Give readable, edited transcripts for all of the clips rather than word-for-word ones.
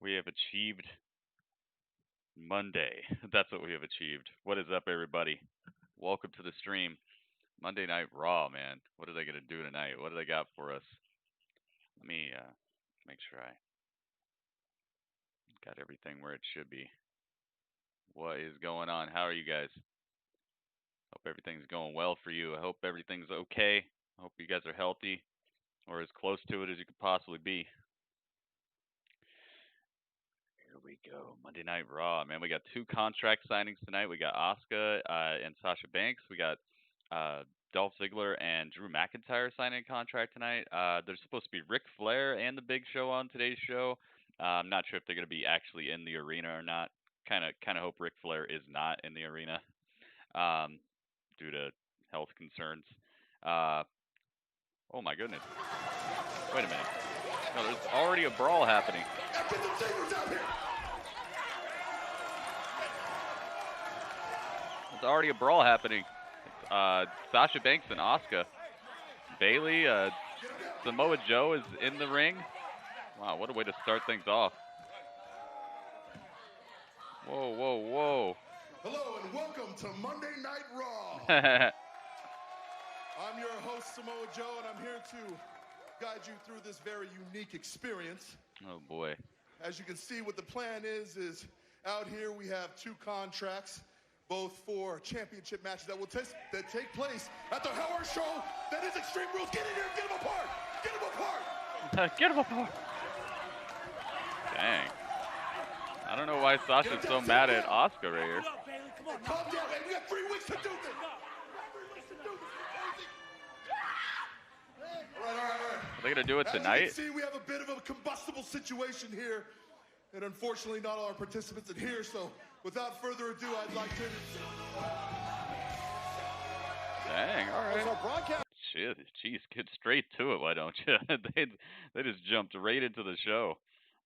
We have achieved Monday. That's what we have achieved. What is up, everybody? Welcome to the stream. Monday Night Raw, man. What are they going to do tonight? What do they got for us? Let me make sure I got everything where it should be. What is going on? How are you guys? Hope everything's going well for you. I hope everything's okay. I hope you guys are healthy or as close to it as you could possibly be. Here we go. Monday Night Raw, man. We got 2 contract signings tonight. We got Asuka and Sasha Banks. We got Dolph Ziggler and Drew McIntyre signing a contract tonight. There's supposed to be Ric Flair and The Big Show on today's show. I'm not sure if they're going to be actually in the arena or not. Kind of hope Ric Flair is not in the arena due to health concerns. Oh my goodness. Wait a minute. No, there's already a brawl happening. There's already a brawl happening. Sasha Banks and Asuka. Bayley, Samoa Joe is in the ring. Wow, what a way to start things off. Whoa, whoa, whoa. Hello and welcome to Monday Night Raw. I'm your host, Samoa Joe, and I'm here to guide you through this very unique experience. Oh boy. As you can see, what the plan is out here we have 2 contracts, both for championship matches that will take place at the Howard Show. That is Extreme Rules. Get in here and get them apart. Get them apart. Get them apart. Dang. I don't know why Sasha's so mad at Asuka right here. Calm down, man. We got 3 weeks to do this. All right. Are they going to do it tonight? As you can see, we have a bit of a combustible situation here. And unfortunately, not all our participants are here. So without further ado, I'd like to... Dang, all right. Shit, jeez, get straight to it, why don't you? They just jumped right into the show.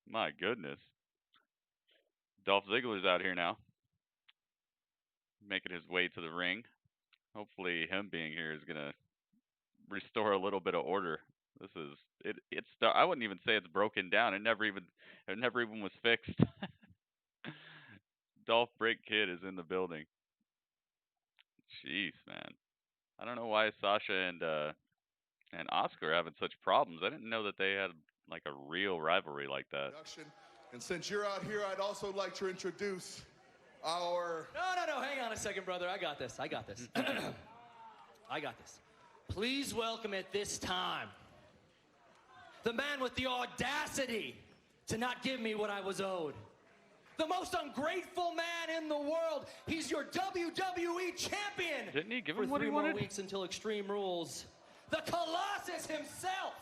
My goodness. Dolph Ziggler's out here now, making his way to the ring. Hopefully him being here is going to restore a little bit of order. This is, I wouldn't even say it's broken down. It never even was fixed. Dolph Break Kid is in the building. Jeez, man. I don't know why Sasha and Asuka are having such problems. I didn't know that they had like a real rivalry like that. And since you're out here, I'd also like to introduce our... No, hang on a second, brother. I got this. I got this. Please welcome at this time the man with the audacity to not give me what I was owed. The most ungrateful man in the world. He's your WWE champion. Didn't he give him for what he 3 more wanted? weeks until Extreme Rules. The Colossus himself.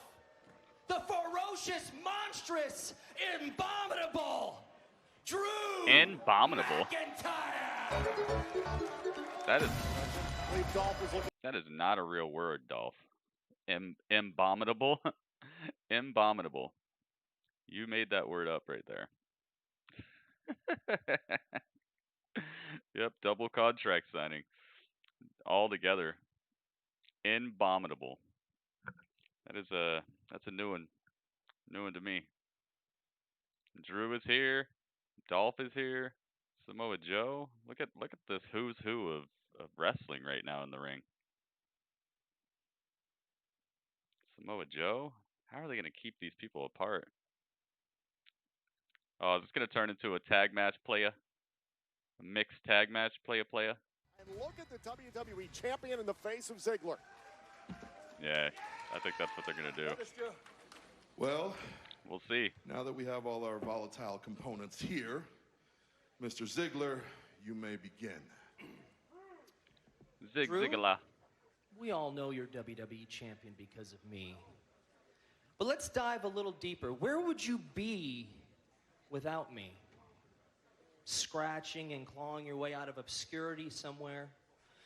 The ferocious, monstrous, abominable Drew Abominable. McIntyre. That is not a real word, Dolph. Abominable. Abominable. You made that word up right there. Yep, double contract signing. All together. Abominable. That's a new one. New one to me. Drew is here. Dolph is here. Samoa Joe. Look at this who's who of wrestling right now in the ring. Samoa Joe? How are they going to keep these people apart? Oh, is this going to turn into a tag match playa? A mixed tag match playa? And look at the WWE champion in the face of Ziggler. Yeah, I think that's what they're going to do. Well, we'll see. Now that we have all our volatile components here, Mr. Ziggler, you may begin. Ziggler. We all know you're WWE champion because of me. But let's dive a little deeper. Where would you be without me? Scratching and clawing your way out of obscurity somewhere?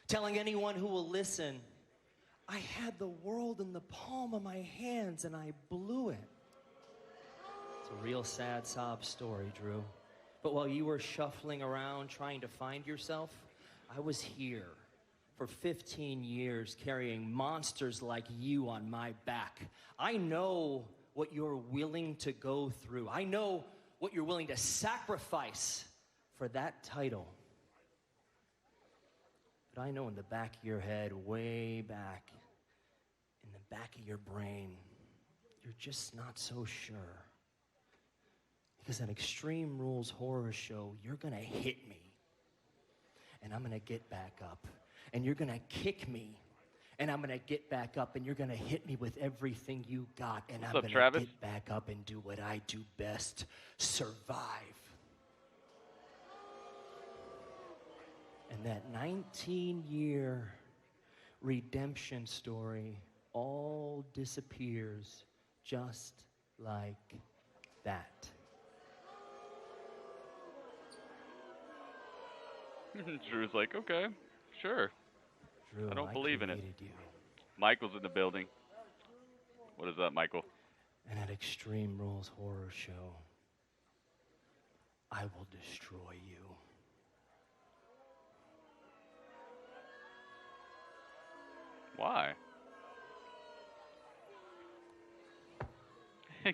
Telling anyone who will listen, I had the world in the palm of my hands and I blew it. It's a real sad sob story, Drew. But while you were shuffling around trying to find yourself, I was here for 15 years carrying monsters like you on my back. I know what you're willing to go through. I know what you're willing to sacrifice for that title. But I know in the back of your head, way back, in the back of your brain, you're just not so sure. Because that Extreme Rules horror show, you're gonna hit me. And I'm gonna get back up. And you're gonna kick me. And I'm gonna get back up, and you're gonna hit me with everything you got. And I'm gonna get back up and do what I do best, survive. And that 19-year redemption story all disappears just like that. Drew's like, okay, sure. Drew, I don't believe in it. You. Michael's in the building. What is that, Michael? And at Extreme Rules Horror Show, I will destroy you. Why?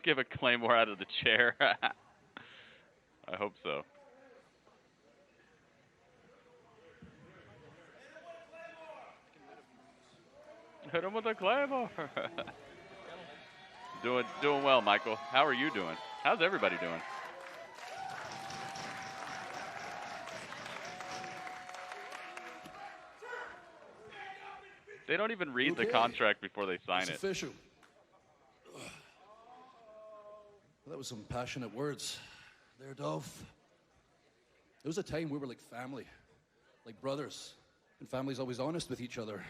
Give a Claymore out of the chair. I hope so. Hit him with a Claymore. Doing well, Michael. How are you doing? How's everybody doing? They don't even read the contract before they sign it. It's official. Well, that was some passionate words there, Dolph. There was a time we were like family, like brothers, and family's always honest with each other.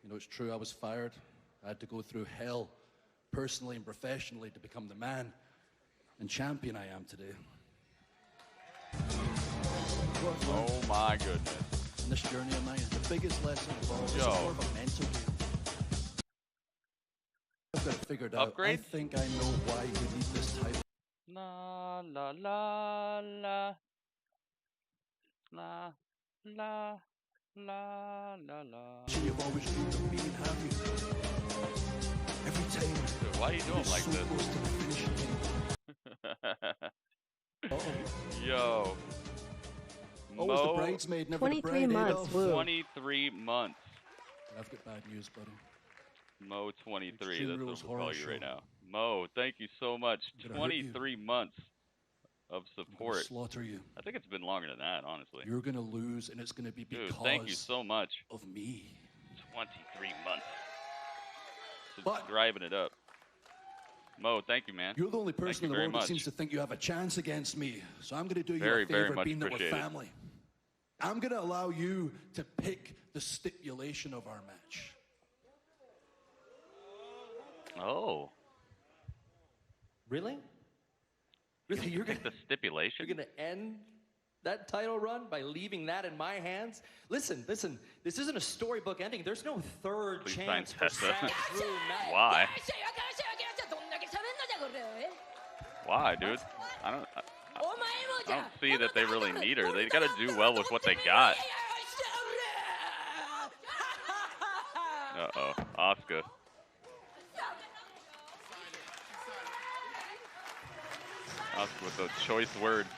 You know, it's true, I was fired. I had to go through hell, personally and professionally, to become the man and champion I am today. Oh my goodness. In this journey of mine, the biggest lesson of all is more of a mental game. I've got it figured out. Upgrade? I think I know why we need this title. La la la la. La la la la la. You've always dreamed of being happy. Every time. Dude, why are you doing like so this? Close to the finish line. Yo. Always the bridesmaid, never 23 the bride. months. 23 months. I've got bad news, buddy. Mo 23, Extreme that's Rules what we'll call Horror you right Show. now. Mo, thank you so much. I'm gonna hurt you. 23 months of I'm gonna support. slaughter you. I think it's been longer than that, honestly. You're gonna lose, and it's gonna be because Dude, thank you so much. of me. 23 months. But- Subscribing it up. Mo, thank you, man. You're the only person in the very world that much. seems to think you have a chance against me. So I'm gonna do you Very, a very favor, much being that we're appreciated. family. I'm gonna allow you to pick the stipulation of our match. Oh. Really? Really? You're Pick gonna, the stipulation? you're gonna end that title run by leaving that in my hands? Listen, this isn't a storybook ending. There's no third Please chance sign for Tessa. Seth, Drew, Matt. Why? Why, dude? I don't see that they really need her. They gotta do well with what they got. Uh-oh. Asuka. Asuka with those choice words.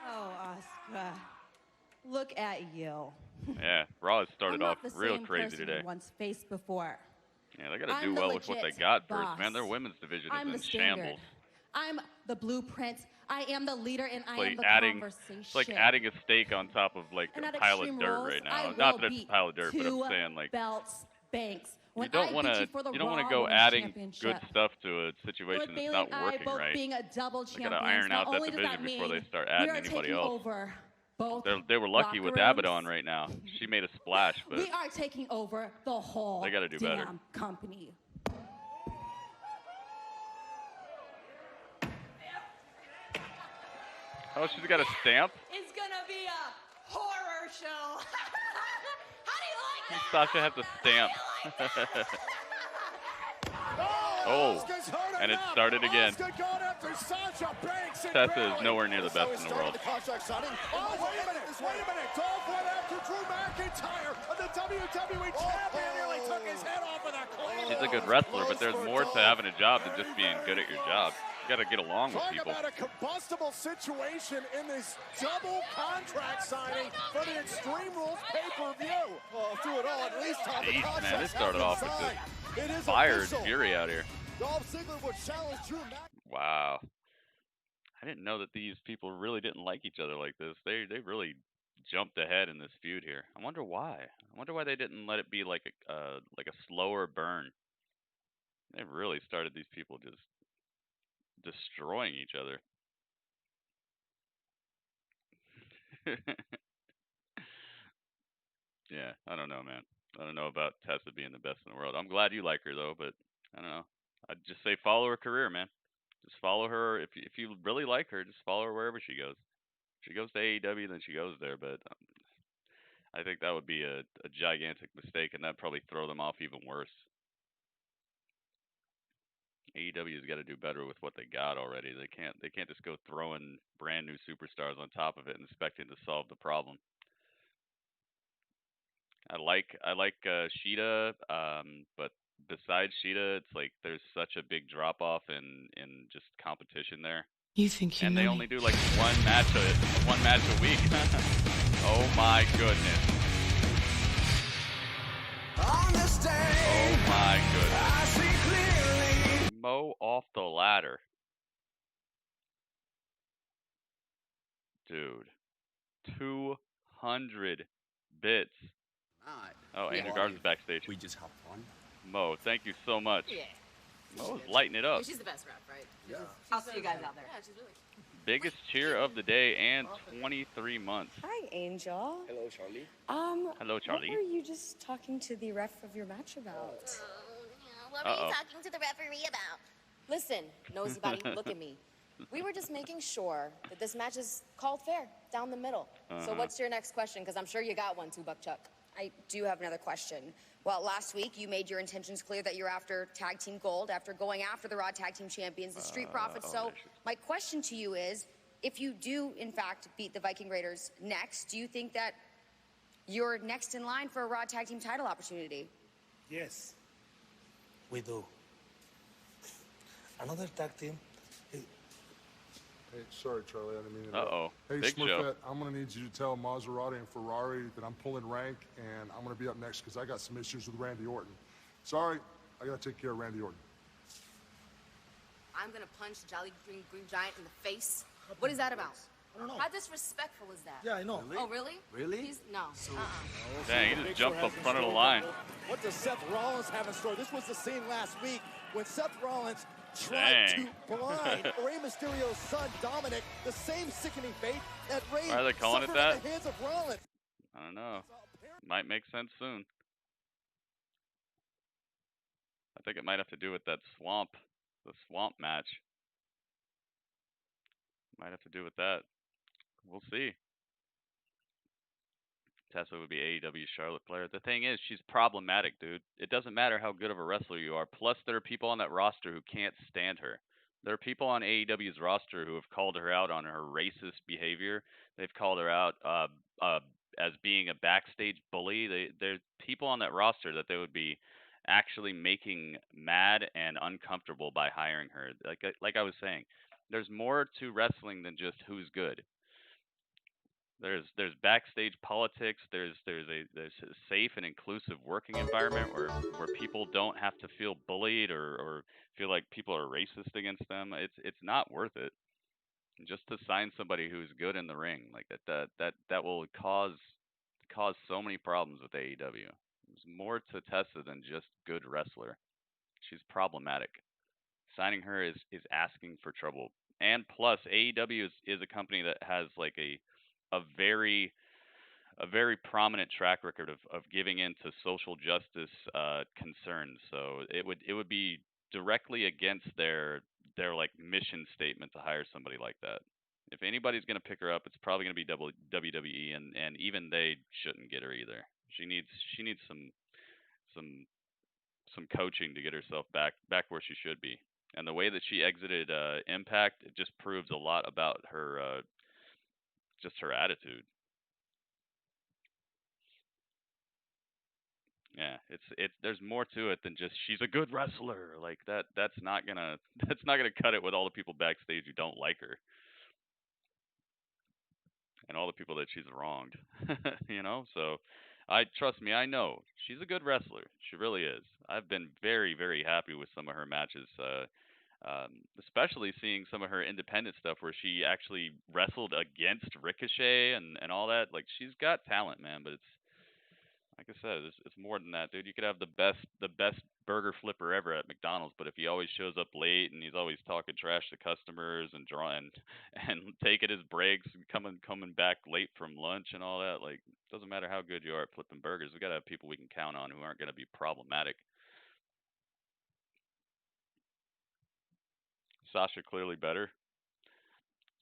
Oh, Asuka. Look at you. Yeah, Raw has started I'm off not the real same crazy person today. you once faced before. Yeah, they gotta I'm do the well with what they legit got boss. first, man. Their women's division I'm the is in standard. shambles. I'm the blueprint. I am the leader, and I am Like the adding, conversation. it's like adding a steak on top of like and a at pile of Extreme dirt Rules, right I now. will Not that it's a beat pile of dirt, but I'm 2 saying like belts, Banks. When you don't I want beat to you for the you don't Raw want to go Women's adding Championship, good stuff to a situation with that's Bayley not and I working both right. being a double They champions, gotta iron not out that only does division that before mean they start we adding are anybody taking else. over both They were lucky with locker Abaddon rooms. right now. She made a splash, but We are taking over the whole They gotta do damn better. company. oh, she's got a stamp. It's gonna be a horror show. How do you like that? Sasha has a stamp. Oh, and it started again. Tessa is nowhere near the best in the world. Oh, wait a minute. Dolph went after Drew McIntyre, and the WWE champion nearly took his head off with a claymore. She's a good wrestler, but there's more to having a job than just being good at your job. Got to get along with Talk people. about a combustible situation in this double contract signing for the Extreme Rules pay-per-view. Well, through it all, at least top the Jeez, contract man, this started off with this fire fury out here. Dolph Ziggler would challenge Drew McIntyre. Wow. I didn't know that these people really didn't like each other like this. They really jumped ahead in this feud here. I wonder why. I wonder why they didn't let it be like a slower burn. They really started these people just destroying each other. Yeah, I don't know, man. I don't know about Tessa being the best in the world. I'm glad you like her though, but I don't know. I'd just say follow her career, man. Just follow her. If you really like her, just follow her wherever she goes. If she goes to AEW, then she goes there. But I think that would be a gigantic mistake, and that'd probably throw them off even worse. AEW's got to do better with what they got already. They can't just go throwing brand new superstars on top of it and expecting to solve the problem. I like Shida, but besides Shida, it's like there's such a big drop off in just competition there. You think you And know they me? only do like one match a week. Oh my goodness. Oh my goodness. Mo off the ladder. Dude. 200 bits. Oh, Andrew Garza's backstage. We just have fun. Mo, thank you so much. Yeah. Mo's lighting it up. She's the best rep, right? Yeah. I'll see you guys out there. Yeah, she's really. Biggest cheer of the day and 23 months. Hi, Angel. Hello, Charlie. Hello, Charlie. What were you just talking to the ref of your match about? What were you talking to the referee about? Listen, nosy buddy, look at me. We were just making sure that this match is called fair, down the middle. So what's your next question? Because I'm sure you got one too, Buck Chuck. I do have another question. Well, last week you made your intentions clear that you're after Tag Team Gold, after going after the Raw Tag Team Champions, the Street Profits. So my question to you is, if you do, in fact, beat the Viking Raiders next, do you think that you're next in line for a Raw Tag Team title opportunity? Yes, we do. Another tag team. Hey, sorry, Charlie, I didn't mean to. Uh-oh. Hey, Big Smurfette, show. I'm going to need you to tell Maserati and Ferrari that I'm pulling rank, and I'm going to be up next because I got some issues with Randy Orton. Sorry, I got to take care of Randy Orton. I'm gonna punch the Jolly Green Giant in the face. What is that about? I don't know. How disrespectful is that? Yeah, I know. Oh, really? Really? No. Dang, he just jumped up front of the line. What does Seth Rollins have in store? This was the scene last week when Seth Rollins tried Dang. to blind Rey Mysterio's son, Dominic, the same sickening fate that Rey Why are they calling it suffered that? at the hands of Rollins. I don't know. Might make sense soon. I think it might have to do with that the swamp match. Might have to do with that. We'll see. Tessa would be AEW's Charlotte Flair. The thing is, she's problematic, dude. It doesn't matter how good of a wrestler you are. Plus, there are people on that roster who can't stand her. There are people on AEW's roster who have called her out on her racist behavior. They've called her out as being a backstage bully. There's people on that roster that they would be actually making mad and uncomfortable by hiring her. Like I was saying, there's more to wrestling than just who's good. There's backstage politics. There's a safe and inclusive working environment where people don't have to feel bullied or feel like people are racist against them. It's not worth it. Just to sign somebody who's good in the ring, like that will cause so many problems with AEW. There's more to Tessa than just good wrestler. She's problematic. Signing her is asking for trouble. And plus, AEW is a company that has like a very prominent track record of giving in to social justice concerns. So it would be directly against their like mission statement to hire somebody like that. If anybody's going to pick her up, it's probably going to be WWE, and even they shouldn't get her either. She needs some coaching to get herself back where she should be. And the way that she exited Impact, it just proves a lot about her just her attitude. Yeah, there's more to it than just she's a good wrestler. Like that's not gonna cut it with all the people backstage who don't like her and all the people that she's wronged. You know, so trust me, I know she's a good wrestler. She really is. I've been very, very happy with some of her matches, especially seeing some of her independent stuff where she actually wrestled against Ricochet and all that. Like she's got talent, man. But it's like I said, it's more than that, dude. You could have the best burger flipper ever at McDonald's, but if he always shows up late and he's always talking trash to customers and drawing and taking his breaks and coming back late from lunch and all that, like it doesn't matter how good you are at flipping burgers. We gotta have people we can count on who aren't gonna be problematic. Sasha clearly better.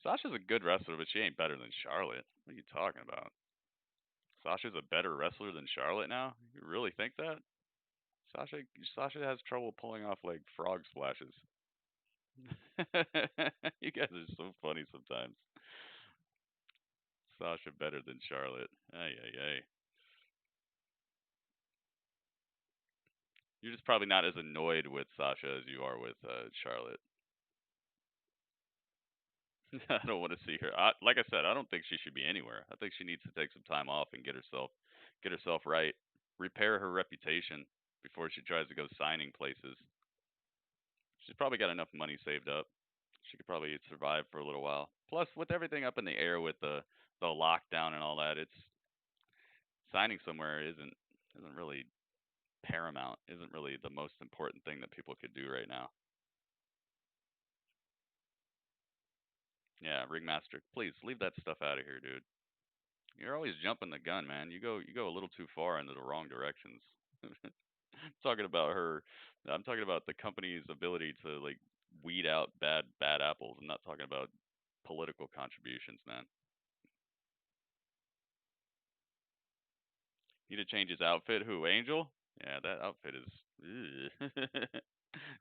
Sasha's a good wrestler, but she ain't better than Charlotte. What are you talking about? Sasha's a better wrestler than Charlotte now? You really think that? Sasha has trouble pulling off like frog splashes. You guys are so funny sometimes. Sasha better than Charlotte. Ay ay ay. You're just probably not as annoyed with Sasha as you are with Charlotte. I don't want to see her. Like I said, I don't think she should be anywhere. I think she needs to take some time off and get herself right, repair her reputation before she tries to go signing places. She's probably got enough money saved up. She could probably survive for a little while. Plus, with everything up in the air with the lockdown and all that, it's signing somewhere isn't really paramount. Isn't really the most important thing that people could do right now. Yeah, Ringmaster, please leave that stuff out of here, dude. You're always jumping the gun, man. You go a little too far into the wrong directions. I'm talking about her. I'm talking about the company's ability to like weed out bad apples. I'm not talking about political contributions, man. Need to change his outfit. Who, Angel? Yeah, that outfit is.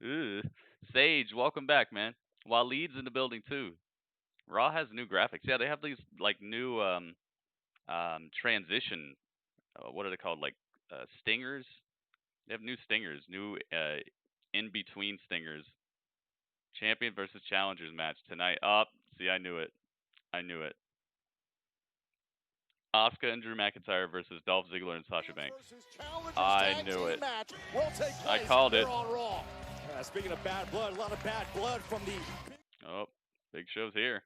Ugh. Sage, welcome back, man. Waleed's in the building too. Raw has new graphics. Yeah, they have these like new transition. What are they called? Like stingers. They have new stingers, new in between stingers. Champion versus challengers match tonight. See, I knew it. Asuka and Drew McIntyre versus Dolph Ziggler and Sasha Banks. I knew it. I called it. Speaking of bad blood, a lot of bad blood from the... Oh, Big Show's here.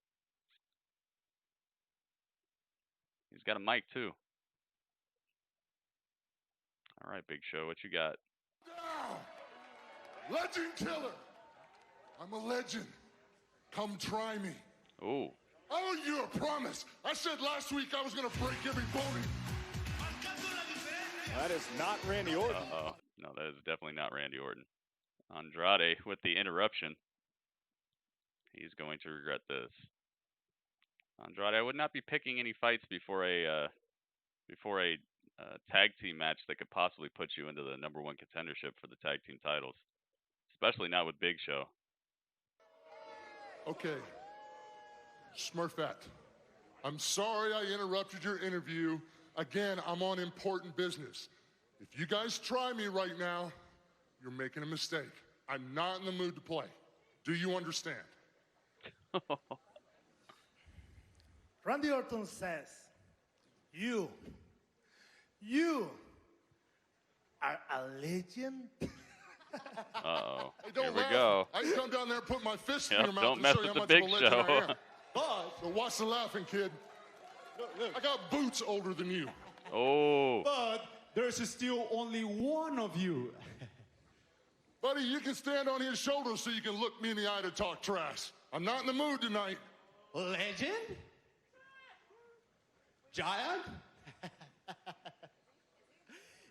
He's got a mic, too. All right, Big Show, what you got? Legend killer. I'm a legend. Come try me. Ooh. I owe you a promise. I said last week I was going to break every bone. That is not Randy Orton. Uh-oh. No, that is definitely not Randy Orton. Andrade with the interruption. He's going to regret this. Andrade, I would not be picking any fights before a tag team match that could possibly put you into the #1 contendership for the tag team titles, especially not with Big Show. Okay, Smurfette, I'm sorry I interrupted your interview. Again, I'm on important business. If you guys try me right now, you're making a mistake. I'm not in the mood to play. Do you understand? Randy Orton says, you are a legend? Uh-oh. Hey, Here we go. I can come down there and put my fist in Yep, your mouth don't and mess show you with how the much Big of a legend I Show. am. So watch the laughing, kid. Look, I got boots older than you. Oh. But there's still only one of you. Buddy, you can stand on his shoulders so you can look me in the eye to talk trash. I'm not in the mood tonight. Legend? Giant?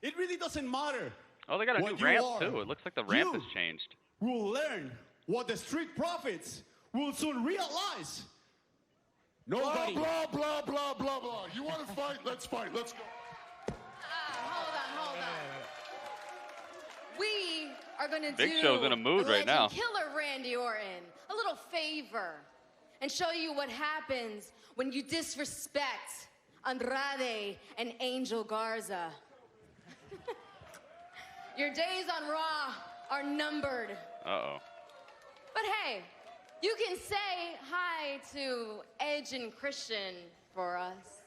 It really doesn't matter. Oh, they got a new what you ramp, are. too. It looks like the ramp You has changed. will learn what the street profits will soon realize. Nobody. Blah, blah, blah, blah, blah. You want to fight? Let's fight. Let's go. Hold on. We are going to Big do Show's in a mood the right now. legend killer Randy Orton a little favor and show you what happens when you disrespect Andrade and Angel Garza. Your days on Raw are numbered. Uh-oh. But hey, you can say hi to Edge and Christian for us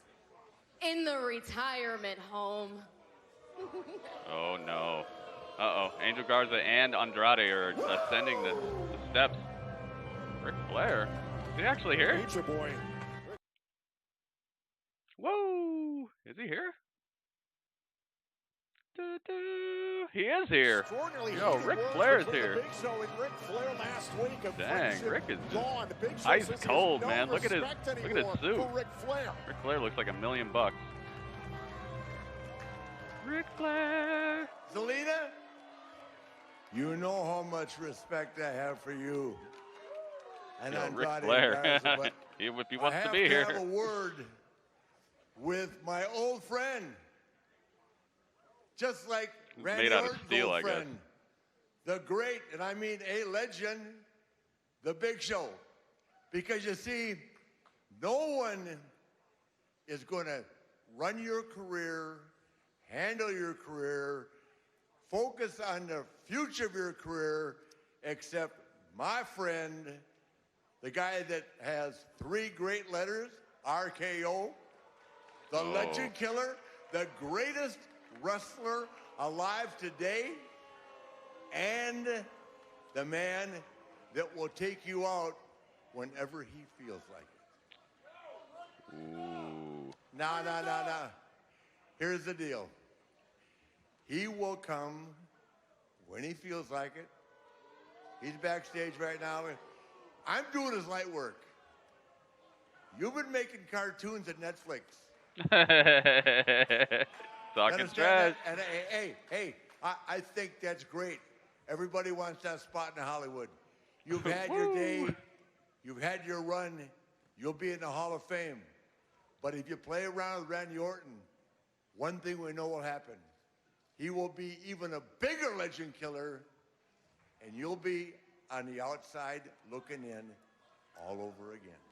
in the retirement home. Oh, no. Uh-oh. Angel Garza and Andrade are ascending the steps. Ric Flair? Is he actually here? Nature Boy. Whoa! Is he here? He is here. Yo, Ric Flair is here. Dang, Rick is ice cold, man. Look at his suit. Ric Flair looks like $1 million. Ric Flair. Zelina, you know how much respect I have for you. And Yo, Ric Andrade Flair. Garza, but he wants to be I here. have to have a word with my old friend. Just like Randy Made out of Orton's steel, old I guess. friend, the great, and I mean a legend, the Big Show. Because you see, no one is going to run your career, handle your career, focus on the future of your career, except my friend, the guy that has 3 great letters, RKO, the legend killer, the greatest wrestler alive today, and the man that will take you out whenever he feels like it. Ooh. Nah. Here's the deal. He will come when he feels like it. He's backstage right now. I'm doing his light work. You've been making cartoons at Netflix. Talking trash. And hey, I think that's great. Everybody wants that spot in Hollywood. You've had your day. You've had your run. You'll be in the Hall of Fame. But if you play around with Randy Orton, one thing we know will happen. He will be even a bigger legend killer, and you'll be on the outside looking in all over again.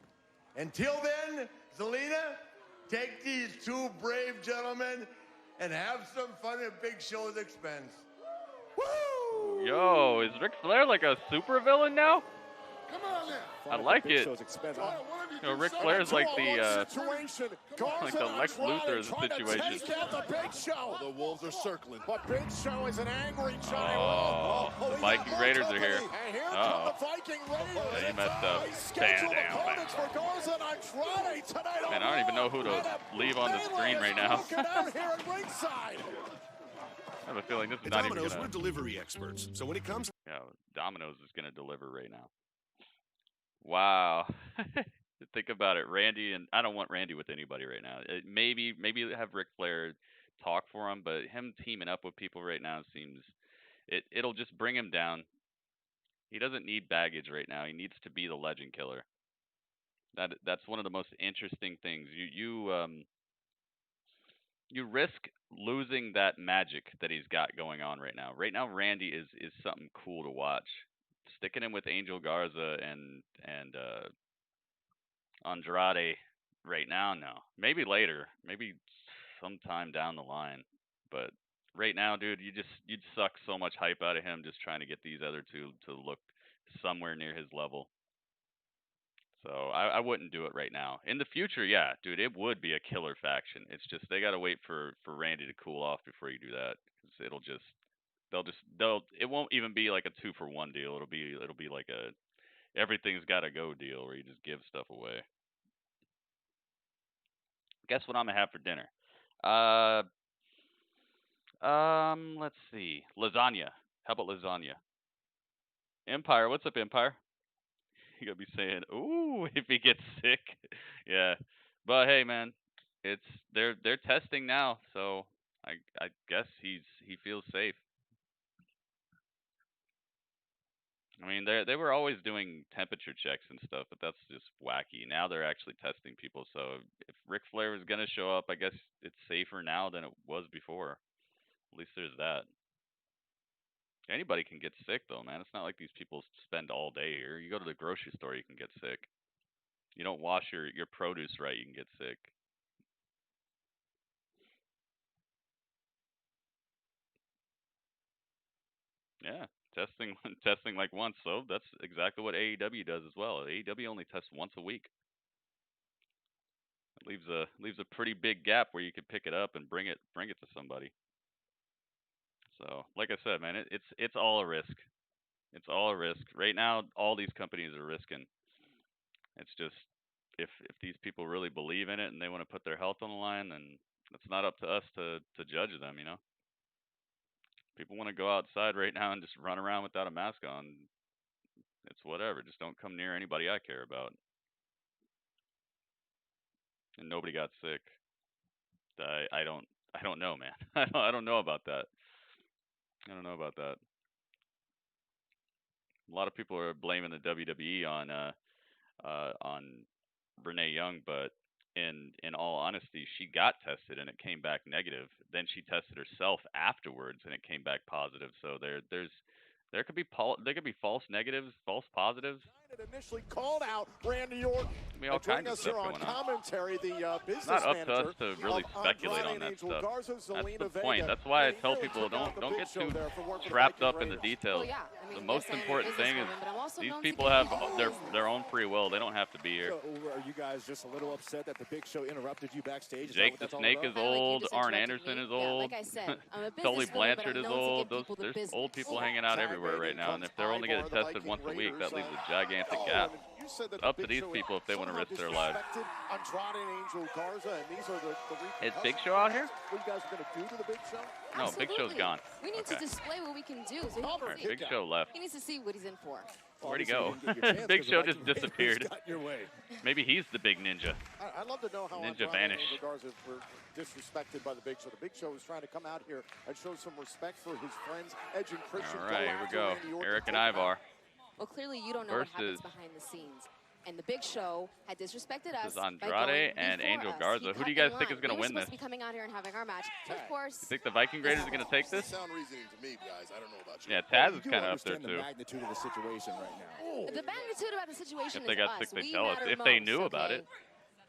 Until then, Zelina, take these 2 brave gentlemen and have some fun at Big Show's expense. Woo! Yo, is Ric Flair like a super villain now? Come on now. I like it. What have You know, Ric done? Flair's like the like the Lex Luthor of the situation. The Big Show. The Wolves are circling. But Big Show is an angry giant. Oh, the he Viking got more Raiders are company. here. And here Uh-oh. come the Viking Raiders. Yeah, he messed up. They Stand scheduled down, opponents for Garza and Andrade tonight on Man, I don't even know who to Raw. leave on the And screen right Melee is now. looking out here at ringside. I have a feeling this is At not even Domino's, gonna. we're delivery experts. So when it comes, Yeah, Domino's is gonna deliver right now. Wow. Think about it, Randy, and I don't want Randy with anybody right now. Maybe have Ric Flair talk for him, but him teaming up with people right now seems it'll just bring him down. He doesn't need baggage right now. He needs to be the legend killer. That's one of the most interesting things. You risk losing that magic that he's got going on right now. Right now, Randy is something cool to watch. Sticking him with Angel Garza and Andrade right now, no. Maybe later, maybe sometime down the line. But right now, dude, you'd suck so much hype out of him just trying to get these other 2 to look somewhere near his level. So I wouldn't do it right now. In the future, yeah, dude, it would be a killer faction. It's just they got to wait for Randy to cool off before you do that. 'Cause it won't even be like a 2-for-1 deal. It'll be like a everything's got to go deal where you just give stuff away. Guess what I'm gonna have for dinner? Let's see, lasagna. How about lasagna? Empire, what's up, Empire? You gotta be saying, "Ooh," if he gets sick. Yeah, but hey, man, they're testing now, so I guess he feels safe. I mean, they were always doing temperature checks and stuff, but that's just wacky. Now they're actually testing people. So if Ric Flair is gonna show up, I guess it's safer now than it was before. At least there's that. Anybody can get sick though, man. It's not like these people spend all day here. You go to the grocery store, you can get sick. You don't wash your produce right, you can get sick. Yeah, testing like once. So that's exactly what AEW does as well. AEW only tests once a week. It leaves a pretty big gap where you could pick it up and bring it to somebody. So, like I said, man, it's all a risk. It's all a risk. Right now, all these companies are risking. It's just if these people really believe in it and they want to put their health on the line, then it's not up to us to judge them, you know. People want to go outside right now and just run around without a mask on. It's whatever. Just don't come near anybody I care about. And nobody got sick. I don't know, man. I don't know about that. I don't know about that. A lot of people are blaming the WWE on Renee Young, but in all honesty, she got tested and it came back negative. Then she tested herself afterwards and it came back positive. So there could be false negatives, false positives. It initially called out Randy Orton. I mean, all kinds of stuff going on. Commentary, the business It's not up to manager us to really speculate on that stuff. That's the point. That's why I tell people don't get too trapped up in the details. The most important thing is these people have their own free will. They don't have to be here. Are you guys just a little upset that the Big Show interrupted you backstage? Jake the Snake is old. Arn Anderson is old. Like I said, I'm a Tully businesswoman, Blanchard but is I'm known to old. give people the There's business. old people hanging out everywhere right now, and if they're only getting tested once a week, that leaves a gigantic gap. Up to these people if they want to risk their lives. Is Big Show out here? What you guys are going to do to the Big Show? No, Big Show's gone. We need to display what we can do. So Right, Big Show left. he needs to see what he's in for. Where'd he go? Big Show just disappeared. Maybe he's the big ninja. I'd love to know how Ninja vanished. Angel Garza were disrespected by the Big Show. The Big Show was trying to come out here and show some respect for his friends, Edge and Christian. All right, here we go. Eric and Ivar. Well, clearly you don't know what happens behind the scenes. And the Big Show had disrespected us. This is Andrade and Angel Garza. Who do you guys think is going to win this? We're supposed to be coming out here and having our match. Of course. You think the Viking Raiders are going to take this? Sound reasoning to me, guys. I don't know about you. Yeah, Taz is kind of up there too. The magnitude of the situation right now. The magnitude about the situation If they is got us. sick, they We tell us. matter If they most, knew about okay? it.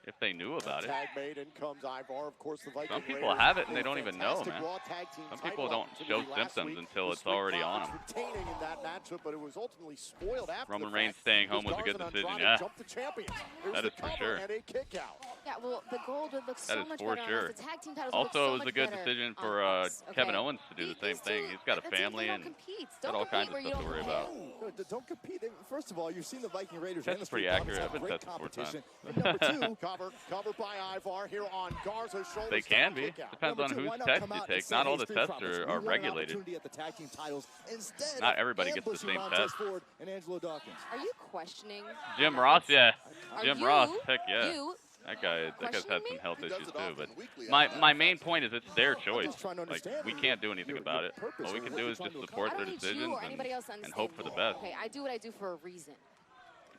If they knew about it. Tag made in comes Ivar. Of course, the Viking Some people Raiders have it and they don't even know, fantastic man. Raw tag team Some title people don't show opportunity last symptoms week. until The it's Street already on Profits them. retaining in that matchup, but it was ultimately spoiled after Roman the Reigns fact staying home was because a good Garza and decision, Andrade yeah. jumped the champions. There's That the is for cover sure. and a kick out. Yeah, well, the gold would look so That is much for better sure. on us. The tag team titles Also, look so it was much a good better decision on for us, Kevin okay? Owens to do the same thing. He's got a that's it, family they and don't compete. got Don't all kinds of compete stuff to where worry you don't about. No, don't compete. First of all, you've seen the Viking Raiders. That's and the pretty Street Profits accurate. have I've been great tested 4 competition. times. And number two, Cover by Ivar here on Garza's shoulder. They can be. Depends on whose test you take. Not all the tests are regulated. At the tag team titles. Instead Not everybody gets the same test. Ford and Angelo Dawkins. Are you questioning? Jim Ross, yeah. Are Jim you- Ross, heck yeah. You That guy's had questioning some me? health He does issues it too, often, but weekly, my main point is it's their choice. trying to Like understand we your- can't do anything your about it. purpose All we or can what do you're is trying just to support I their don't need you decisions or anybody else to and understand hope for the me. best. Okay, I do what I do for a reason.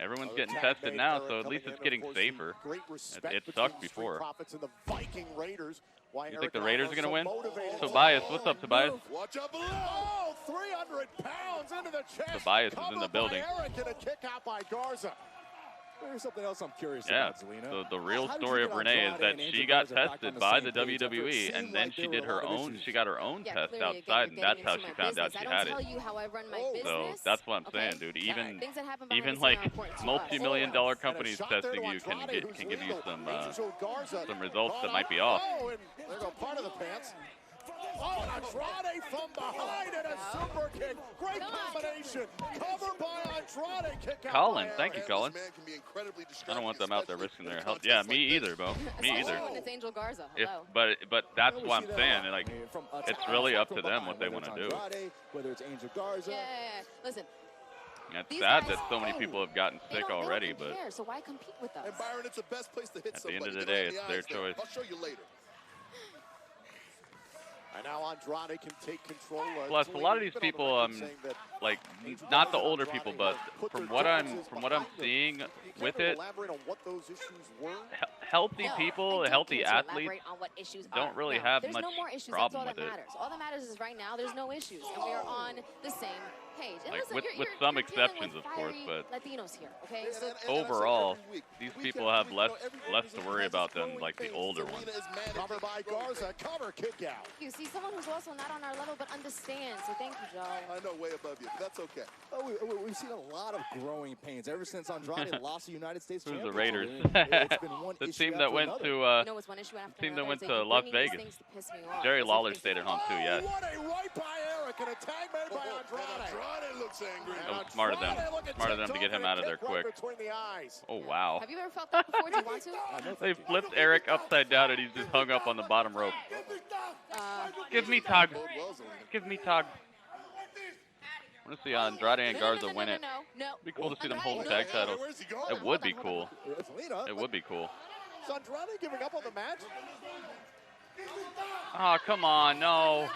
Everyone's The getting tag tested made now, Eric so at coming least in, it's of getting course, safer. the great respect It between sucked the Street before. Profits and the Viking Raiders. Why You Eric think the and Raiders Ivar are gonna so win? motivated. Tobias, what's up, Tobias? Watch out below. Oh, 300 pounds into the chest. Tobias is in the Covered by building. Eric and a kick out by Garza. There's something else I'm curious Yeah, about, Zelina. the real How did you story get of Renee is Andrade that and she Angel got Garza back on tested the by same the page after it WWE, seemed and then like she there did were a her lot of own. issues? She got her own Yeah, test clearly, again, outside, you're and that's getting how into she my found out business. she I had don't it. tell you how I run my So business. that's what I'm okay? saying, dude. Yeah, things that happen behind Even the scenes like are important to us. multi-million-dollar And a companies shot there to testing you Andrade, who's can give you legal. some Angel Garza some results caught that might be up. off. Oh, and there go part of the pants. Oh, and Andrade from behind and a super kick. Great combination. Covered by Andrade. Kick out Colin, by thank you, Eric. Colin. This man can be incredibly I don't want them out there risking their health. contests Yeah, like me this. either, Bo. Me Especially either. when it's Angel Garza. If, Hello. but that's We what I'm see that a saying. lot. Like, I mean, from it's attack, really up from to them behind, what they whether want it's to do. Andrade, whether it's Angel Garza. Yeah. Listen, It's these sad guys that so many know. people have gotten they sick don't already, care, but so why compete with us? And Byron, it's the best place to hit At the end somebody. of the Get day, right in it's the their eyes there. choice. I'll show you later. And now Andrade can take control. Plus, a lot of these people, like not the older people, but from what I'm seeing with it, Elaborate on what those issues were. healthy No, people, I healthy don't care to athletes elaborate on what issues don't are. really No, have there's much no more issues. problem That's all with that it. matters. All that matters is right now there's no issues, and we are on the same page. And Like, listen, with some exceptions, of course, but Latinos here, okay? So overall, these people have less to worry about than like the older ones. Cover by Garza, cover kick out. you see someone who's also not on our level but understands. So thank you, Joe. I know, way above you. That's okay. Oh, we've seen a lot of growing pains ever since Andrade lost the United States Who's Championship. the Raiders? It's been one The issue team that after went another. to You know what's one issue after team that another? went Is to you're Las bringing these Vegas. things to piss me off. Jerry It's Lawler like- stayed at home too. Yes. What a right by Eric and a tag made by Andrade. Andrade looks angry. That was smart of them. Smart of them to get him out of there quick. Between the eyes. Oh wow. Have you ever felt that before? Do you want to? They flipped Eric upside down and he's just hung up on the bottom rope. Give me Tog. Give me Tog. I want to see Andrade and Garza win it. No. It'd be cool to see them hold the tag titles. It would be cool. It would be cool. Is Andrade giving up on the match? Oh, come on, no.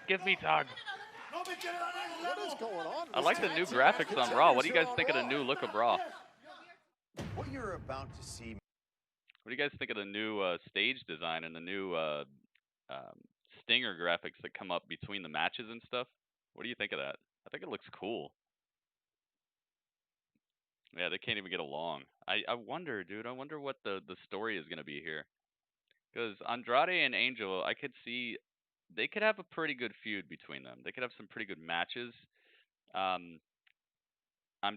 Give me Tog. What is going on? I like the new graphics on Raw. What do you guys think of the new look of Raw? What you're about to see. What do you guys think of the new stage design and the new stinger graphics that come up between the matches and stuff? What do you think of that? I think it looks cool. Yeah, they can't even get along. I wonder, dude. I wonder what the story is going to be here. Because Andrade and Angel, I could see they could have a pretty good feud between them. They could have some pretty good matches. I'm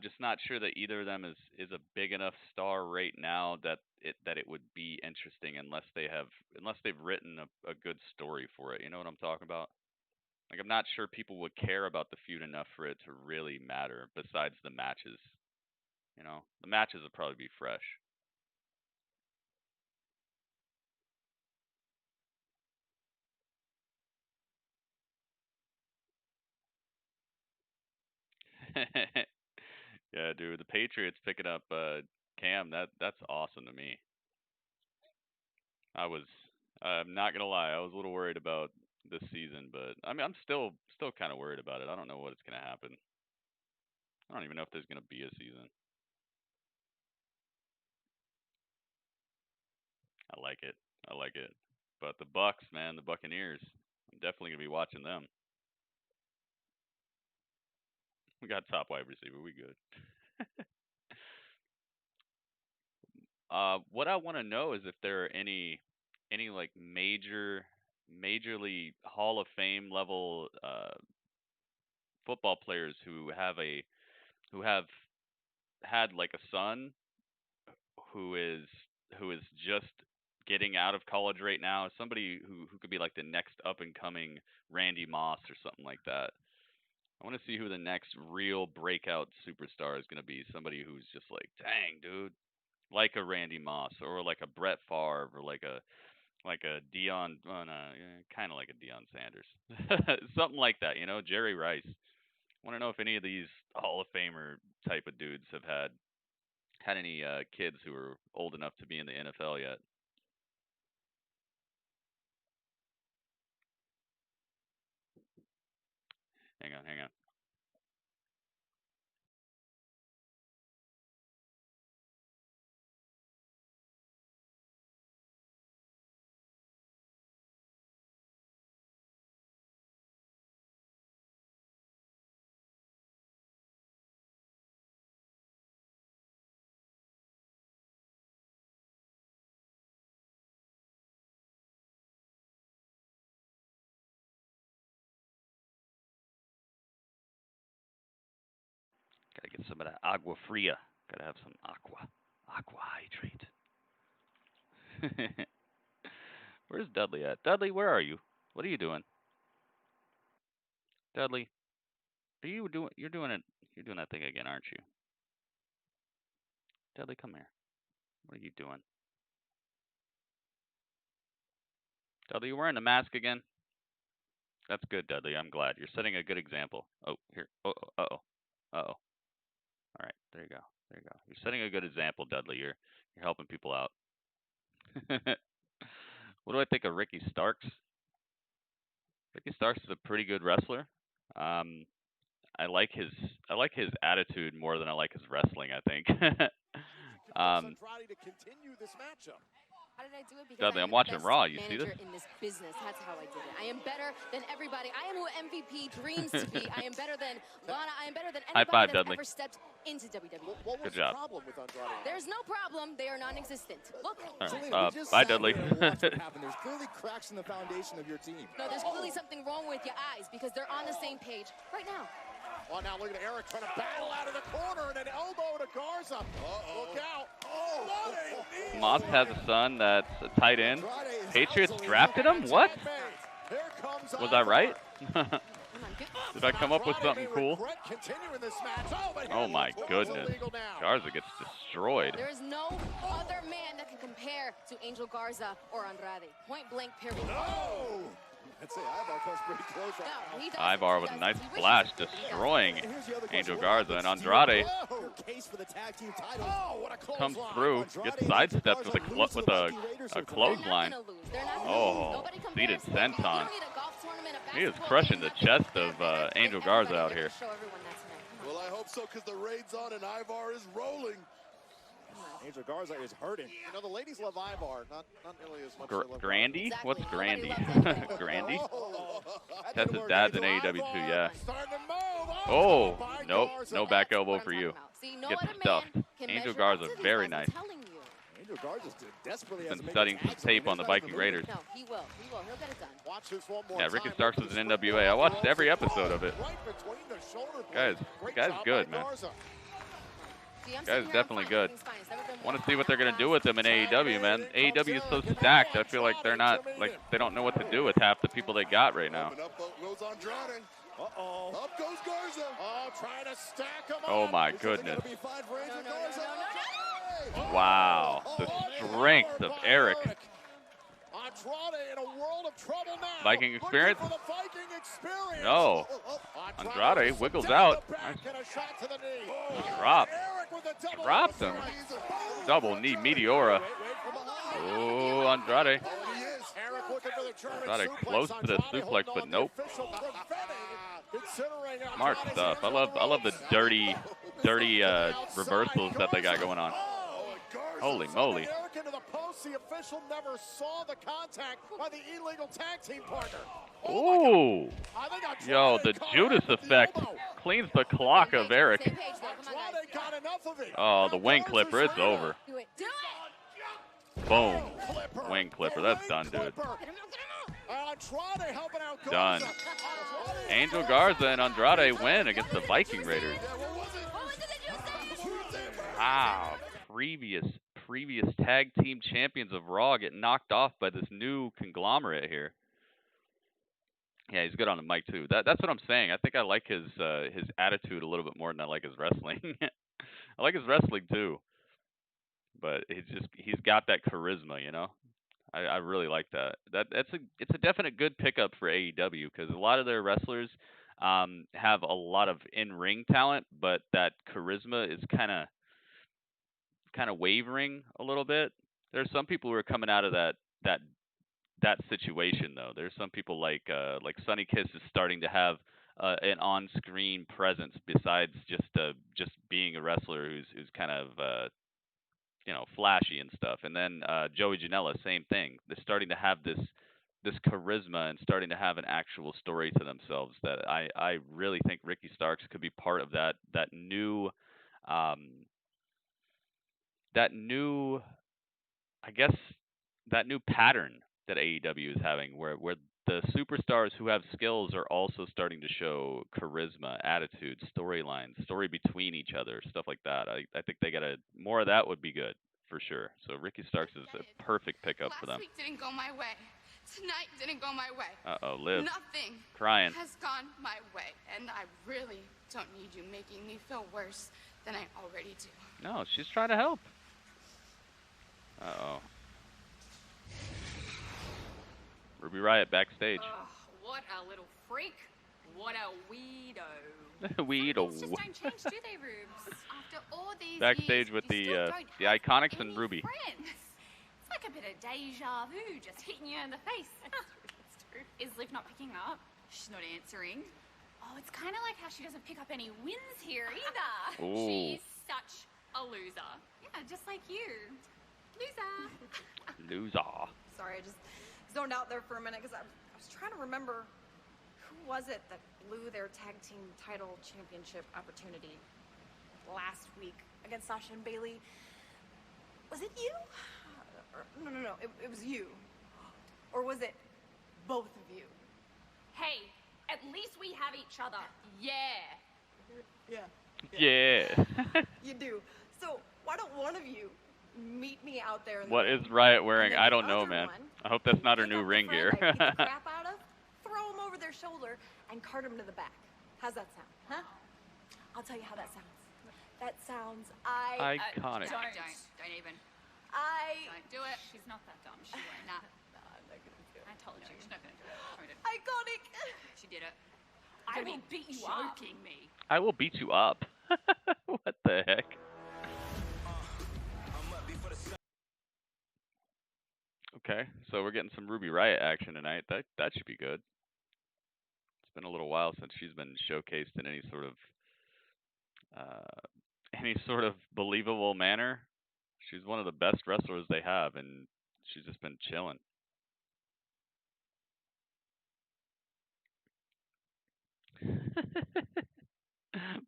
just not sure that either of them is a big enough star right now that it would be interesting unless they've written a good story for it. You know what I'm talking about? Like, I'm not sure people would care about the feud enough for it to really matter besides the matches. You know, the matches would probably be fresh. Yeah, dude, the Patriots picking up Cam, that's awesome to me. I'm not gonna lie, I was a little worried about this season, but I mean, I'm still kind of worried about it. I don't know what's gonna happen. I don't even know if there's gonna be a season. I like it. I like it. But the Bucks, man, the Buccaneers, I'm definitely gonna be watching them. We got top wide receiver. We good. What I want to know is if there are any like majorly Hall of Fame level football players who have had like a son who is just getting out of college right now, somebody who could be like the next up and coming Randy Moss or something like that. I want to see who the next real breakout superstar is going to be. Somebody who's just like, dang, dude, like a Randy Moss or like a Brett Favre or like a Deion, kind of like a Deion Sanders, something like that. You know, Jerry Rice. I want to know if any of these Hall of Famer type of dudes have had any kids who are old enough to be in the NFL yet. Hang on. Gotta get some of that agua fria. Gotta have some aqua hydrate. Where's Dudley at? Dudley, where are you? What are you doing? Dudley, you're doing that thing again, aren't you? Dudley, come here. What are you doing? Dudley, you wearing the mask again? That's good, Dudley. I'm glad. You're setting a good example. Oh, here. Uh-oh. All right, there you go. You're setting a good example, Dudley. You're helping people out. What do I think of Ricky Starks? Ricky Starks is a pretty good wrestler. I like his attitude more than I like his wrestling, I think. Andrade to continue this matchup. How did I do it? Because Dudley, I'm I'm watching the best Raw. You see manager this? in this business. That's how I did it. I am better than everybody. I am who MVP dreams to be. I am better than Lana. I am better than High anybody five, that's Dudley. ever stepped into WWE. What was Good job. the problem with Andrade? There's no problem. They are non-existent. Look. Bye, Dudley. There's clearly cracks in the foundation of your team. No, there's clearly something wrong with your eyes because they're on the same page right now. Oh, now look at Eric trying to battle out of the corner and an elbow to Garza. Look out. Moss has a son that's a tight end. Patriots drafted him? What? Was I right? Did I come up with something cool? Oh my goodness. Garza gets destroyed. There is no other man that can compare to Angel Garza or Andrade. Point blank, period. No! I'd say Ivar comes pretty close right now. Ivar with a nice splash, destroying Angel Garza, and Andrade comes through, gets sidestepped with a clothesline. Oh, seated senton. He is crushing the chest of Angel Garza out here. Well, I hope so, because the raid's on and Ivar is rolling. Angel Garza is hurting. You know, the ladies love Ivar, not nearly as much as they love Grandy? Exactly. What's Grandy? Grandy? That's his dad's in AEW too, yeah. Oh, nope. No back elbow for you. Gets stuffed. Angel Garza, very nice. Angel Garza's desperately Been studying some tape on the Viking Raiders. No, he will. He will. He'll get it done. Watch this one more Yeah, Ricky time. Starks was in NWA. I watched every episode of it. Guy's good, man. Guy's definitely good. Want to see what they're gonna do with him in AEW, man. AEW is so stacked. I feel like they're not, like, they don't know what to do with half the people they got right now. Up goes Andrade. Up goes Garza. Trying to stack him Oh my goodness. Wow, the strength of Eric. Andrade in a world of trouble now. Viking experience? For the Viking experience. No. Andrade wiggles out. Get a shot to the knee. Drop. Eric with a double Dropped him. Double knee Meteora. Oh, Andrade. Eric looking for the German Andrade suplex. close to the suplex, but nope. Smart stuff. I love the dirty reversals that they got going on. Holy moly. Eric into the post. The official never saw the contact by the illegal tag team partner. Ooh. Yo, the Judas effect cleans the clock of Eric. Oh, the wing clipper, it's over. Boom. Wing clipper, that's done, dude. Done. Angel Garza and Andrade win against the Viking Raiders. Wow. Previous tag team champions of Raw get knocked off by this new conglomerate here. Yeah, he's good on the mic too. That's what I'm saying. I think I like his attitude a little bit more than I like his wrestling. I like his wrestling too, but he's got that charisma, you know. I really like that. It's a definite good pickup for AEW because a lot of their wrestlers have a lot of in-ring talent, but that charisma is kind of wavering a little bit. There's some people who are coming out of that situation though. There's some people like Sonny Kiss is starting to have an on-screen presence besides just being a wrestler who's kind of flashy and stuff. And then Joey Janela, same thing. They're starting to have this charisma and starting to have an actual story to themselves that I really think Ricky Starks could be part of that new pattern that AEW is having where the superstars who have skills are also starting to show charisma, attitude, storylines, story between each other, stuff like that. I think they gotta more of that would be good for sure. So Ricky Starks is a perfect pickup for them. Last week didn't go my way. Tonight didn't go my way. Uh-oh, Liv. Nothing crying. has gone my way, and I really don't need you making me feel worse than I already do. No, she's trying to help. Uh-oh. Ruby Riott backstage. What a little freak. What a weirdo. Weirdo. Just don't change, do they, Rubes? After all these Backstage years, with you still don't the have Iconics any and Ruby. friends. It's like a bit of deja vu just hitting you in the face. It's true. Is Liv not picking up? She's not answering. Oh, it's kind of like how she doesn't pick up any wins here either. Ooh. She's such a loser. Yeah, just like you. Loser. Loser. Sorry, I just zoned out there for a minute because I was trying to remember who was it that blew their tag team title championship opportunity last week against Sasha and Bailey. Was it you? No. It was you. Or was it both of you? Hey, at least we have each other. Yeah. Yeah. You do. So why don't one of you meet me out there in the What ring? is Riot wearing? And then I the don't know, other man. one, I hope that's not her pick new up the ring friend gear. I beat the crap out of, throw him over their shoulder, and cart him to the back. How's that sound? Huh? I'll tell you how that sounds. That sounds Iconic. Don't even. Don't do it. She's not that dumb. She won't. Nah. I'm not gonna do it. I told you. She's not going to do it. Iconic. She did it. I will beat you up. Joking me. I will beat you up. What the heck? Okay, so we're getting some Ruby Riot action tonight. That should be good. It's been a little while since she's been showcased in any sort of believable manner. She's one of the best wrestlers they have, and she's just been chilling.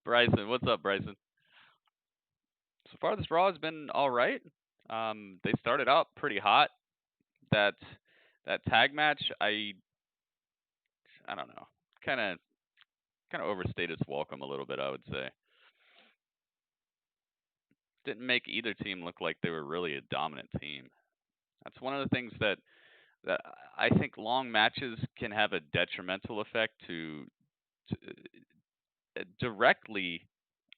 Bryson, what's up, Bryson? So far, this Raw has been all right. They started out pretty hot. That tag match, I don't know, kind of overstayed its welcome a little bit, I would say. Didn't make either team look like they were really a dominant team. That's one of the things that I think long matches can have a detrimental effect to directly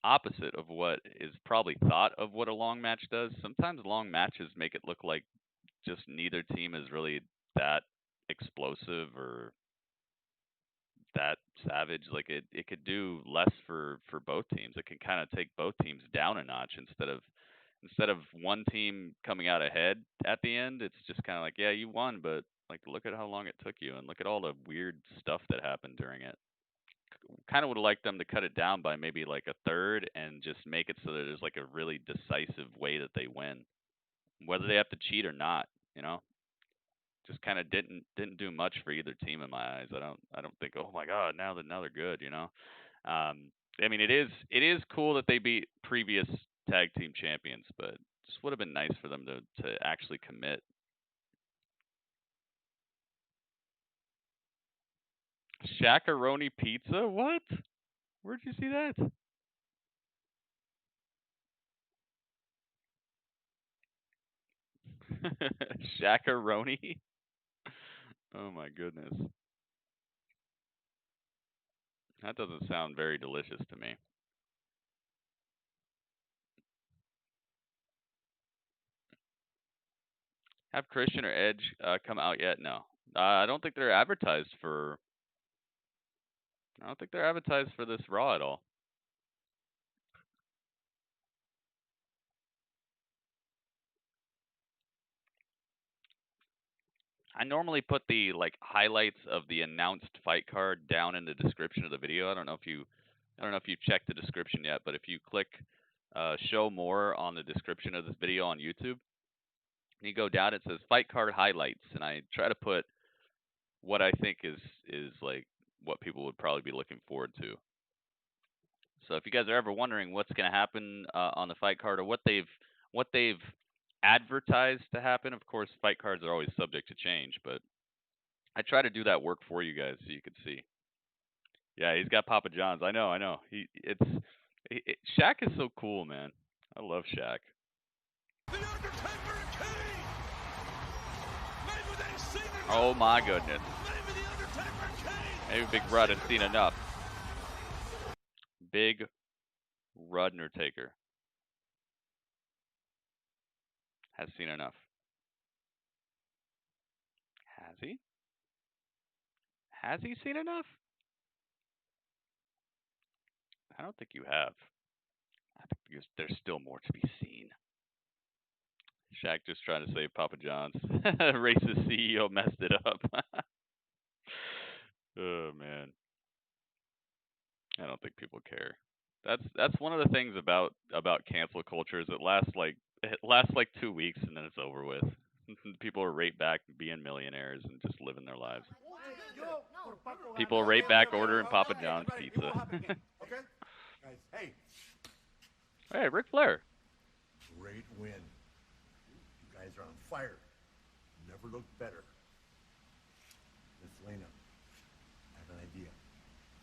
opposite of what is probably thought of what a long match does. Sometimes long matches make it look like just neither team is really that explosive or that savage. Like it could do less for both teams. It can kind of take both teams down a notch instead of one team coming out ahead at the end. It's just kind of like, yeah, you won, but like look at how long it took you and look at all the weird stuff that happened during it. Kind of would have liked them to cut it down by maybe like a third and just make it so that there's like a really decisive way that they win, whether they have to cheat or not. You know, just kind of didn't do much for either team in my eyes. I don't think, oh my god, now they're good. You know, I mean it is cool that they beat previous tag team champions, but just would have been nice for them to actually commit. Shakaroni pizza? What? Where'd you see that? Shakaroni? Oh my goodness. That doesn't sound very delicious to me. Have Christian or Edge come out yet? No. I don't think they're advertised for. I don't think they're advertised for this Raw at all. I normally put the highlights of the announced fight card down in the description of the video. I don't know if you checked the description yet, but if you click show more on the description of this video on YouTube, and you go down, it says fight card highlights, and I try to put what I think is like what people would probably be looking forward to. So if you guys are ever wondering what's going to happen on the fight card or what they've advertised to happen, of course, fight cards are always subject to change, but I try to do that work for you guys so you can see. Yeah, he's got Papa John's. I know. Shaq is so cool, man. I love Shaq. Oh my goodness. Maybe Big Rud has seen enough. Big Rudnertaker has seen enough. Has he? Has he seen enough? I don't think you have. I think there's still more to be seen. Shaq just trying to save Papa John's. Racist CEO messed it up. Oh man. I don't think people care. That's one of the things about cancel culture is it lasts like 2 weeks and then it's over with. People are right back being millionaires and just living their lives. People are right back ordering Papa John's pizza. Okay? Guys, hey. Hey, Ric Flair. Great win. You guys are on fire. Never looked better. Miss Lena, I have an idea.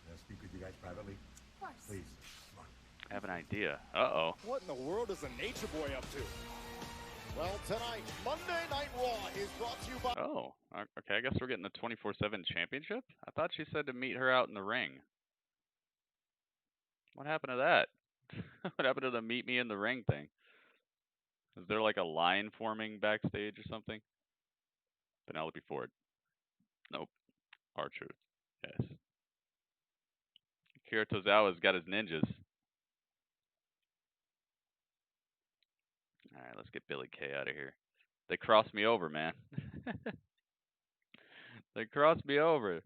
Can I speak with you guys privately? Of course. Please. Come on. I have an idea. Uh-oh. What in the world is the Nature Boy up to? Well, tonight, Monday Night Raw is brought to you by... Oh, okay. I guess we're getting the 24/7 championship? I thought she said to meet her out in the ring. What happened to that? What happened to the meet me in the ring thing? Is there like a line forming backstage or something? Penelope Ford. Nope. R-Truth. Yes. Akira Tozawa's got his ninjas. Alright, let's get Billy Kay out of here. They crossed me over, man. They crossed me over.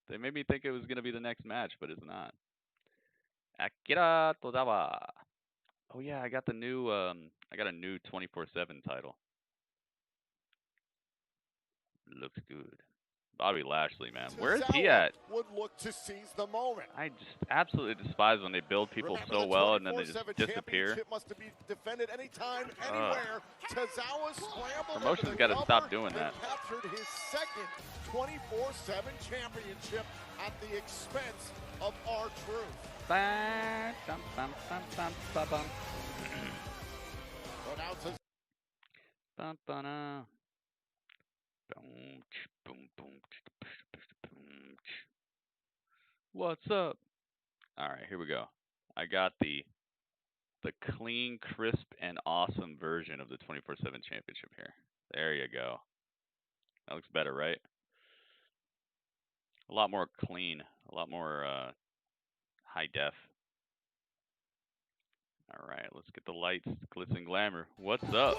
They made me think it was going to be the next match, but it's not. Akira Tozawa. Oh yeah, I got the new I got a new 24/7 title. Looks good. Bobby Lashley, man. Where is he at? Would look to seize the moment. I just absolutely despise when they build people so well and then they just disappear. Must be defended anytime, anywhere. Tozawa scrambled. Promotion's got to stop doing that. Captured his second 24/7 championship at the expense of R-Truth. What's up? All right, here we go. I got the clean, crisp, and awesome version of the 24/7 championship here. There you go. That looks better, right? A lot more clean, a lot more high def. All right, let's get the lights, glitz and glamour. What's up?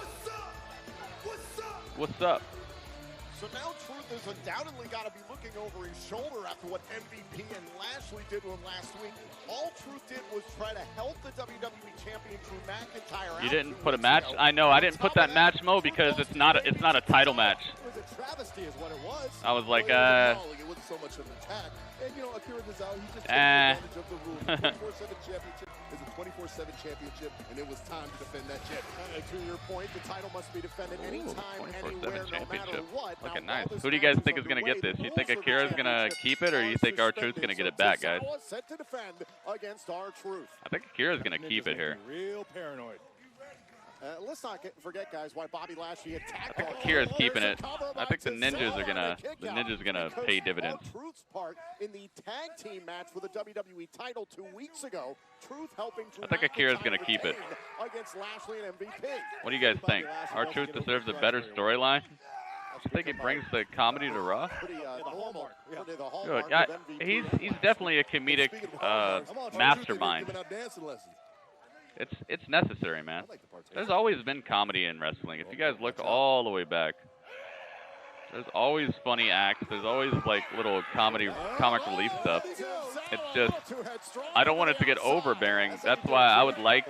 What's up? What's up? So now Truth has undoubtedly got to be looking over his shoulder after what MVP and Lashley did to him last week. All Truth did was try to help the WWE champion Drew McIntyre out. You didn't put a match? I know, I didn't put that match mode because it's not a title match. It was a travesty is what it was. I was like, It wasn't so much of an attack. And, you know, Akira Tozawa, he just took advantage of the rule. The 24/7 championship is a 24/7 championship, and it was time to defend that championship. To your point, the title must be defended anytime, anywhere, no matter what. Looking nice. Who do you guys think is going to get this? You think Akira's going to keep it, or you think R-Truth's going to get it back, guys? Set to defend against R-Truth. I think Akira's going to keep it here. Real paranoid. Let's not forget, guys, why Bobby Lashley attacked. I think Akira's keeping it. I think the ninjas are gonna pay dividends. Truth's part in the tag team match for the WWE title 2 weeks ago. Truth helping. I think Akira's gonna keep it. Against Lashley and MVP. What do you guys think? R-Truth deserves a better storyline. I think he brings the comedy to Raw. Good. He's definitely a comedic mastermind. It's necessary, man. There's always been comedy in wrestling. If you guys look all the way back, there's always funny acts. There's always like little comic relief stuff. It's just I don't want it to get overbearing. That's why I would like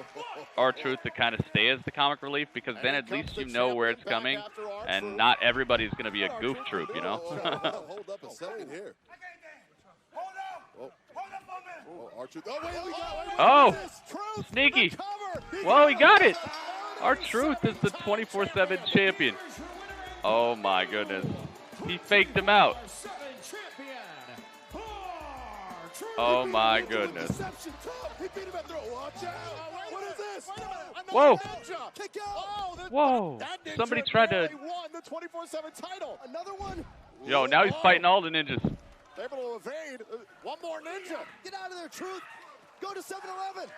R-Truth to kind of stay as the comic relief, because then at least you know where it's coming, and not everybody's gonna be a goof troop, you know. Hold up a second here. Oh, sneaky. Well, he got it. R-Truth is the 24/7 champion. Oh, my goodness. He faked him out. Oh, my goodness. Whoa. Whoa. Somebody tried to... Yo, now he's fighting all the ninjas. Able to evade. One more ninja. Get out of there, Truth. Go to 7-Eleven.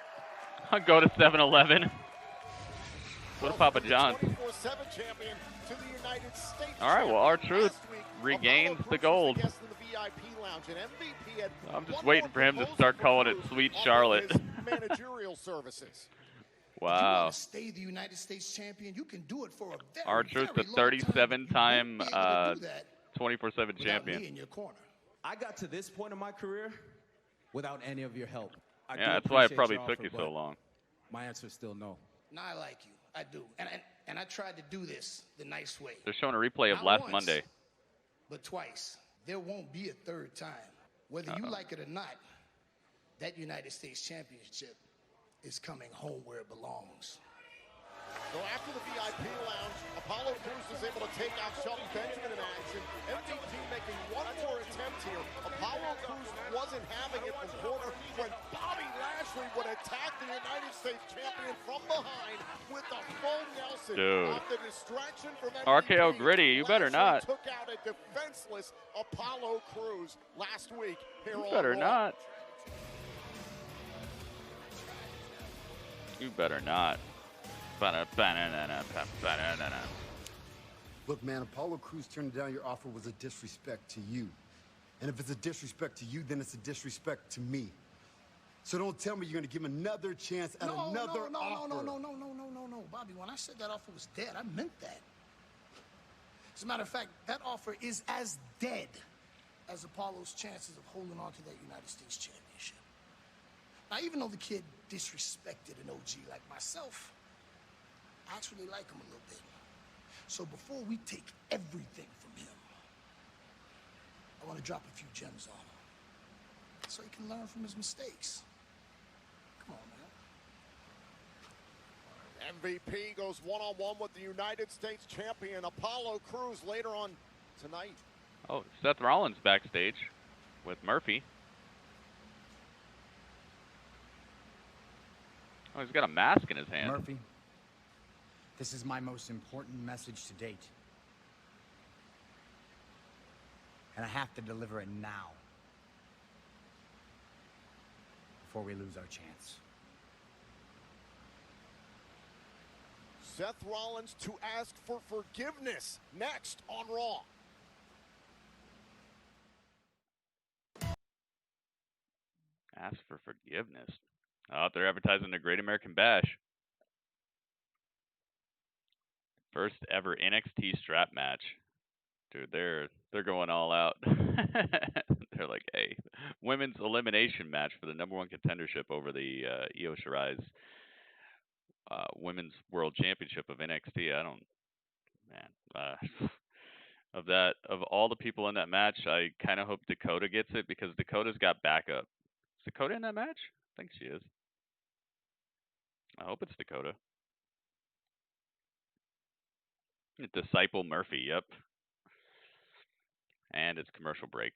Go to 7-Eleven. Go to Papa John's. All right, well, R-Truth regains the gold. I'm just waiting for him to start calling it Sweet Charlotte. Managerial services. Wow. Stay the United States champion. You can do it for a very, R-Truth, the 37-time 24/7 champion. In your corner. I got to this point in my career without any of your help. Yeah, that's why it probably took you so long. My answer is still no. No, I like you. I do. And And I tried to do this the nice way. They're showing a replay of Not last once, Monday. but twice. There won't be a third time. Whether you like it or not, that United States Championship is coming home where it belongs. So after the VIP lounge, Apollo Cruz is able to take out Shelton Benjamin in action. MVP making one more attempt here. Apollo Cruz wasn't having it from corner when Bobby Lashley would attack the United States champion from behind with the full Nelson. Dude. Off the distraction from MVP, RKO Gritty, you better not. Lashley took out a defenseless Apollo Cruz last week here You on better Raw. not. You better not. Look, man, Apollo Cruz turning down your offer was a disrespect to you. And if it's a disrespect to you, then it's a disrespect to me. So don't tell me you're going to give him another chance at another offer. No, Bobby, when I said that offer was dead, I meant that. As a matter of fact, that offer is as dead as Apollo's chances of holding on to that United States Championship. Now, even though the kid disrespected an OG like myself, I actually like him a little bit. So before we take everything from him, I want to drop a few gems on him so he can learn from his mistakes. Come on, man. MVP goes one-on-one with the United States champion Apollo Cruz later on tonight. Oh, Seth Rollins backstage with Murphy. Oh, he's got a mask in his hand. Murphy, this is my most important message to date. And I have to deliver it now. Before we lose our chance. Seth Rollins to ask for forgiveness next on Raw. Ask for forgiveness. Oh, they're advertising the Great American Bash. First ever NXT strap match. Dude, they're going all out. They're like, hey, women's elimination match for the -- 1 contendership over the Io Shirai's Women's World Championship of NXT. Of all the people in that match, I kind of hope Dakota gets it because Dakota's got backup. Is Dakota in that match? I think she is. I hope it's Dakota. Disciple Murphy, yep. And it's commercial break.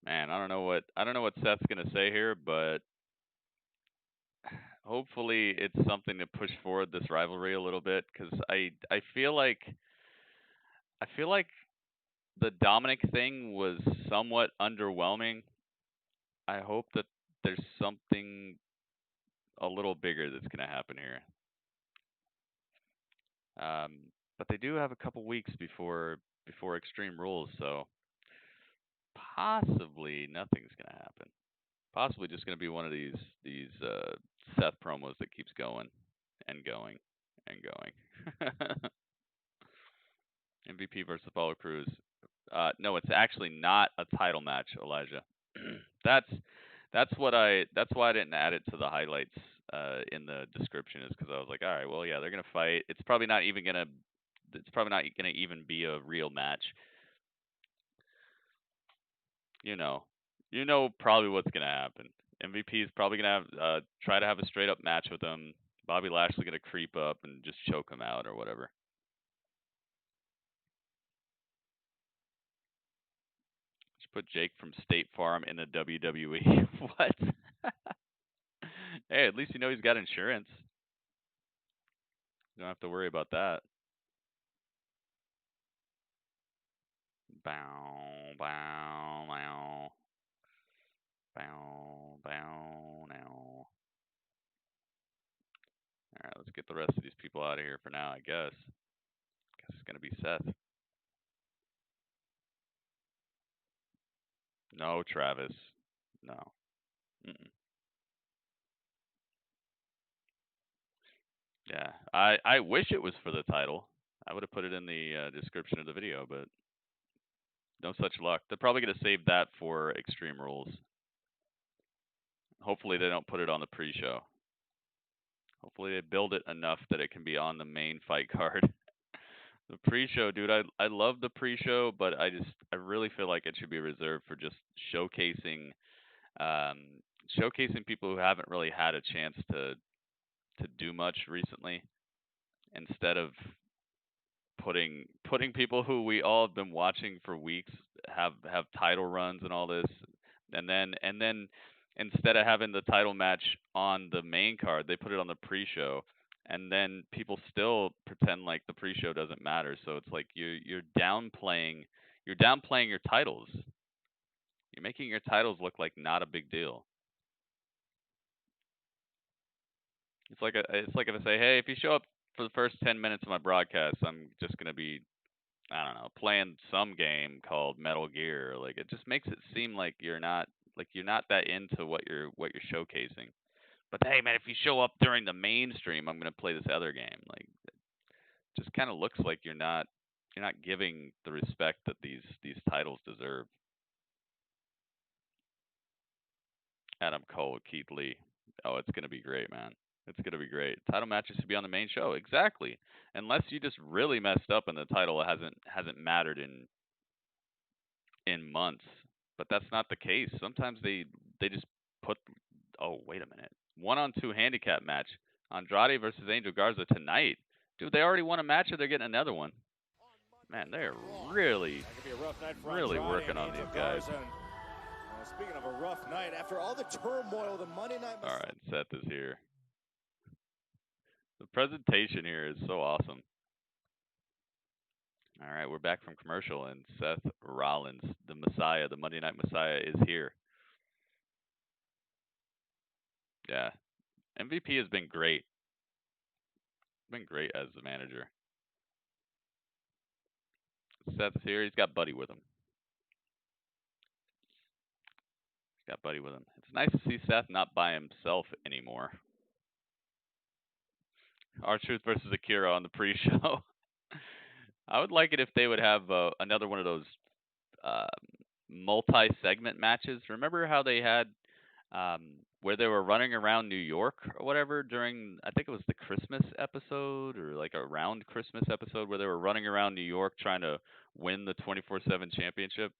Man, I don't know what Seth's gonna say here, but hopefully it's something to push forward this rivalry a little bit, because I feel like the Dominic thing was somewhat underwhelming. I hope that there's something a little bigger that's gonna happen here. But they do have a couple weeks before Extreme Rules, so possibly nothing's gonna happen. Possibly just gonna be one of these Seth promos that keeps going and going and going. MVP versus Apollo Cruz. No, it's actually not a title match, Elijah. That's why I didn't add it to the highlights in the description, is because I was like, all right, well, yeah, they're gonna fight. It's probably not gonna even be a real match. You know probably what's gonna happen. MVP is probably gonna have try to have a straight up match with him. Bobby Lashley gonna creep up and just choke him out or whatever. Just put Jake from State Farm in the WWE. What? Hey, at least you know he's got insurance. You don't have to worry about that. Bow, bow, bow. Bow, bow, now. Alright, let's get the rest of these people out of here for now, I guess. Guess it's gonna be Seth. No, Travis. No. Yeah, I wish it was for the title. I would have put it in the description of the video, but no such luck. They're probably going to save that for Extreme Rules. Hopefully they don't put it on the pre-show. Hopefully they build it enough that it can be on the main fight card. The pre-show, dude, I love the pre-show, but I really feel like it should be reserved for just showcasing people who haven't really had a chance to do much recently, instead of putting people who we all have been watching for weeks have title runs and all this, and then instead of having the title match on the main card, they put it on the pre-show, and then people still pretend like the pre-show doesn't matter. So it's like you're downplaying your titles. You're making your titles look like not a big deal. It's like if I say, hey, if you show up for the first 10 minutes of my broadcast, I'm just gonna be, I don't know, playing some game called Metal Gear. Like, it just makes it seem like you're not that into what you're showcasing. But hey, man, if you show up during the main stream, I'm gonna play this other game. Like, it just kind of looks like you're not giving the respect that these titles deserve. Adam Cole, Keith Lee. Oh, it's gonna be great, man. It's gonna be great. Title matches should be on the main show, exactly. Unless you just really messed up and the title hasn't mattered in months. But that's not the case. Sometimes they just put. Oh, wait a minute. 1-on-2 handicap match. Andrade versus Angel Garza tonight. Dude, they already won a match, or they're getting another one. Man, they're really working on these guys. Speaking of a rough night, after all the turmoil, the Monday night. All right, Seth is here. The presentation here is so awesome. All right, we're back from commercial, and Seth Rollins, the Messiah, the Monday Night Messiah, is here. Yeah, MVP has been great. Been great as the manager. Seth's here. He's got Buddy with him. It's nice to see Seth not by himself anymore. R-Truth versus Akira on the pre-show. I would like it if they would have another one of those multi-segment matches. Remember how they had where they were running around New York or whatever during, I think it was the Christmas episode, or like around Christmas episode, where they were running around New York trying to win the 24/7 championship.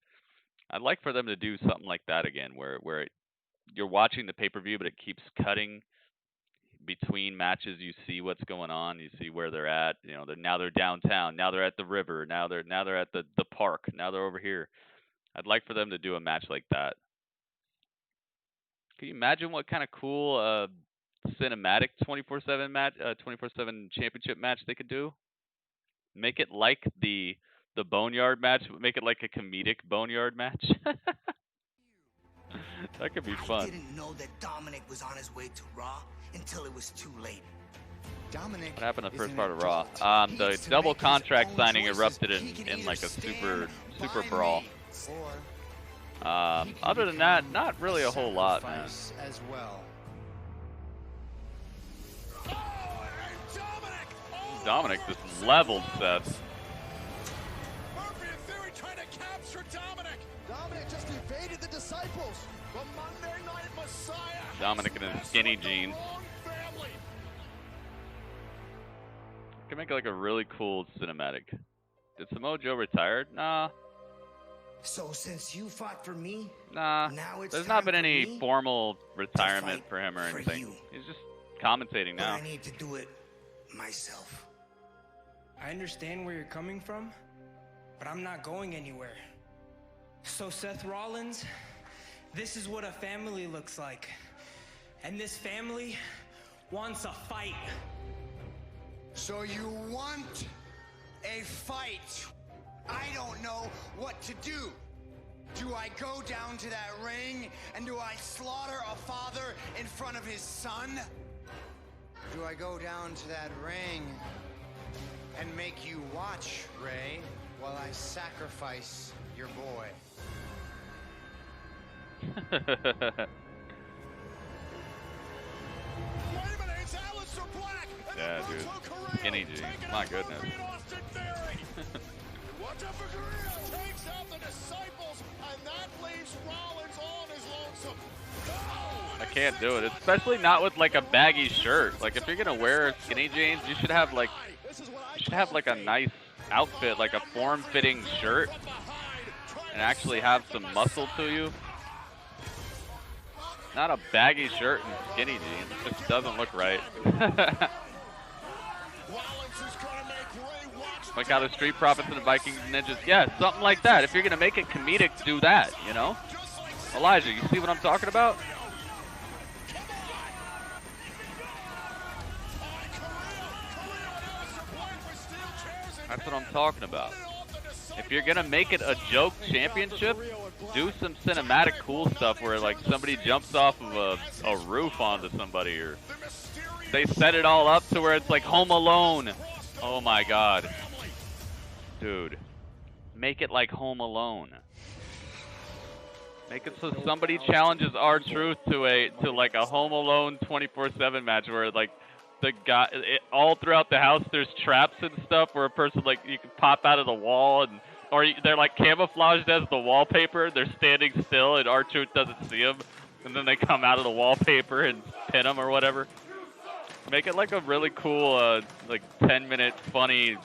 I'd like for them to do something like that again, where you're watching the pay-per-view, but it keeps cutting between matches. You see what's going on. You see where they're at. You know, now they're downtown. Now they're at the river. Now they're at the park. Now they're over here. I'd like for them to do a match like that. Can you imagine what kind of cool cinematic 24/7 match, 24/7 championship match they could do? Make it like the Boneyard match, but make it like a comedic Boneyard match. That could be fun. I didn't know that Dominic was on his way to Raw until it was too late. Dominic. What happened in the first part of Raw? The double contract signing erupted in like a super brawl. Other than that, not really a whole lot, man. As well. Dominic just leveled Seth. Dominic just evaded the disciples. The Monday Night Messiah. Dominic in his skinny jeans. Can make like a really cool cinematic. Did Samoa Joe retire? Nah. So since you fought for me, nah. Now it's There's not been any me formal retirement for him or anything. He's just commentating now. I need to do it myself. I understand where you're coming from, but I'm not going anywhere. So Seth Rollins, this is what a family looks like. And this family wants a fight. So you want a fight? I don't know what to do. Do I go down to that ring and do I slaughter a father in front of his son? Do I go down to that ring and make you watch, Ray, while I sacrifice your boy? Yeah, dude. Skinny jeans. My goodness. Watch out for Korea. Takes out the disciples, and that leaves Rollins on his lonesome. I can't do it, especially not with like a baggy shirt. Like if you're gonna wear skinny jeans, you should have like a nice outfit, like a form-fitting shirt, and actually have some muscle to you. Not a baggy shirt and skinny jeans. It just doesn't look right. Like how the Street Profits and the Viking Ninjas, yeah, something like that. If you're gonna make it comedic, do that, you know? Elijah, you see what I'm talking about? That's what I'm talking about. If you're gonna make it a joke championship, do some cinematic cool stuff where like somebody jumps off of a roof onto somebody, or they set it all up to where it's like Home Alone. Oh my god. Dude, make it like Home Alone. Make it so somebody challenges R-Truth to like a Home Alone 24/7 match where like the guy all throughout the house there's traps and stuff where a person like you can pop out of the wall, and or they're like camouflaged as the wallpaper. They're standing still and R-Truth doesn't see them, and then they come out of the wallpaper and pin them or whatever. Make it like a really cool like 10-minute funny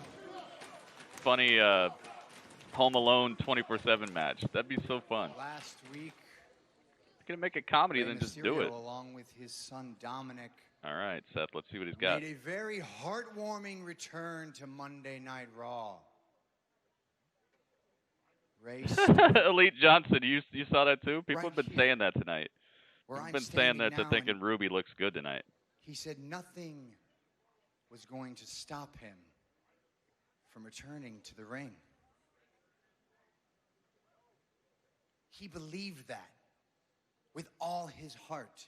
Home Alone 24/7 match. That'd be so fun. Last week, you're gonna make a comedy, then just do it. Along with his son Dominic. All right, Seth. Let's see what he's got. Made a very heartwarming return to Monday Night Raw. Elite Johnson, you saw that too? People have been saying that tonight. People have been saying that to thinking Ruby looks good tonight. He said nothing was going to stop him from returning to the ring. He believed that with all his heart.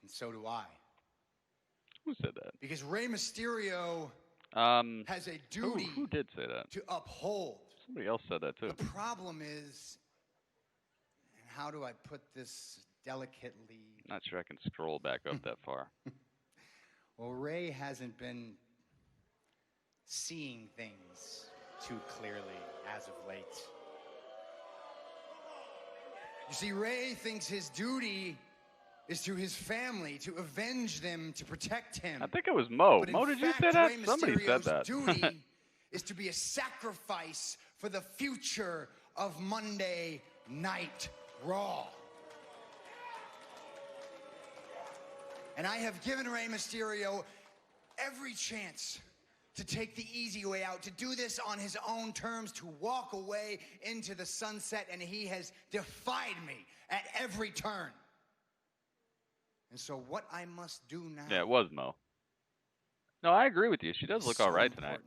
And so do I. Who said that? Because Rey Mysterio has a duty who did say that? To uphold. Somebody else said that too. The problem is, and how do I put this delicately? Not sure I can scroll back up that far. Well, Rey hasn't been seeing things too clearly as of late. You see, Rey thinks his duty is to his family, to avenge them, to protect him. I think it was Mo. But Mo, in did you fact, say that? Rey Somebody said Mysterio's that. duty is to be a sacrifice for the future of Monday Night Raw. And I have given Rey Mysterio every chance to take the easy way out, to do this on his own terms, to walk away into the sunset, and he has defied me at every turn. And so what I must do now... Yeah, it was Mo. No, I agree with you. She does look all right tonight.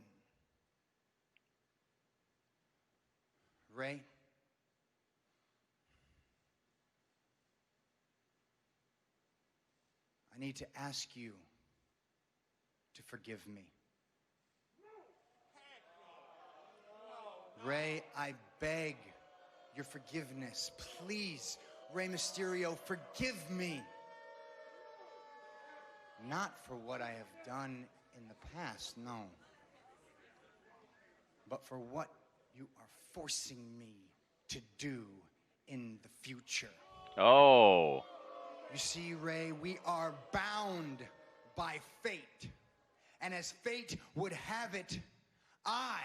Rey, I need to ask you to forgive me. Rey, I beg your forgiveness. Please, Rey Mysterio, forgive me. Not for what I have done in the past, no. But for what you are forcing me to do in the future. Oh. You see, Rey, we are bound by fate. And as fate would have it, I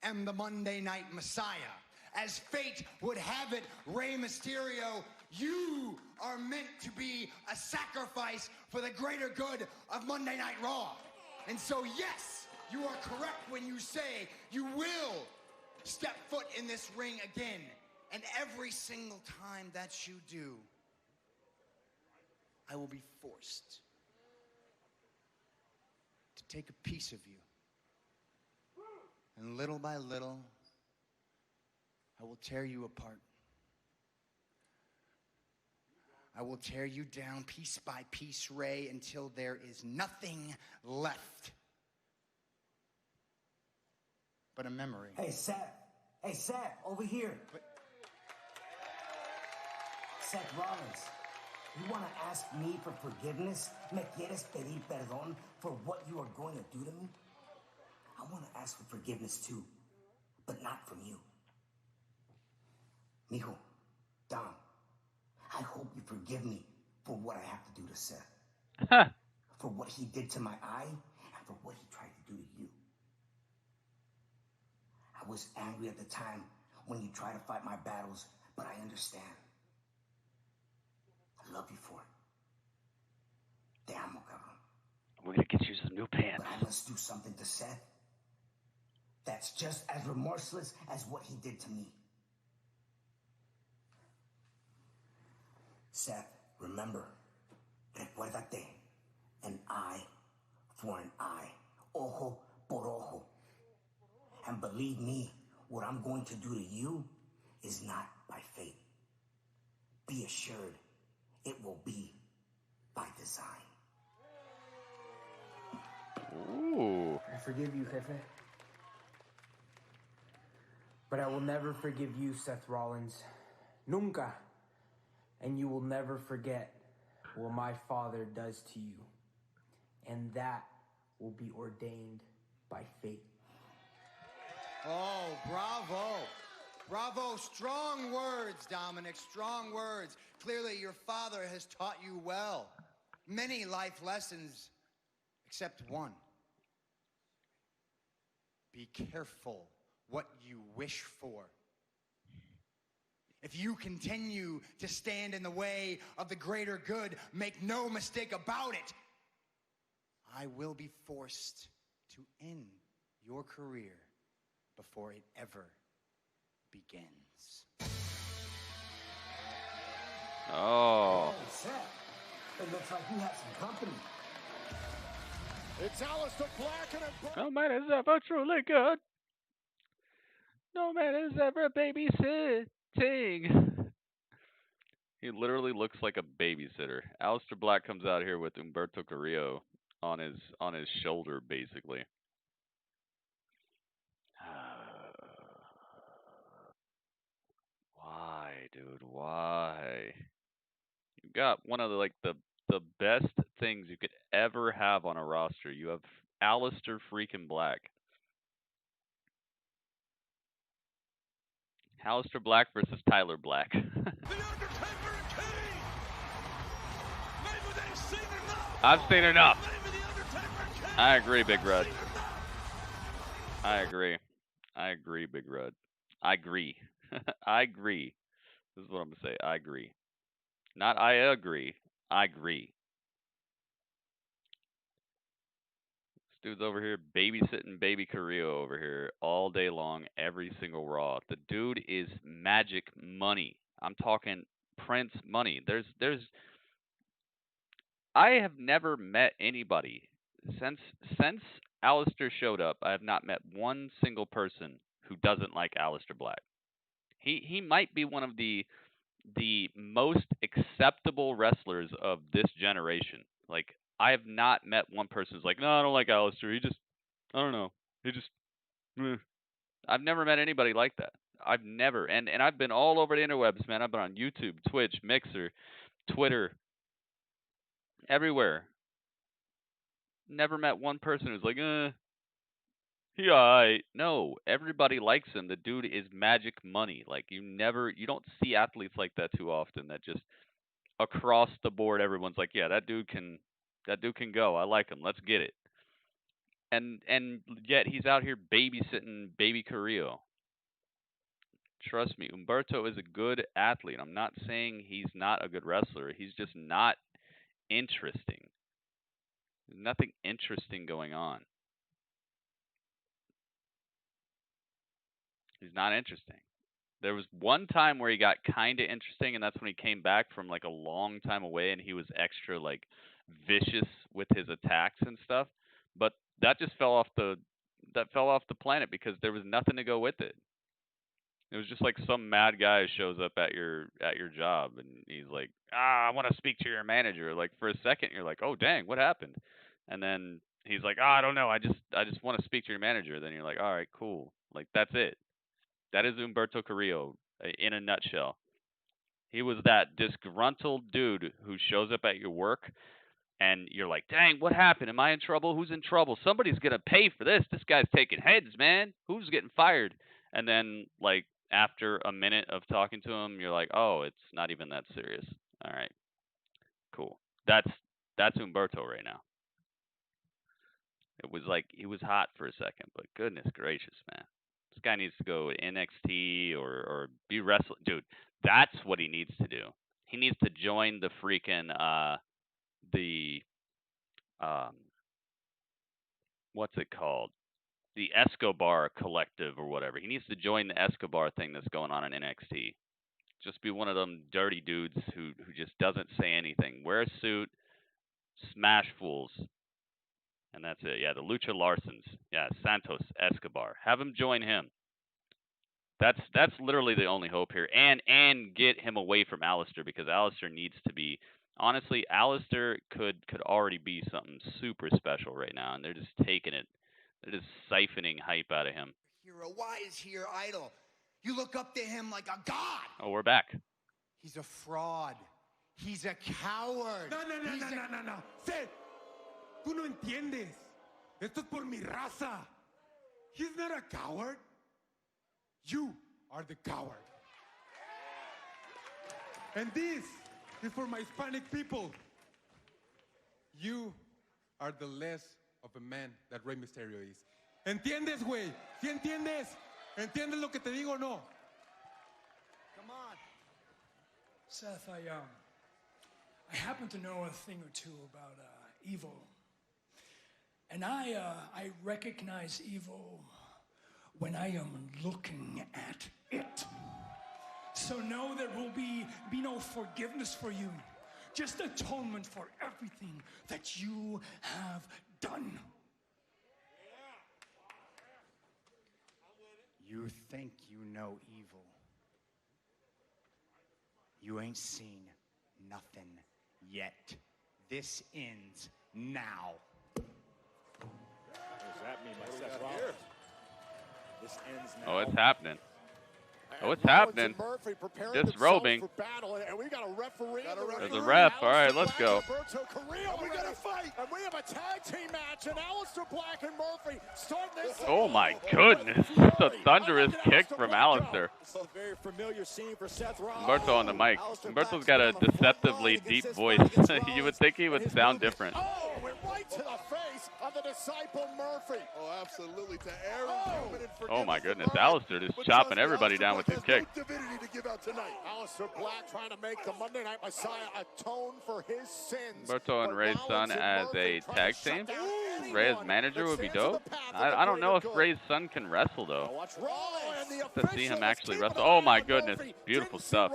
am the Monday Night Messiah. As fate would have it, Rey Mysterio, you are meant to be a sacrifice for the greater good of Monday Night Raw. And so, yes, you are correct when you say you will step foot in this ring again. And every single time that you do, I will be forced to take a piece of you. And little by little, I will tear you apart. I will tear you down piece by piece, Rey, until there is nothing left but a memory. Hey, Seth. Hey, Seth, over here. Seth Rollins, you want to ask me for forgiveness? ¿Me quieres pedir perdón for what you are going to do to me? I want to ask for forgiveness too, but not from you. Mijo, Dom, I hope you forgive me for what I have to do to Seth. For what he did to my eye and for what he tried to do to you. I was angry at the time when you tried to fight my battles, but I understand. I love you for it. Te amo, cabrón. We're gonna get you some new pants. But I must do something to Seth that's just as remorseless as what he did to me. Seth, remember, recuérdate, an eye for an eye, ojo por ojo. And believe me, what I'm going to do to you is not by fate. Be assured, it will be by design. Ooh. I forgive you, Jefe. But I will never forgive you, Seth Rollins. Nunca. And you will never forget what my father does to you. And that will be ordained by fate. Oh, bravo. Bravo. Strong words, Dominic. Strong words. Clearly, your father has taught you well. Many life lessons, except one. Be careful what you wish for. If you continue to stand in the way of the greater good, make no mistake about it, I will be forced to end your career before it ever begins. Oh. Hey, Seth, it looks like you have some company. It's Aleister Black and No man is ever truly good. No man is ever babysitting. He literally looks like a babysitter. Aleister Black comes out here with Humberto Carrillo on his shoulder, basically. Why, dude? Why? You got one of the best things you could ever have on a roster. You have Aleister freaking Black. Aleister Black versus Tyler Black. I've seen enough. I agree, Big Rud. I agree, Big Rud. I agree. I agree. This is what I'm gonna say. I agree. Not I agree. I agree. This dude's over here babysitting baby Carrillo over here all day long, every single Raw. The dude is magic money. I'm talking Prince money. I have never met anybody since Aleister showed up. I have not met one single person who doesn't like Aleister Black. He might be one of the most acceptable wrestlers of this generation. Like, I have not met one person who's like, no, I don't like Aleister. I don't know. I've never met anybody like that. I've never. And I've been all over the interwebs, man. I've been on YouTube, Twitch, Mixer, Twitter, everywhere. Never met one person who's like, he alright. No, everybody likes him. The dude is magic money. Like, you don't see athletes like that too often. That just across the board, everyone's like, yeah, that dude can go. I like him. Let's get it. And yet he's out here babysitting baby Carrillo. Trust me, Humberto is a good athlete. I'm not saying he's not a good wrestler. He's just not interesting. There's nothing interesting going on. He's not interesting. There was one time where he got kind of interesting, and that's when he came back from like a long time away, and he was extra like vicious with his attacks and stuff. But that just fell off the planet because there was nothing to go with it. It was just like some mad guy shows up at your job, and he's like, I want to speak to your manager. Like, for a second, you're like, oh dang, what happened? And then he's like, I don't know, I just want to speak to your manager. Then you're like, all right, cool. Like, that's it. That is Humberto Carrillo in a nutshell. He was that disgruntled dude who shows up at your work, and you're like, dang, what happened? Am I in trouble? Who's in trouble? Somebody's going to pay for this. This guy's taking heads, man. Who's getting fired? And then, like, after a minute of talking to him, you're like, oh, it's not even that serious. All right. Cool. That's Humberto right now. It was like he was hot for a second, but goodness gracious, man. This guy needs to go NXT or be wrestling. Dude, that's what he needs to do. He needs to join the freaking what's it called? The Escobar Collective or whatever. He needs to join the Escobar thing that's going on in NXT. Just be one of them dirty dudes who just doesn't say anything. Wear a suit, smash fools. And that's it. Yeah, the Lucha Larsons. Yeah, Santos Escobar. Have him join him. That's literally the only hope here. And get him away from Alistair, because Alistair needs to be. Honestly, Alistair could already be something super special right now, and they're just taking it. They're just siphoning hype out of him. Hero, why is he your idol? You look up to him like a god. Oh, we're back. He's a fraud. He's a coward. No. Seth, tú no entiendes. Esto es por mi raza. He's not a coward. You are the coward. And this is for my Hispanic people. You are the less of a man that Rey Mysterio is. ¿Entiendes, güey? ¿Sí entiendes? ¿Entiendes lo que te digo o no? Come on. Seth, I happen to know a thing or two about evil. And I recognize evil when I am looking at it. So know there will be no forgiveness for you. Just atonement for everything that you have done. You think you know evil. You ain't seen nothing yet. This ends now. What does that mean by Seth Rollins? This ends now. Oh, it's happening. Oh, it's happening. Disrobing. There's a ref. All right, let's go. We got a fight. And we have a tag team match. And Aleister Black and Murphy start this. Oh my goodness. That's a thunderous kick from Aleister. A very familiar scene for Seth Rollins. Humberto on the mic. Humberto's got a deceptively deep voice. You would think he would sound different. Oh, went right to the face of the disciple Murphy. Oh, absolutely. To Aaron. Oh my goodness. Aleister just chopping everybody down with his kick. Aleister Black trying to make the Monday Night Messiah atone for his sins. Humberto and Ray's son as a tag team. Ray as manager would be dope. I don't know if Ray's son can wrestle though. To see him actually wrestle. Oh my goodness. Beautiful stuff.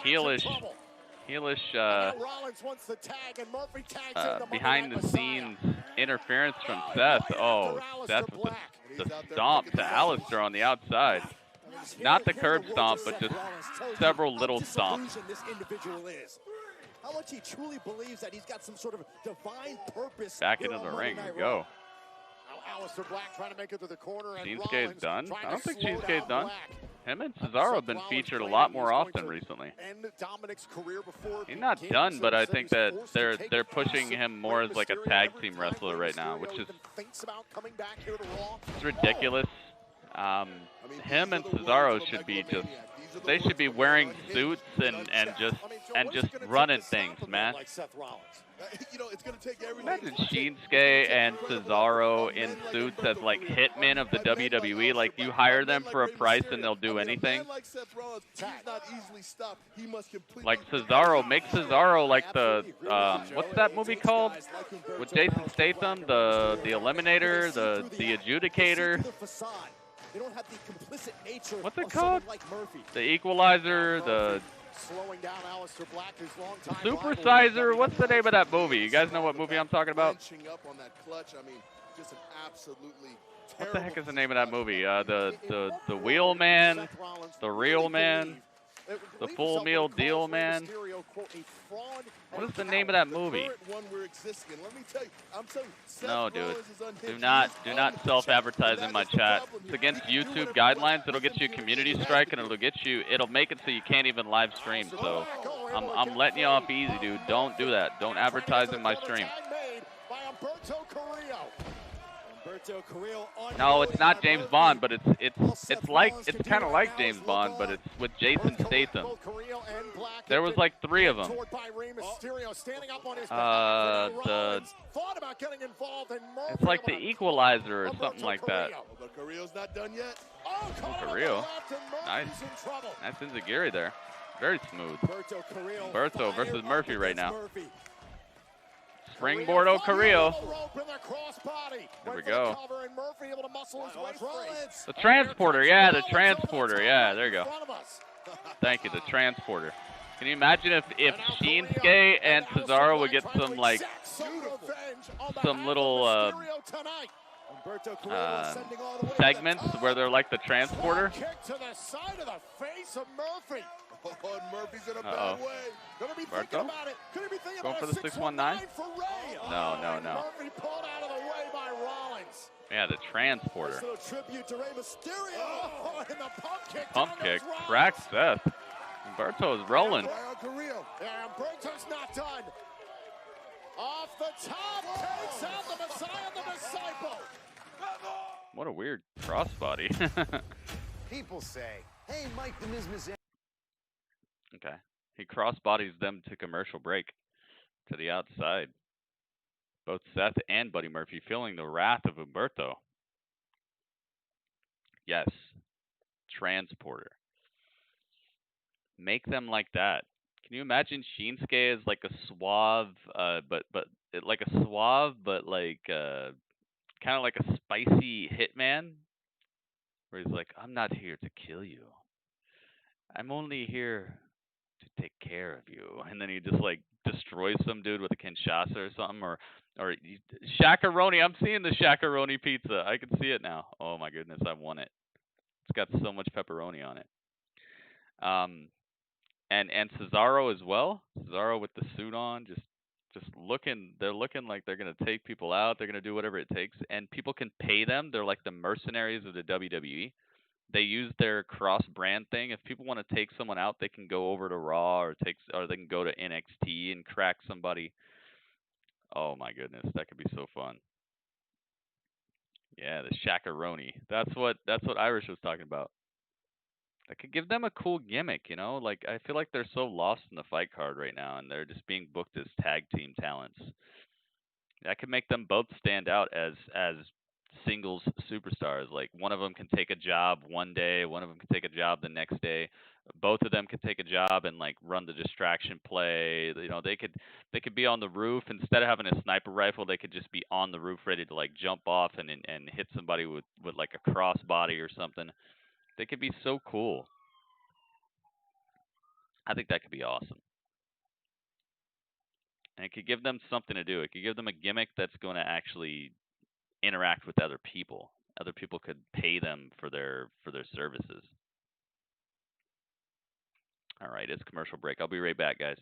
Heelish behind the scenes interference from Seth. Oh, Seth with the stomp to Aleister on the outside. Not the curb stomp, but just several little stomps. How much he truly believes that he's got some sort of divine purpose. Back into the ring we go. Aleister Black trying to make it to the corner. Shinsuke's done? I don't think Shinsuke's done. Him and Cesaro have been featured a lot more often recently. He's not done, but I think that they're pushing him more as like a tag team wrestler right now, which is it's ridiculous. Him and Cesaro should be they should be wearing suits and just running things, man. Imagine Shinsuke and Cesaro in suits as like hitmen of the WWE. Like you hire them for a price and they'll do anything. Like Cesaro, make Cesaro like the what's that movie called with Jason Statham? The Eliminator, the Adjudicator. What's it called? The Equalizer, the Supersizer. What's the name of that movie? You guys know what movie I'm talking about? What the heck is the name of that movie? The Wheel Man, the Real Man, the Full Meal Deal Man. What is the name of that movie? No, dude. Do not self-advertise in my chat. It's against YouTube guidelines. It'll get you a community strike, and it'll make it so you can't even live stream. So I'm letting you off easy, dude. Don't do that. Don't advertise in my stream. No, it's not James Bond, but it's kind of like James Bond, but it's with Jason Statham. There was like 3 of them. It's like the Equalizer or something like that. But Carrillo's not done yet. Carrillo, nice enziguri there, very smooth. Humberto versus Murphy right now. Springboard Carrillo. There we go. The transporter, yeah, the transporter, yeah, there you go. Thank you, the transporter. Can you imagine if Shinsuke and Cesaro would get some like some little segments where they're like the transporter? Oh, and Murphy's in a bad way. Gonna be thinking about it. Could he be thinking Going about for the 619? No. Murphy pulled out of the way by Rollins. Yeah, the transporter. Nice little tribute to Rey Mysterio. Oh, and the pump kick. Cracks Seth. Humberto is rolling. Yeah, Humberto's not done. Off the top, takes out the Messiah and the Disciple. What a weird crossbody. People say, hey, Mike, the Miz. Okay. He crossbodies them to commercial break to the outside. Both Seth and Buddy Murphy feeling the wrath of Humberto. Yes. Transporter. Make them like that. Can you imagine Shinsuke as like a suave, but kind of like a spicy hitman, where he's like, I'm not here to kill you. I'm only here to take care of you. And then he just like destroys some dude with a Kinshasa or something, or Shakaroni. I'm seeing the Shakaroni pizza. I can see it now. Oh my goodness, I want it. It's got so much pepperoni on it. And Cesaro as well. Cesaro with the suit on, just looking. They're looking like they're gonna take people out. They're gonna do whatever it takes, and people can pay them. They're like the mercenaries of the WWE. They use their cross-brand thing. If people want to take someone out, they can go over to Raw or they can go to NXT and crack somebody. Oh my goodness, that could be so fun. Yeah, the Shakaroni. That's what Irish was talking about. I could give them a cool gimmick, you know? Like, I feel like they're so lost in the fight card right now, and they're just being booked as tag team talents. I could make them both stand out as singles superstars. Like, one of them can take a job one day, one of them can take a job the next day. Both of them could take a job and like run the distraction play. You know, they could be on the roof instead of having a sniper rifle. They could just be on the roof, ready to like jump off and hit somebody with like a crossbody or something. They could be so cool. I think that could be awesome. And it could give them something to do. It could give them a gimmick that's going to actually interact with other people. Other people could pay them for their services. All right, it's commercial break. I'll be right back, guys.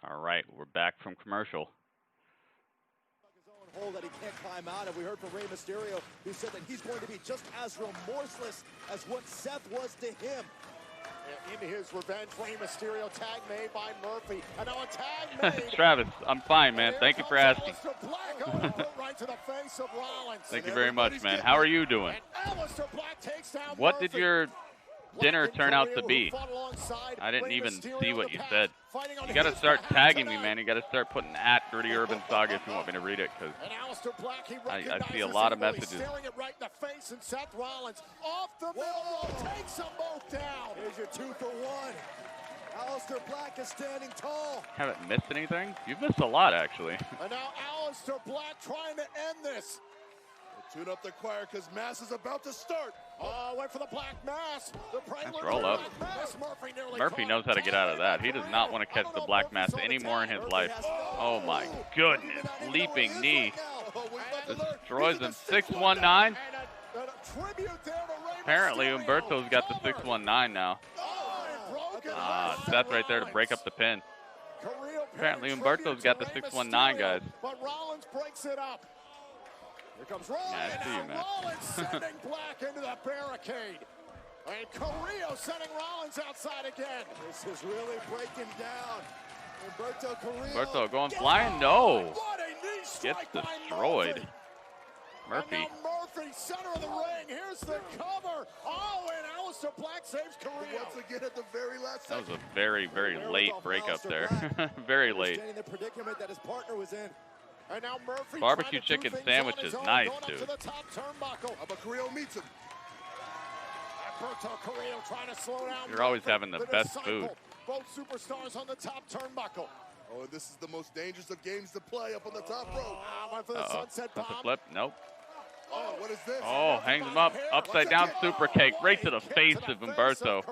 All right, we're back from commercial. Hole that he can't climb out of. We heard from Rey Mysterio, who said that he's going to be just as remorseless as what Seth was to him. In his revenge, Rey Mysterio tag made by Murphy. And now a tag made. Travis, I'm fine, man. Thank you for asking. Right to the face of Rollins. Thank you very much, man. How are you doing? What did your dinner turn out to be? I didn't even see what you said. You got to start tagging me, man. You got to start putting at Gritty Urban Saga if you want me to read it, because I see a lot of messages. Staring it right in the face, and Seth Rollins off the middle, takes them both down. Here's your 2-for-1. Aleister Black is standing tall. Haven't missed anything? You've missed a lot, actually. And now Aleister Black trying to end this. Tune up the choir, because Mass is about to start. Oh, went for the Black Mass. Let's roll up. Murphy knows how to get out of that. He does not want to catch the Black Mass anymore in his life. Oh my goodness. Leaping knee. Destroys him. 619. Apparently Humberto's got the 619 now. Seth right there to break up the pin. Apparently Humberto's got the 619, guys. But Rollins breaks it up. Here comes Rollins. Yeah, I see you, man. Rollins sending Black into the barricade. And Carrillo sending Rollins outside again. This is really breaking down. Humberto Carrillo. Humberto going flying? No. Gets destroyed. Murphy. And now Murphy, center of the ring. Here's the cover. Oh, and Aleister Black saves Carrillo. Once again at the very last That was a very, very late breakup there. Very late. The predicament that his partner was in. And now Murphy barbecue chicken sandwich is nice, dude. Carrillo meets him. Carrillo trying to slow down. You're always having the best food. Both superstars on the top turnbuckle. Oh, this is the most dangerous of games to play up on the top rope. Went for the sunset That's bomb. a flip. Nope. Oh, what is this? Oh, hangs him up. Upside down super cake right to the face of Humberto.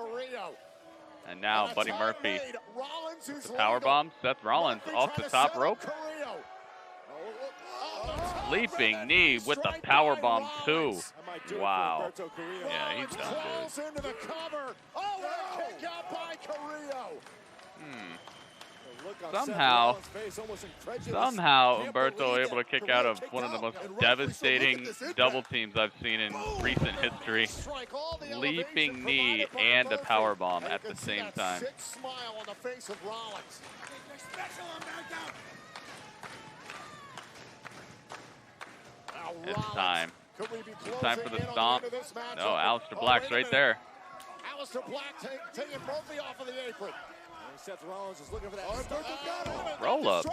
And now Buddy Murphy. The powerbomb. Seth Rollins off the top rope. Leaping knee with the powerbomb too. Wow. Yeah, he's done, dude. Into the cover. Oh, kick out by Carrillo. Somehow Humberto able to kick out of one of the most devastating double teams I've seen in recent history. Leaping knee and a powerbomb at the same time. Smile on the face of Rollins. It's time. It's time for the stomp. No, Aleister Black's right there. Aleister Black taking Murphy off of the apron. Seth Rollins is looking for that. Roll up.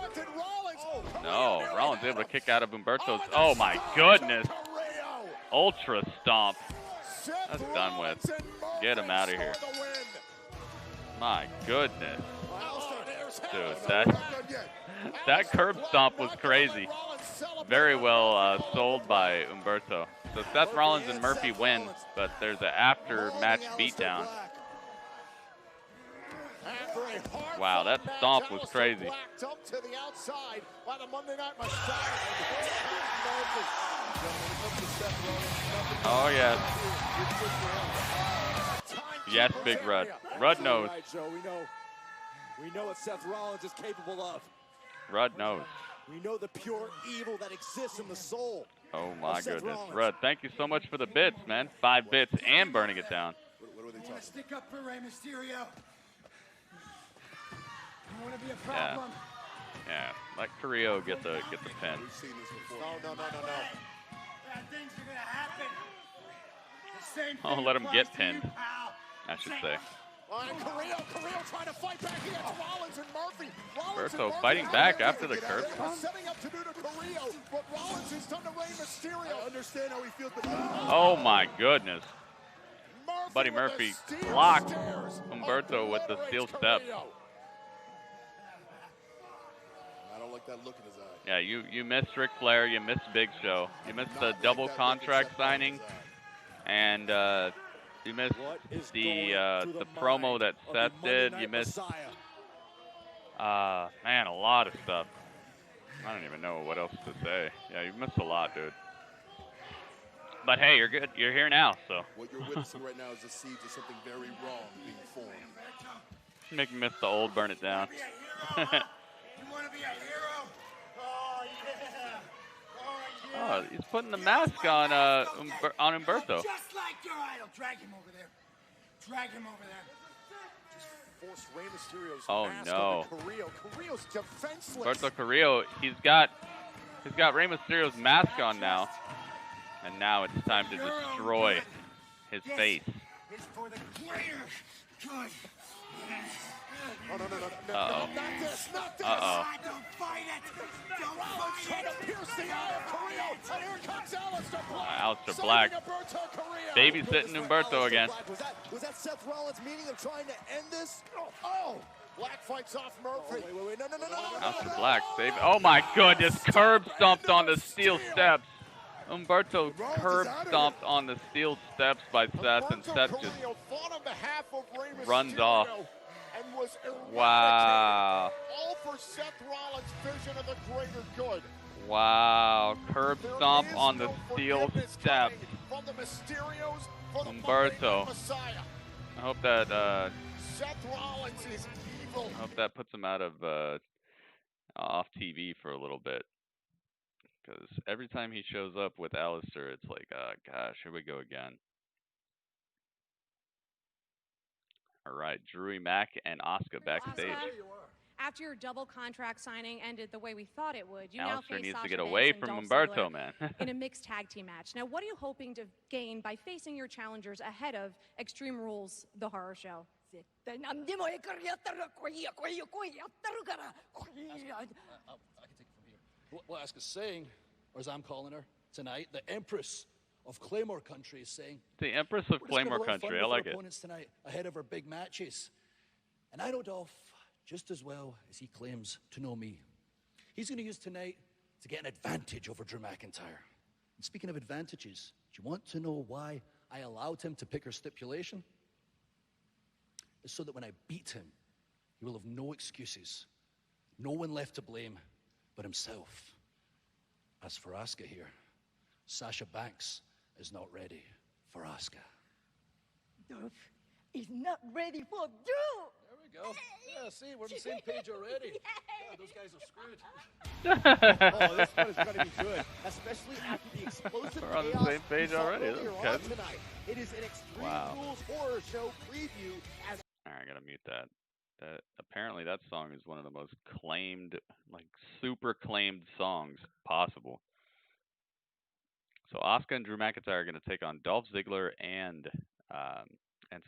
No, Rollins able to kick out of Humberto's. Oh my goodness. Ultra stomp. That's done with. Get him out of here. My goodness. Dude, that curb stomp was crazy. Very well sold by Humberto. So Seth Rollins and Murphy win, but there's an after-match beatdown. Wow, that stomp was crazy. Oh, yes. Yes, Big Rudd. Rudd knows. We know what Seth Rollins is capable of. Rudd knows. We know the pure evil that exists in the soul. Oh, my goodness. Rudd, thank you so much for the bits, man. 5 bits and burning it down. What are they talking about? Stick up for Rey Mysterio. You want to be a problem? Yeah, let Carrillo get the pin. We've seen this before. No. Bad things are going to happen. The same Oh, thing let him get applies to you, pinned, pal. I should say. Carrillo trying to fight back against Rollins and Murphy. Humberto fighting back after the curb stomp? Setting up to do to Carrillo, but Rollins has done to Rey Mysterio. I understand how he feels, but Oh my goodness. Buddy Murphy blocked Humberto with the steel step. I don't like that look in his eye. Yeah, you missed Ric Flair, you missed Big Show. You missed the double contract signing, and you missed the promo that Seth did. You missed, man, a lot of stuff. I don't even know what else to say. Yeah, you missed a lot, dude. But hey, you're good. You're here now, so. What you're witnessing right now is the seeds of something very wrong being formed. Make me miss the old burn it down. You want to be a hero? Oh, yeah. Oh, he's putting the mask on Humberto. Just like your idol. Drag him over there. Drag him over there. forced Rey Mysterio's Oh mask no. onto Carrillo. Carrillo's defenseless. Humberto Carrillo, he's got Rey Mysterio's mask on now. And now it's time to destroy his face. It's for the greater good. Oh, no. Uh-oh. Not this. Uh-oh. Don't fight it. Don't Rollins trying to pierce the eye of Carrillo. And here comes Aleister Black. Aleister Black. Babysitting Humberto again. Was that Seth Rollins meeting him trying to end this? Oh! Black fights off Murphy. Wait. No. Aleister Black save. Oh my goodness. Curb stomped on the steel steps. Humberto curb stomped on the steel steps by Seth, and Seth just runs off. Wow. All for Seth Rollins' vision of the greater good. Wow. Curb stomp on the steel steps. From the Mysterios for the Humberto. Messiah. I hope that Seth Rollins is evil. I hope that puts him out of off TV for a little bit. Because every time he shows up with Aleister, it's like, oh gosh, here we go again. All right, Drew Mack and Asuka backstage. After your double contract signing ended the way we thought it would, you Aleister now face needs Sasha to get Banks away and from Dolph Humberto, Ziggler man. in a mixed tag team match. Now, what are you hoping to gain by facing your challengers ahead of Extreme Rules, the horror show? What Asuka's saying, or as I'm calling her tonight, the Empress of Claymore Country is saying. The Empress of Claymore Country, I like it. Opponents tonight ahead of our big matches, and I know Dolph just as well as he claims to know me. He's going to use tonight to get an advantage over Drew McIntyre. And speaking of advantages, do you want to know why I allowed him to pick her stipulation? It's so that when I beat him, he will have no excuses, no one left to blame but himself. As for Asuka here, Sasha Banks is not ready for Asuka. Dolph is not ready for Drew. There we go. Yeah, see, we're on the same page already. Yeah, those guys are screwed. Oh, this one is going to be good, especially after the explosive We're on the chaos same page we saw already. earlier That's on good. tonight. It is an Extreme Wow. Rules horror show preview. As Alright, I gotta mute that. Apparently that song is one of the most claimed, like super claimed songs possible. So Asuka and Drew McIntyre are gonna take on Dolph Ziggler and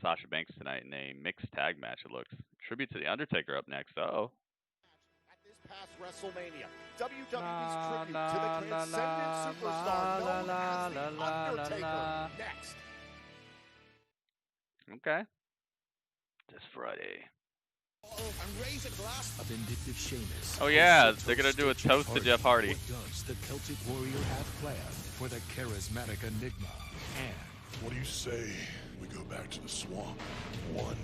Sasha Banks tonight in a mixed tag match. It looks. Tribute to the Undertaker up next. Uh-oh. at this past WrestleMania, WWE's tribute to the transcendent superstar known as the Undertaker. Next. Okay. This Friday. A vindictive Sheamus. Oh yeah, they're gonna do a toast to Jeff Hardy. What does the Celtic Warrior have planned for the charismatic Enigma? And what do you say we go back to the swamp one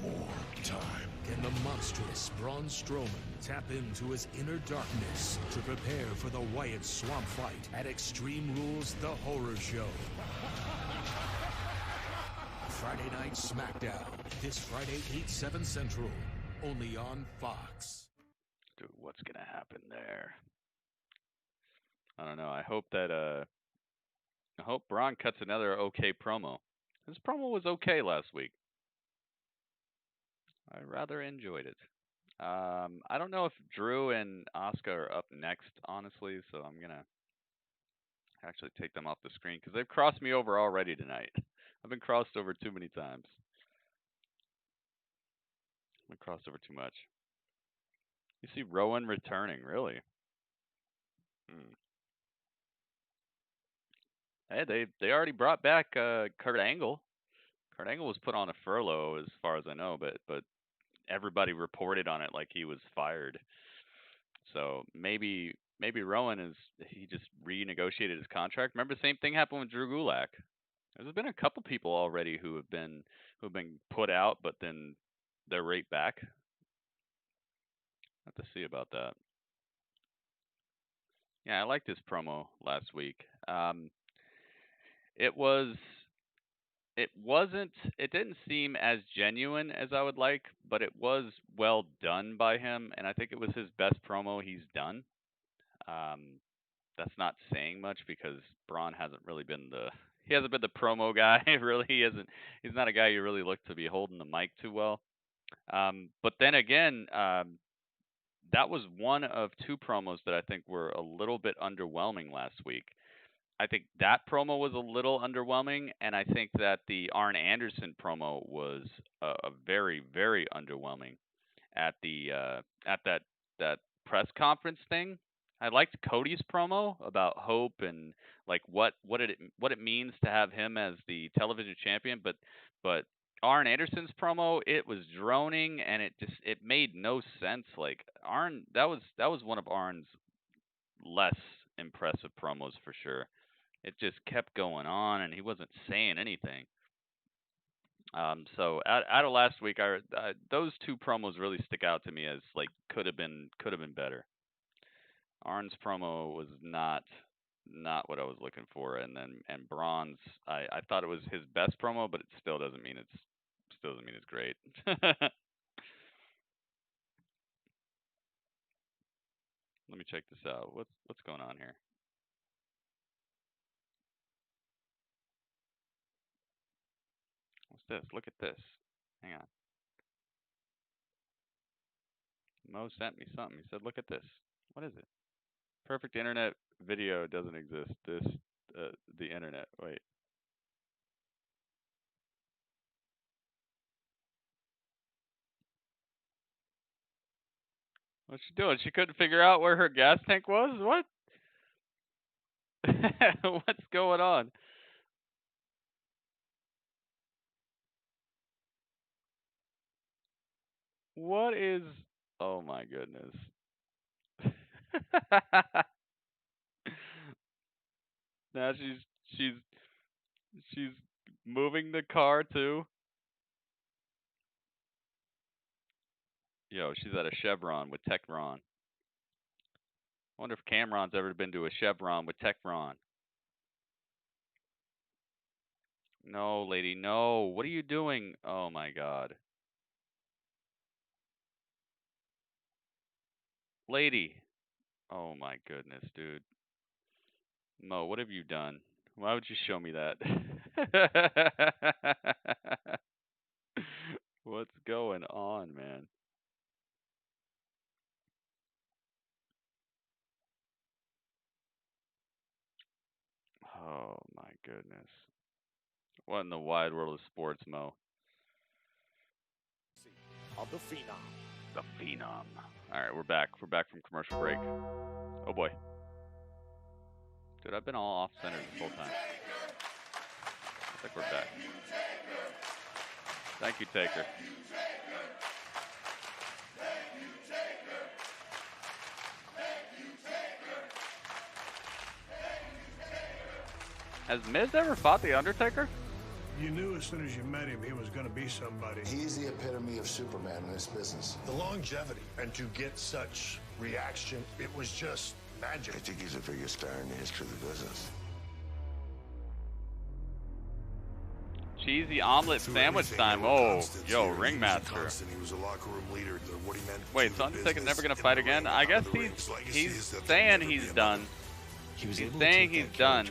more time? can the monstrous Braun Strowman tap into his inner darkness to prepare for the Wyatt Swamp fight at Extreme Rules The Horror Show? Friday Night SmackDown, this Friday, 8/7 Central, only on Fox. Dude, what's gonna happen there? I don't know. I hope that I hope Braun cuts another okay promo. His promo was okay last week. I rather enjoyed it. I don't know if Drew and Asuka are up next, honestly, so I'm gonna actually take them off the screen because they've crossed me over already tonight. I've been crossed over too many times. I've been crossed over too much. You see Rowan returning, really? Hey, they already brought back Kurt Angle. Kurt Angle was put on a furlough, as far as I know, but everybody reported on it like he was fired. So maybe Rowan he just renegotiated his contract. Remember, the same thing happened with Drew Gulak. There's been a couple people already who have been put out, but then they're right back. Have to see about that. Yeah, I liked this promo last week. It didn't seem as genuine as I would like, but it was well done by him, and I think it was his best promo he's done. That's not saying much because Braun hasn't been the promo guy. Really, he's not a guy you really look to be holding the mic too well. But then again, that was one of two promos that I think were a little bit underwhelming last week. I think that promo was a little underwhelming, and I think that the Arn Anderson promo was a very, very underwhelming at that press conference thing. I liked Cody's promo about hope and like what it means to have him as the television champion, but Arn Anderson's promo, it was droning and it made no sense. Like Arn, that was one of Arn's less impressive promos for sure. It just kept going on and he wasn't saying anything. So out of last week, those two promos really stick out to me as like could have been better. Arn's promo was not what I was looking for, and Braun's, I thought it was his best promo, but it still doesn't mean it's great. Let me check this out. What's going on here? What's this? Look at this. Hang on. Mo sent me something. He said, "Look at this. What is it? Perfect internet video doesn't exist. The internet. Wait. What's she doing? She couldn't figure out where her gas tank was? What? What's going on?" What is... Oh my goodness. Now she's moving the car too. Yo, she's at a Chevron with Techron. Wonder if Cameron's ever been to a Chevron with Techron. No, lady, no. What are you doing? Oh my god. Lady. Oh my goodness, dude. Mo, what have you done? Why would you show me that? What's going on, man? Oh my goodness. What in the wide world of sports, Mo? Of the Phenom. The Phenom. Alright, we're back. We're back from commercial break. Oh boy. Dude, I've been all off-center this whole time. I think we're back. Thank you, Taker. Has Miz ever fought The Undertaker? You knew as soon as you met him he was going to be somebody. He's the epitome of Superman in this business. The longevity, and to get such reaction, it was just magic. I think he's the biggest star in the history of the business. Cheesy omelet sandwich time. Oh, yo, Ringmaster. He was a locker room leader. What he meant. Wait, so Undertaker's never gonna fight again? I guess he's saying he's done. He's saying he's done.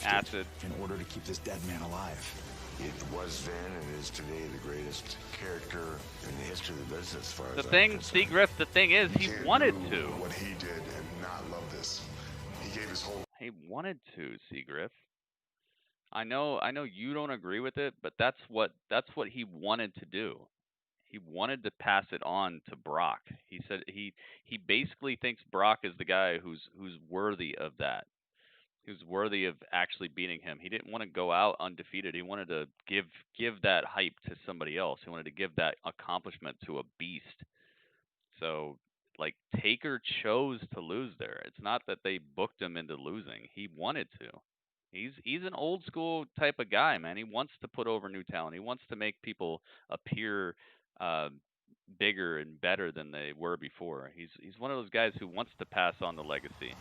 Acid. In order to keep this dead man alive. It was then and is today the greatest character in the history of the business. As far The as thing, Seagriff, the thing is, he wanted to. What he did and not love this. He gave his whole. He wanted to, Seagriff. I know you don't agree with it, but that's what he wanted to do. He wanted to pass it on to Brock. He said he basically thinks Brock is the guy who's worthy of that. Who's worthy of actually beating him. He didn't want to go out undefeated. He wanted to give that hype to somebody else. He wanted to give that accomplishment to a beast. So, like, Taker chose to lose there. It's not that they booked him into losing. He wanted to. He's an old school type of guy, man. He wants to put over new talent. He wants to make people appear bigger and better than they were before. He's one of those guys who wants to pass on the legacy.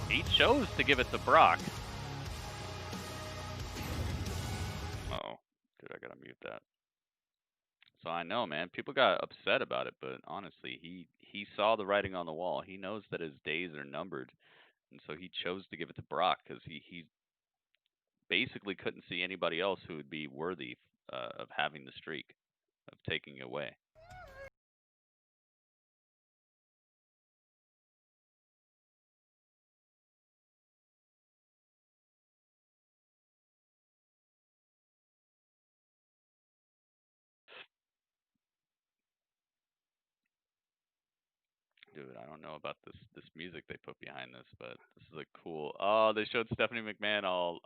He chose to give it to Brock. Uh-oh. Dude, I gotta mute that. So I know, man, people got upset about it, but honestly, he saw the writing on the wall. He knows that his days are numbered, and so he chose to give it to Brock because he basically couldn't see anybody else who would be worthy of having the streak, of taking it away. Dude, I don't know about this music they put behind this, but this is a cool. Oh, they showed Stephanie McMahon all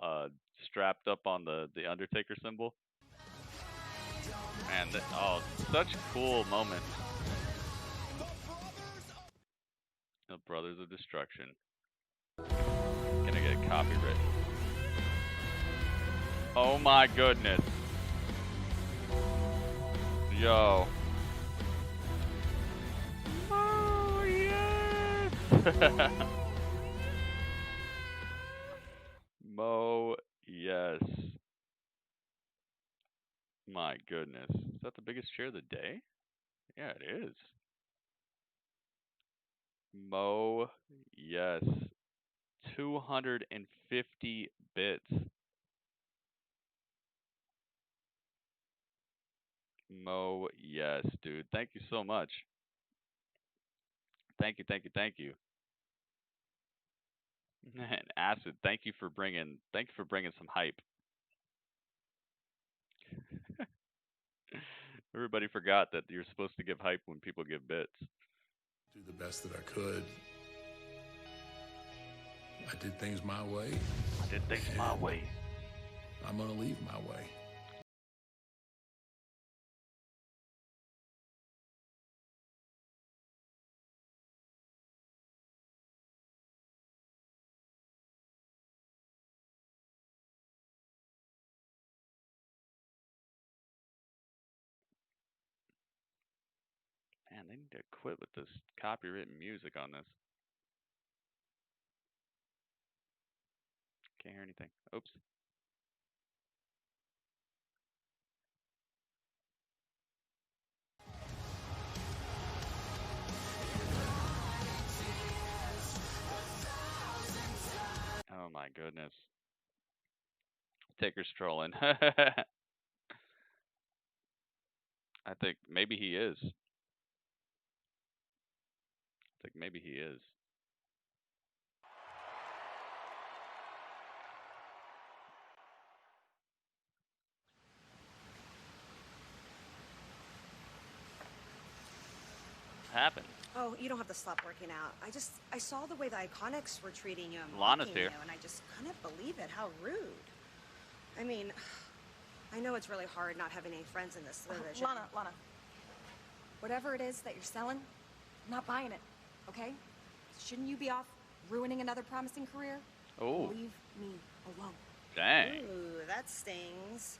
strapped up on the Undertaker symbol. Man, such cool moments. The Brothers of Destruction. Gonna get copywritten. Oh my goodness. Yo. Oh yes. Mo, yes. My goodness. Is that the biggest share of the day? Yeah, it is. Mo, yes. 250 bits. Mo, yes, dude. Thank you so much. Thank you, thank you, thank you. And Acid, thank you for bringing some hype. Everybody forgot that you're supposed to give hype when people give bits. Do the best that I could. I did things my way. I did things my way. I'm gonna leave my way. Man, they need to quit with this copywritten music on this. Can't hear anything. Oops. Oh my goodness. Taker's trolling. I think maybe he is. I think maybe he is. What happened? Oh, you don't have to stop working out. I saw the way the Iconics were treating you and Lana's mocking here. you, and I just couldn't believe it. How rude. I mean, I know it's really hard not having any friends in this division. Lana, whatever it is that you're selling, I'm not buying it, okay? Shouldn't you be off ruining another promising career? Oh. Leave me alone. Dang. Ooh, that stings.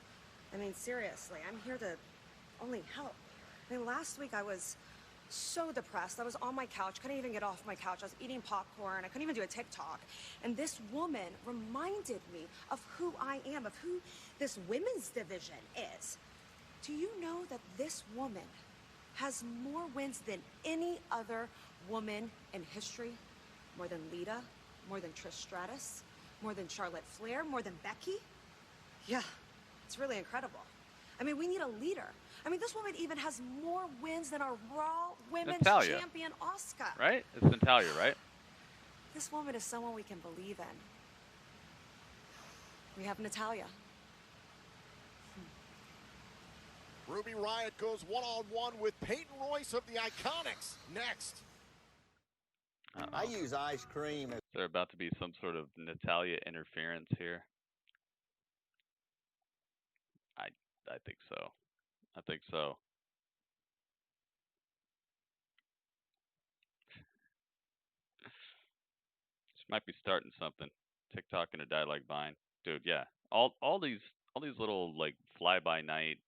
I mean, seriously, I'm here to only help. I mean, last week I was so depressed. I was on my couch, couldn't even get off my couch. I was eating popcorn. I couldn't even do a TikTok. And this woman reminded me of who I am, of who this women's division is. Do you know that this woman has more wins than any other woman in history? More than Lita, more than Trish Stratus, more than Charlotte Flair, more than Becky? Yeah, it's really incredible. I mean, we need a leader. I mean, this woman even has more wins than our Raw Women's Natalia. Champion, Asuka. Right? It's Natalia, right? This woman is someone we can believe in. We have Natalia. Ruby Riott goes one-on-one with Peyton Royce of the Iconics next. I use ice cream. Is there about to be some sort of Natalia interference here? I think so. I think so. She might be starting something. TikTok gonna die like Vine, dude. Yeah, all these little like fly by night,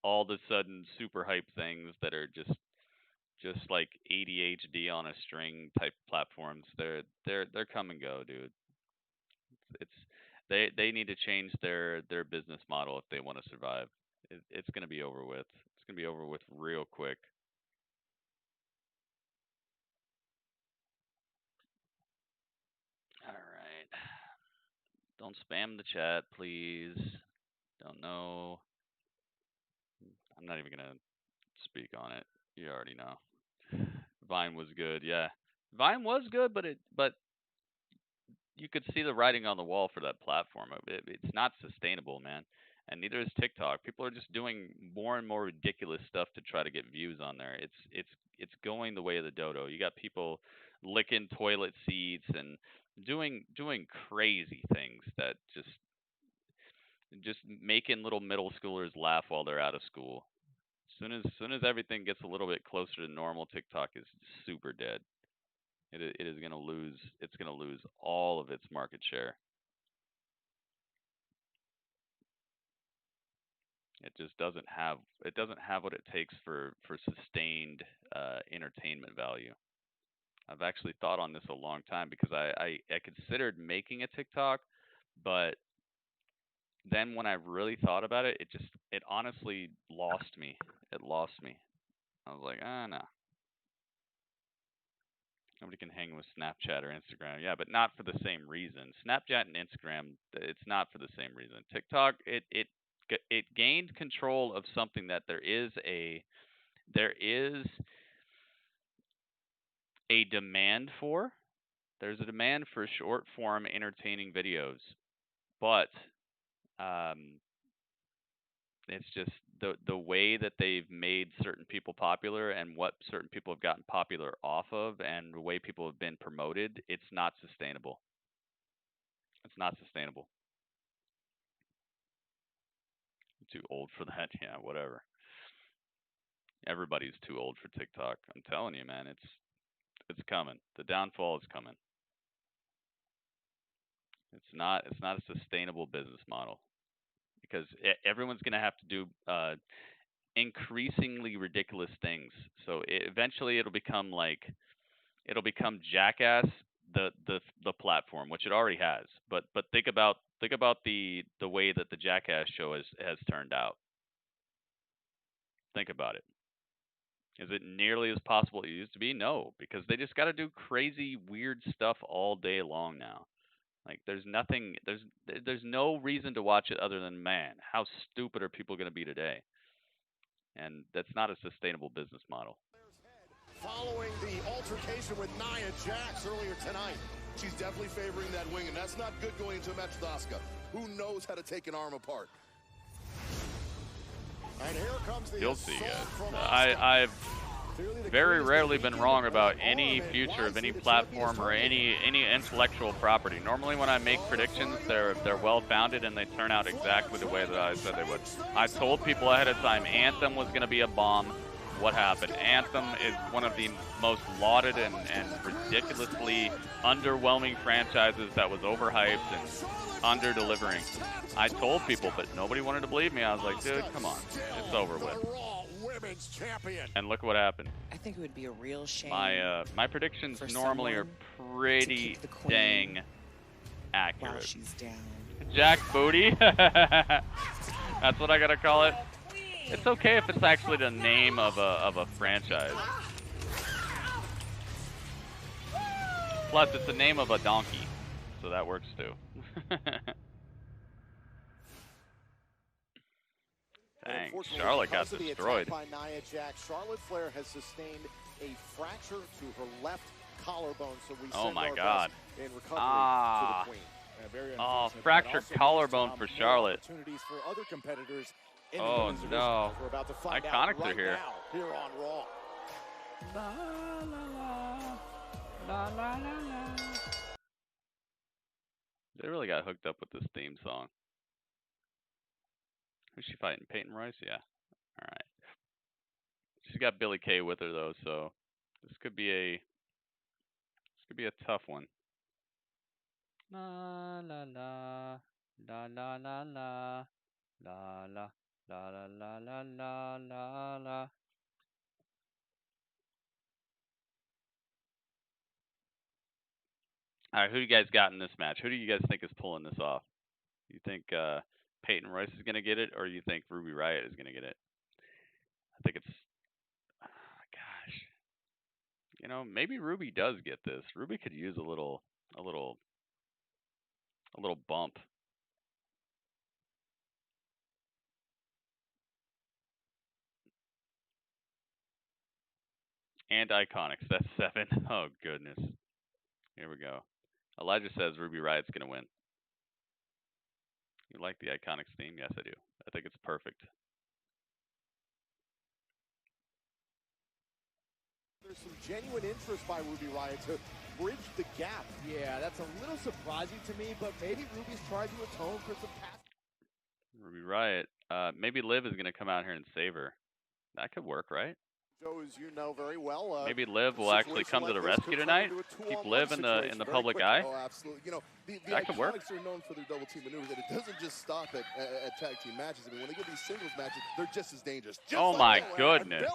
all of a sudden super hype things that are just like ADHD on a string type platforms. They're come and go, dude. It's they need to change their business model if they want to survive. It's gonna be over with. It's gonna be over with real quick. All right. Don't spam the chat, please. Don't know I'm not even gonna speak on it. You already know. Vine was good, yeah. Vine was good, but you could see the writing on the wall for that platform. It's not sustainable, man. And neither is TikTok. People are just doing more and more ridiculous stuff to try to get views on there. It's going the way of the dodo. You got people licking toilet seats and doing crazy things that just making little middle schoolers laugh while they're out of school. Soon as everything gets a little bit closer to normal, TikTok is super dead. It is going to lose. It's going to lose all of its market share. It just doesn't have. It doesn't have what it takes for sustained entertainment value. I've actually thought on this a long time because I considered making a TikTok, but then when I really thought about it, it honestly lost me. It lost me. I was like, no. Nobody can hang with Snapchat or Instagram. Yeah, but not for the same reason. Snapchat and Instagram, it's not for the same reason. TikTok, it gained control of something that there is a demand for. There's a demand for short form entertaining videos, but it's just the way that they've made certain people popular and what certain people have gotten popular off of and the way people have been promoted, it's not sustainable. It's not sustainable. I'm too old for that. Yeah, whatever. Everybody's too old for TikTok. I'm telling you, man, it's coming. The downfall is coming. It's not a sustainable business model because everyone's going to have to do increasingly ridiculous things. So eventually it'll become Jackass, the platform, which it already has. But think about the way that the Jackass show has turned out. Think about it. Is it nearly as possible it used to be? No, because they just got to do crazy, weird stuff all day long now. Like there's no reason to watch it other than, man, how stupid are people going to be today? And that's not a sustainable business model. Following the altercation with Nia Jax earlier tonight. She's definitely favoring that wing, and that's not good going into a match with Asuka. Who knows how to take an arm apart? And here comes the You'll see, I've very rarely been wrong about any future of any platform or any intellectual property. Normally when I make predictions, they're well founded and they turn out exactly the way that I said they would. I told people ahead of time Anthem was going to be a bomb. What happened? Anthem is one of the most lauded and ridiculously underwhelming franchises that was overhyped and under-delivering. I told people, but nobody wanted to believe me. I was like, dude, come on. It's over with. And look what happened. I think it would be a real shame. My predictions normally are pretty dang accurate. While she's down. Jack Booty. That's what I gotta call it. It's okay if it's actually the name of a franchise. Plus, it's the name of a donkey, so that works too. Dang, Charlotte got destroyed. By Nia Jax, Charlotte Flair has sustained a fracture to her left collarbone, so we oh send my our God. best in recovery to the Queen. Oh, fractured collarbone for Charlotte. Opportunities for other competitors in oh the no. We're about to find Iconics out right are here. Now, here on Raw. La la la la la la. They really got hooked up with this theme song. Who's she fighting? Peyton Royce? Yeah. All right. She's got Billy Kay with her though, so this could be a tough one. La la la la la la la la la la la la la la la. All right, who do you guys got in this match? Who do you guys think is pulling this off? You think Peyton Royce is going to get it, or you think Ruby Riott is going to get it? I think it's, gosh, you know, maybe Ruby does get this. Ruby could use a little bump. And Iconics. That's 7. Oh, goodness. Here we go. Elijah says Ruby Riot's going to win. You like the Iconics theme? Yes, I do. I think it's perfect. There's some genuine interest by Ruby Riot to bridge the gap. Yeah, that's a little surprising to me, but maybe Ruby's trying to atone for some past. Ruby Riot. Maybe Liv is going to come out here and save her. That could work, right? Joe, as you know very well, maybe Liv will actually come to the rescue tonight. Keep Liv in the public eye. Oh, absolutely. You know, the that could work. Iconics are known for their double team maneuvers, and it doesn't just stop at tag team matches. I mean, when they get these singles matches, they're just as dangerous. Oh my goodness!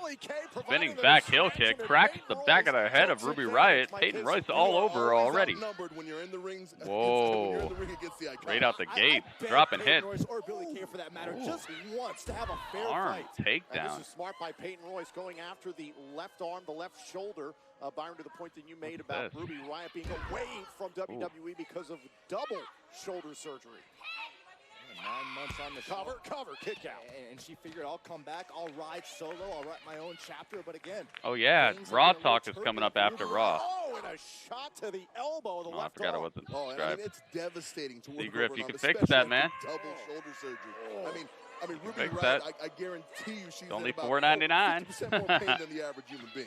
Spinning back heel kick cracks the back of the head of Ruby Riot. Peyton Royce all over her already. Whoa! Right out the gates, dropping hits. Or Billy Kay, for that matter, just wants to have a fair arm fight. takedown. This is smart by Peyton Royce, going after the left arm, the left shoulder. Byron, to the point that you made about Ruby Riot being away from WWE because of double shoulder surgery. 9 months on the cover, kick out. And she figured, I'll come back, I'll ride solo, I'll write my own chapter. But again, oh yeah, Raw Talk is coming up after Raw. Oh, and a shot to the elbow, the I left forgot arm. it wasn't Oh, subscribed. I mean, it's devastating to work See, Griff, over you an can arm, fix especially that, man. after double shoulder surgery. I mean, Ruby fix Riot, that. I guarantee you she's only in about $4.99. 50% more pain than the average human being.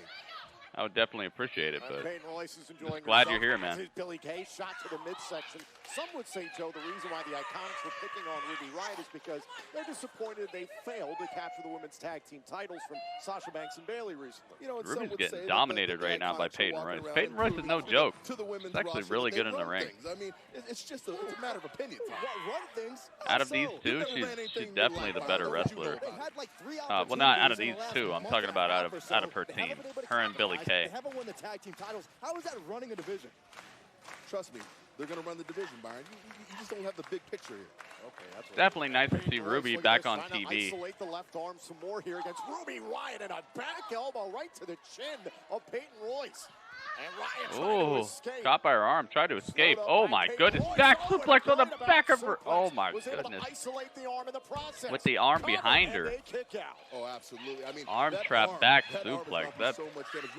I would definitely appreciate it, but Peyton Royce is enjoying glad herself. you're here, man. This is Billy Kay, shot to the midsection. Some would say, Joe, the reason why the Iconics were picking on Ruby Riot is because they're disappointed they failed to capture the women's tag team titles from Sasha Banks and Bayley recently. You know, Ruby's getting dominated right now by Peyton Royce. Peyton Royce is no joke. She's actually really good in the ring. I mean, it's just a matter of opinion. Out of these two, she's definitely the better wrestler. Well, not out of these two. I'm talking about out of her team. Her and Billy Kay. They haven't won the tag team titles. How is that running a division? Trust me, they're going to run the division, Byron. You just don't have the big picture here. Okay, that's definitely nice to see Ruby back on TV. Isolate the left arm some more here against Ruby Riot, and a back elbow right to the chin of Peyton Royce. And Riot trying to escape. Caught by her arm, tried to escape. Oh my goodness, back suplex on the back of her. Oh my goodness. With the arm behind her. Oh, absolutely. I mean, arm trap back suplex. That's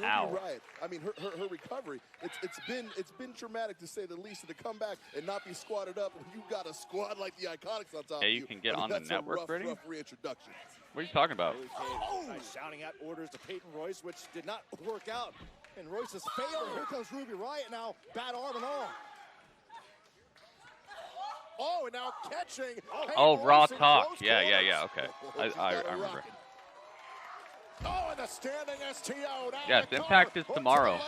ow. I mean, her recovery. It's been traumatic to say the least. To come back and not be squatted up, and you got a squad like the Iconics on top. Yeah, you can get on the network, rough reintroduction. What are you talking about? Shouting out orders to Peyton Royce, which did not work out in Royce's favor. Here comes Ruby Riot now, bad arm and all. Oh, and now catching. Oh, Raw Talk. Yeah, okay. I remember. Oh, and the standing STO. Yes, Impact is tomorrow.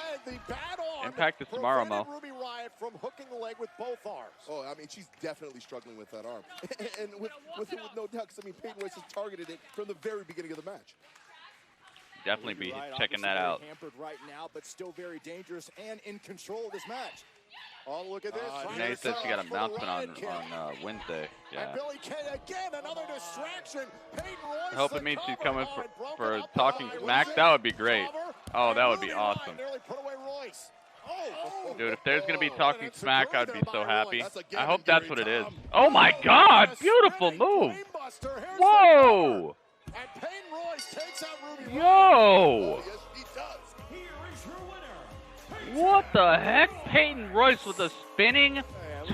Impact is tomorrow, Mo. Ruby Riot from hooking the leg with both arms. Oh, I mean, she's definitely struggling with that arm. And with no doubt, because, I mean, Peyton Royce has targeted it from the very beginning of the match. Definitely be checking that out. Hampered right now, but still very dangerous and in control of this match. Oh, look at this. Renee said she got an announcement on Wednesday. Yeah. And Billy Kay again, another distraction. Peyton Royce. I hope it means she's coming for Talking Smack. That would be great. Oh, that would be awesome. Dude, if there's going to be Talking Smack, I'd be so happy. I hope that's what it is. Oh my God, beautiful move. Whoa. And Peyton Royce takes out Ruby. Yo. Yes, he does. What the heck? Peyton Royce with a spinning,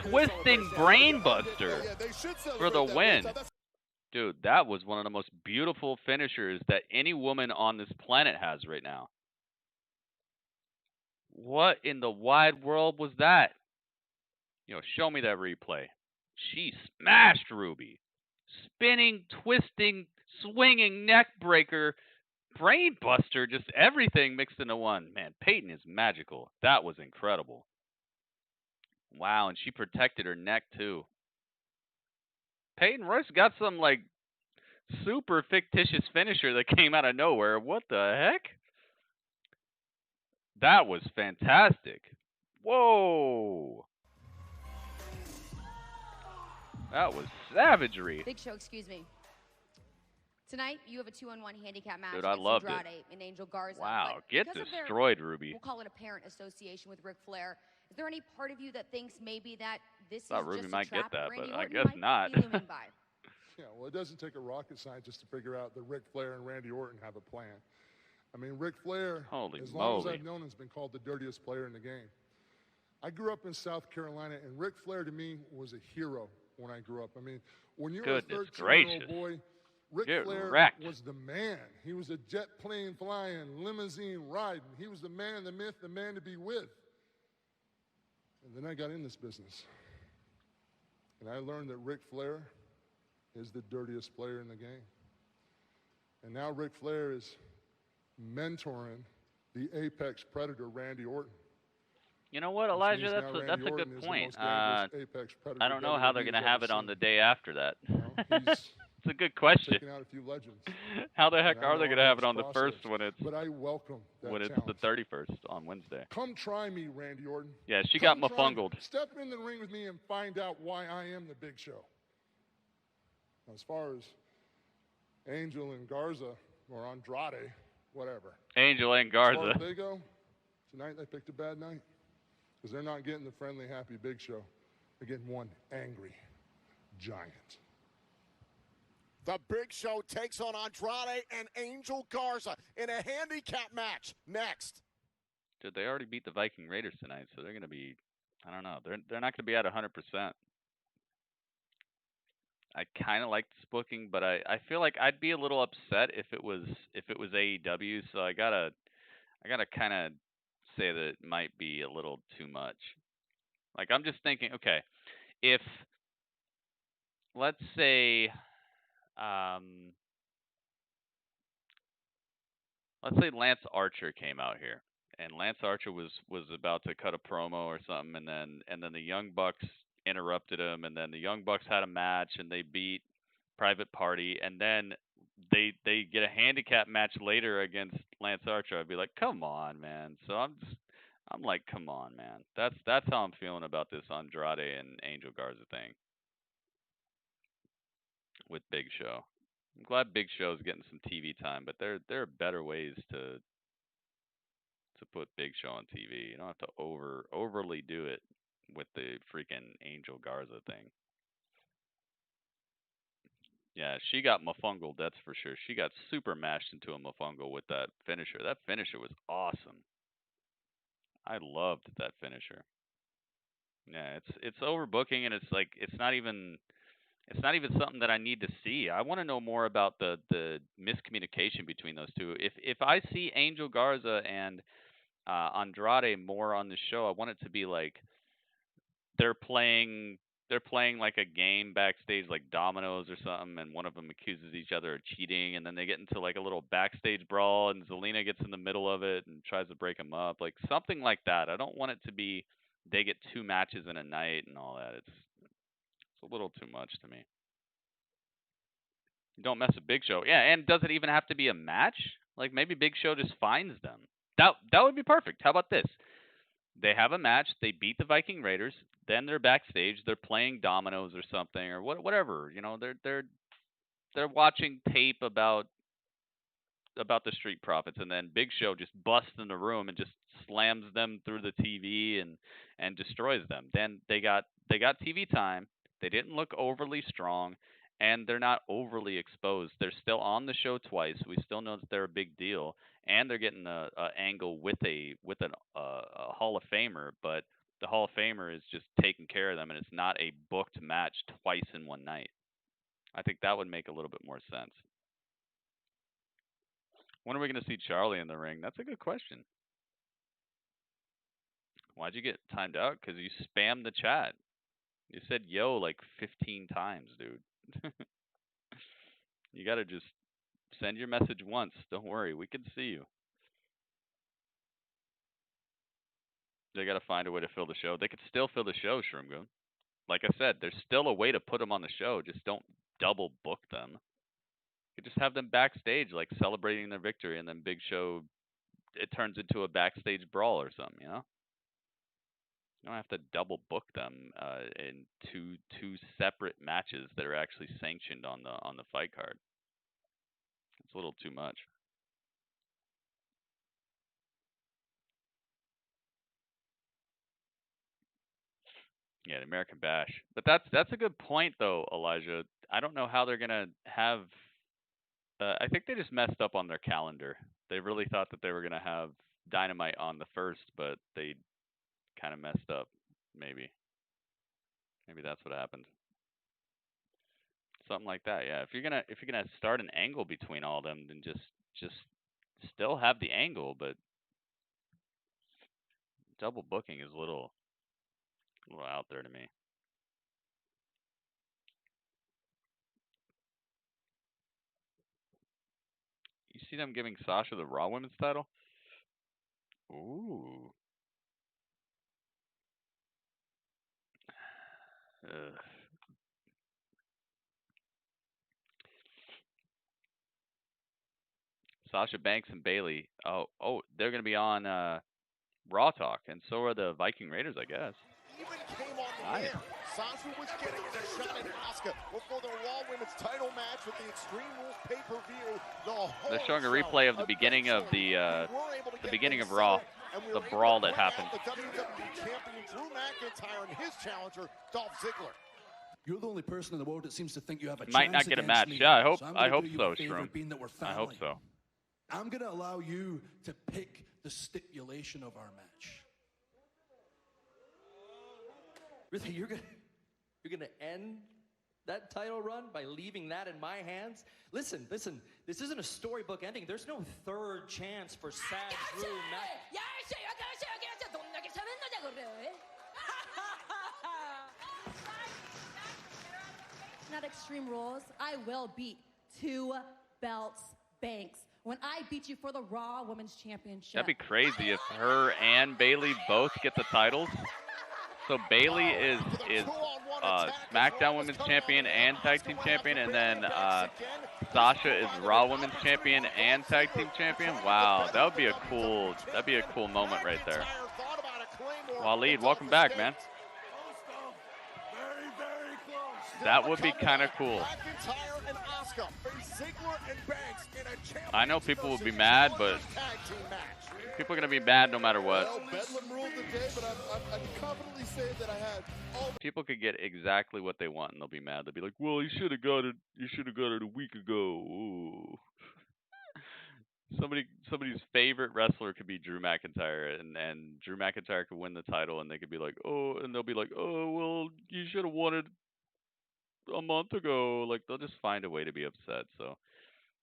twisting brainbuster for the win. Dude, that was one of the most beautiful finishers that any woman on this planet has right now. What in the wide world was that? Show me that replay. She smashed Ruby. Spinning, twisting, swinging neck breaker. Brain buster, just everything mixed into one. Man, Peyton is magical. That was incredible. Wow, and she protected her neck too. Peyton Royce got some super fictitious finisher that came out of nowhere. What the heck? That was fantastic. Whoa. That was savagery. Big Show, excuse me. Tonight, you have a 2-on-1 handicap match Dude, I against loved Andrade it. and Angel Garza. Wow, but get because of destroyed, Ruby. We'll call it a parent association with Ric Flair. Is there any part of you that thinks maybe that this is Thought Ruby just might a trap get that, Randy but I Orton guess might not. be looming by? Yeah, well, it doesn't take a rocket scientist to figure out that Ric Flair and Randy Orton have a plan. I mean, Ric Flair, Holy as long as moly. I've known him, has been called the dirtiest player in the game. I grew up in South Carolina, and Ric Flair to me was a hero when I grew up. I mean, when you were a Goodness 13-year-old boy, Ric Get Flair wrecked. was the man. He was a jet plane flying, limousine riding. He was the man, the myth, the man to be with. And then I got in this business. And I learned that Ric Flair is the dirtiest player in the game. And now Ric Flair is mentoring the apex predator, Randy Orton. You know what, Which Elijah? means That's now a Randy good Orton is the point. most dangerous apex predator I don't know how they're WWE's going to have ever it on seen. the day after that. He's It's a good question. taking out a few legends. How the heck And I are they know going to I'm have in it on this the process, first when it's but I welcome that the challenge. 31st on Wednesday? Come try me, Randy Orton. Yeah, she got Come try me. mafungled. Step in the ring with me and find out why I am the Big Show. As far as Angel and Garza or Andrade, whatever. Angel and As far Garza. as they go, tonight they picked a bad night because they're not getting the friendly, happy Big Show. They're getting one angry giant. The Big Show takes on Andrade and Angel Garza in a handicap match next. Dude, they already beat the Viking Raiders tonight, so they're going to be, I don't know, they're not going to be at 100%. I kind of like this booking, but I feel like I'd be a little upset if it was AEW, so I gotta kind of say that it might be a little too much. Like, I'm just thinking, okay, if let's say Lance Archer came out here, and Lance Archer was about to cut a promo or something, and then the Young Bucks interrupted him, and then the Young Bucks had a match, and they beat Private Party, and then they get a handicap match later against Lance Archer. I'd be like, come on, man. So I'm like, come on, man. That's how I'm feeling about this Andrade and Angel Garza thing with Big Show. I'm glad Big Show's getting some TV time, but there are better ways to put Big Show on TV. You don't have to overly do it with the freaking Angel Garza thing. Yeah, she got mafungled, that's for sure. She got super mashed into a mafungle with that finisher. That finisher was awesome. I loved that finisher. Yeah, it's overbooking, and it's like it's not even something that I need to see. I want to know more about the miscommunication between those two. If I see Angel Garza and Andrade more on the show, I want it to be like they're playing like a game backstage, like dominoes or something, and one of them accuses each other of cheating, and then they get into like a little backstage brawl, and Zelina gets in the middle of it and tries to break them up, like something like that. I don't want it to be they get 2 matches in a night and all that. It's a little too much to me. Don't mess with Big Show. Yeah, and does it even have to be a match? Like maybe Big Show just finds them. That would be perfect. How about this? They have a match. They beat the Viking Raiders. Then they're backstage. They're playing dominoes or something or whatever. You know, they're watching tape about the Street Profits, and then Big Show just busts in the room and just slams them through the TV and destroys them. Then they got TV time. They didn't look overly strong, and they're not overly exposed. They're still on the show twice. We still know that they're a big deal, and they're getting a angle with a Hall of Famer, but the Hall of Famer is just taking care of them, and it's not a booked match twice in one night. I think that would make a little bit more sense. When are we going to see Charlie in the ring? That's a good question. Why'd you get timed out? Because you spammed the chat. You said yo like 15 times, dude. You got to just send your message once. Don't worry. We can see you. They got to find a way to fill the show. They could still fill the show, Shroomgoon. Like I said, there's still a way to put them on the show. Just don't double book them. You could just have them backstage, like celebrating their victory, and then Big Show, it turns into a backstage brawl or something, you know? You don't have to double book them in two separate matches that are actually sanctioned on the fight card. It's a little too much. Yeah, the American Bash. But that's a good point though, Elijah. I don't know how they're gonna have. I think they just messed up on their calendar. They really thought that they were gonna have Dynamite on the first, but they kind of messed up. Maybe that's what happened. Something like that, yeah. If you're gonna start an angle between all of them, then just still have the angle, but double booking is a little out there to me. You see them giving Sasha the Raw Women's title? Ooh. Ugh. Sasha Banks and Bayley. Oh, they're gonna be on Raw Talk, and so are the Viking Raiders, I guess. Even came on the air. Sasha was getting a shot at Asuka before the Raw Women's title match with the Extreme Rules pay-per-view. They're showing a replay of the beginning of the beginning of Raw, the brawl that happened. The WWE champion Drew McIntyre and his challenger Dolph Ziggler. You're the only person in the world that seems to think you have a Might chance not get a against match. me. Yeah, I hope do you so, a favor, Shroom. being that we're I hope family. so. I'm going to allow you to pick the stipulation of our match. Really, you're gonna end that title run by leaving that in my hands? Listen, this isn't a storybook ending. There's no third chance for Sad Drew Not Extreme Rules. I will beat 2 belts Banks when I beat you for the Raw Women's Championship. That'd be crazy if her and Bayley both get the titles. So Bayley is SmackDown Women's Champion and Tag Team Champion, and then Sasha is Raw Women's Champion and Tag Team Champion. Wow, that'd be a cool moment right there. Waleed, welcome back, man. That would be kind of cool. I know people will be mad, but people are going to be mad no matter what. Well, Bedlam ruled the day, but I can confidently say that I had all... People could get exactly what they want and they'll be mad. They'll be like, well, you should have got it a week ago. Ooh. Somebody's favorite wrestler could be Drew McIntyre, and Drew McIntyre could win the title, and they could be like, oh, and they'll be like, oh, well, you should have won it a month ago. Like, they'll just find a way to be upset. So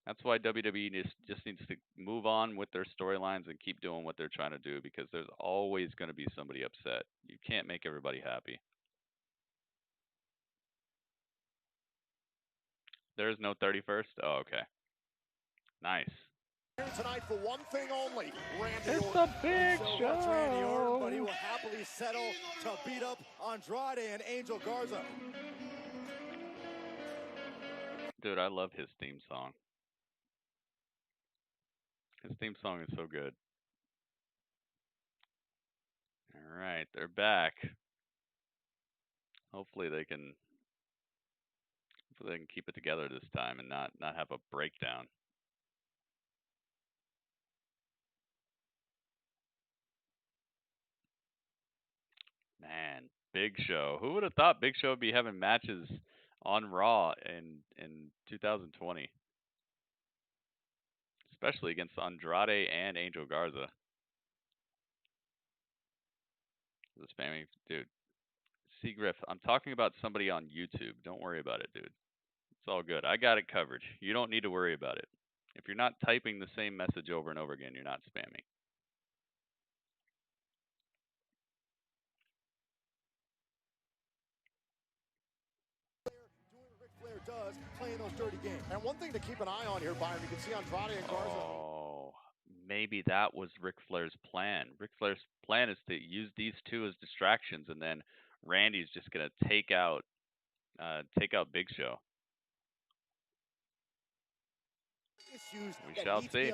that's why WWE just needs to move on with their storylines and keep doing what they're trying to do, because there's always going to be somebody upset. You can't make everybody happy. There's no 31st? Oh, okay. Nice. Here tonight for one thing only, Randy It's Orton. a big What's Randy Orton, but he show. will happily settle to beat up Andrade and Angel Garza. Dude, I love his theme song. His theme song is so good. All right, they're back. Hopefully they can keep it together this time and not have a breakdown. Man, Big Show. Who would have thought Big Show would be having matches on Raw in 2020? Especially against Andrade and Angel Garza. The spamming, dude. Seagriff, I'm talking about somebody on YouTube. Don't worry about it, dude. It's all good. I got it covered. You don't need to worry about it. If you're not typing the same message over and over again, you're not spamming. Does playing those dirty games. And one thing to keep an eye on here, Byron, you can see Andrade and Garza. Oh, maybe that was Ric Flair's plan. Ric Flair's plan is to use these two as distractions, and then Randy's just gonna take out Big Show. We shall see.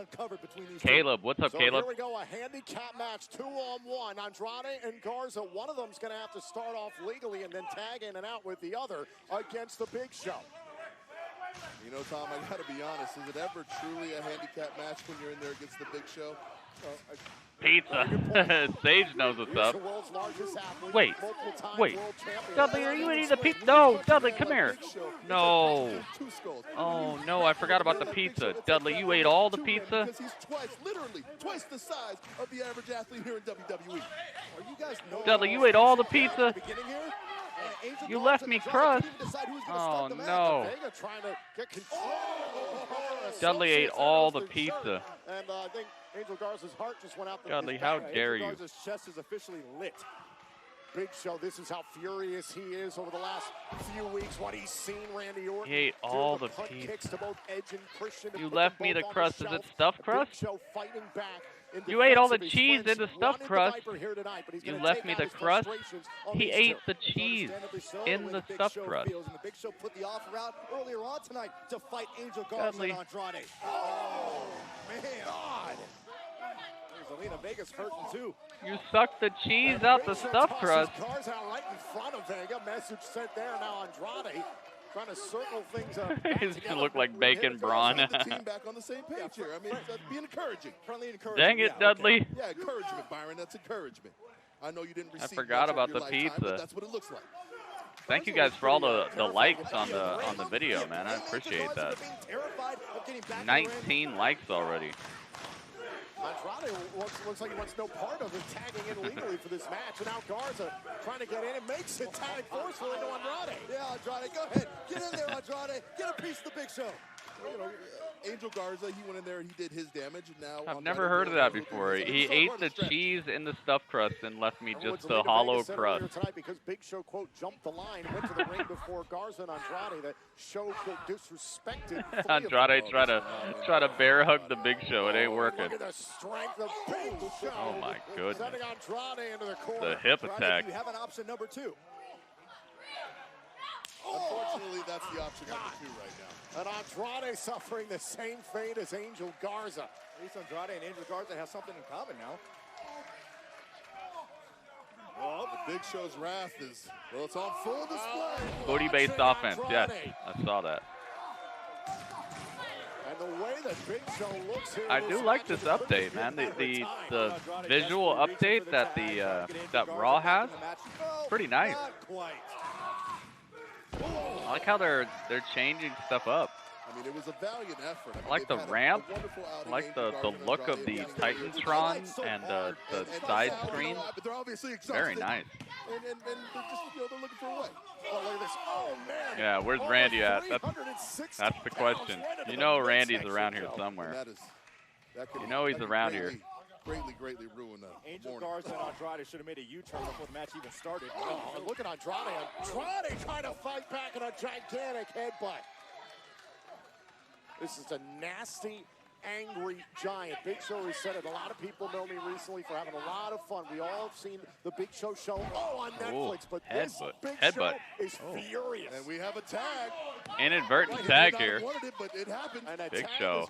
Caleb, what's up, Caleb? Here we go, a handicap match, 2-on-1. Andrade and Garza, one of them's going to have to start off legally and then tag in and out with the other against the Big Show. You know, Tom, I got to be honest. Is it ever truly a handicap match when you're in there against the Big Show? Pizza. Sage knows what's up. The world's largest athlete, Wait, multiple-time wait. world champion. Dudley, are you eating the pizza? No, Dudley, come here. No. Oh, no, I forgot about the pizza. Dudley, you ate all the pizza? Because he's literally twice the size of the average athlete here in WWE. Are you guys know Dudley, you ate all the pizza? You left me crust. Oh, no. Dudley ate all the pizza. And I think Angel Garza's heart just went out. Dudley, how dare you? Garza's chest is officially lit. Big Show, this is how furious he is over the last few weeks. What he's seen Randy Orton. He ate all the pizza. You left me the crust. Is it stuffed crust? Big Show fighting back. You ate all the cheese in the stuffed crust. You left me the crust. He ate the cheese in the stuffed crust. And the Big Show put the offer out earlier on tonight to fight Angel Garza and Andrade. Oh, man. God. There's Zelina Vega's hurting too. You sucked the cheese out the stuffed crust. Garza right in front of Vega. Message sent there. Now Andrade trying to circle things up. He's gonna look like bacon brawn. The team back on the same page here. I mean, being encouraging. Friendly encouragement. Dang it, Dudley. Yeah, encouragement, Byron. That's encouragement. I know you didn't receive. I forgot about the pizza. But that's what it looks like. Thank you guys for all the likes on the video, man. I appreciate that. 19 likes already. Andrade looks like he wants no part of it, tagging in legally for this match. And now Garza trying to get in and makes it tag forcefully to Andrade. Yeah, Andrade, go ahead. Get in there, Andrade. Get a piece of the Big Show. You know, Angel Garza, he went in there and he did his damage. And now I've never heard of that before. He ate the cheese in the stuffed crust and left me just the hollow crust. Tonight because Big Show, quote, jumped the line, went to the ring before Garza and Andrade. The Show, quote, disrespected. Andrade try to bear hug the Big Show. It ain't working. Look at the strength of Big Show. Oh my goodness. Sending Andrade into the corner. The hip attack. You have an option number 2. Unfortunately, that's the option number 2 right now. And Andrade suffering the same fate as Angel Garza. At least Andrade and Angel Garza have something in common now. Well, the Big Show's wrath is, well, it's on full display. Booty-based offense, yes. I saw that. And the way that Big Show looks here, I do like this update, man. The visual update that that Raw has, pretty nice. I like how they're changing stuff up. I mean, it was a valiant effort. I like the ramp. I like the look of the Titantron and the side screen. Very nice. And they're just, you know, they're looking for a way. Oh, look at this. Oh, man. Yeah, where's Randy at? That's the question. You know Randy's around here somewhere. You know he's around here. Greatly ruined Angel Garza and Andrade should have made a U-turn before the match even started. Oh, look at Andrade. Andrade trying to fight back in a gigantic headbutt. This is a nasty, angry giant. Big Show has said it. A lot of people know me recently for having a lot of fun. We all have seen the Big Show show on Netflix, but this Big Show is furious. And we have a tag. Inadvertent tag here. Wanted it, but it happened. Big Show.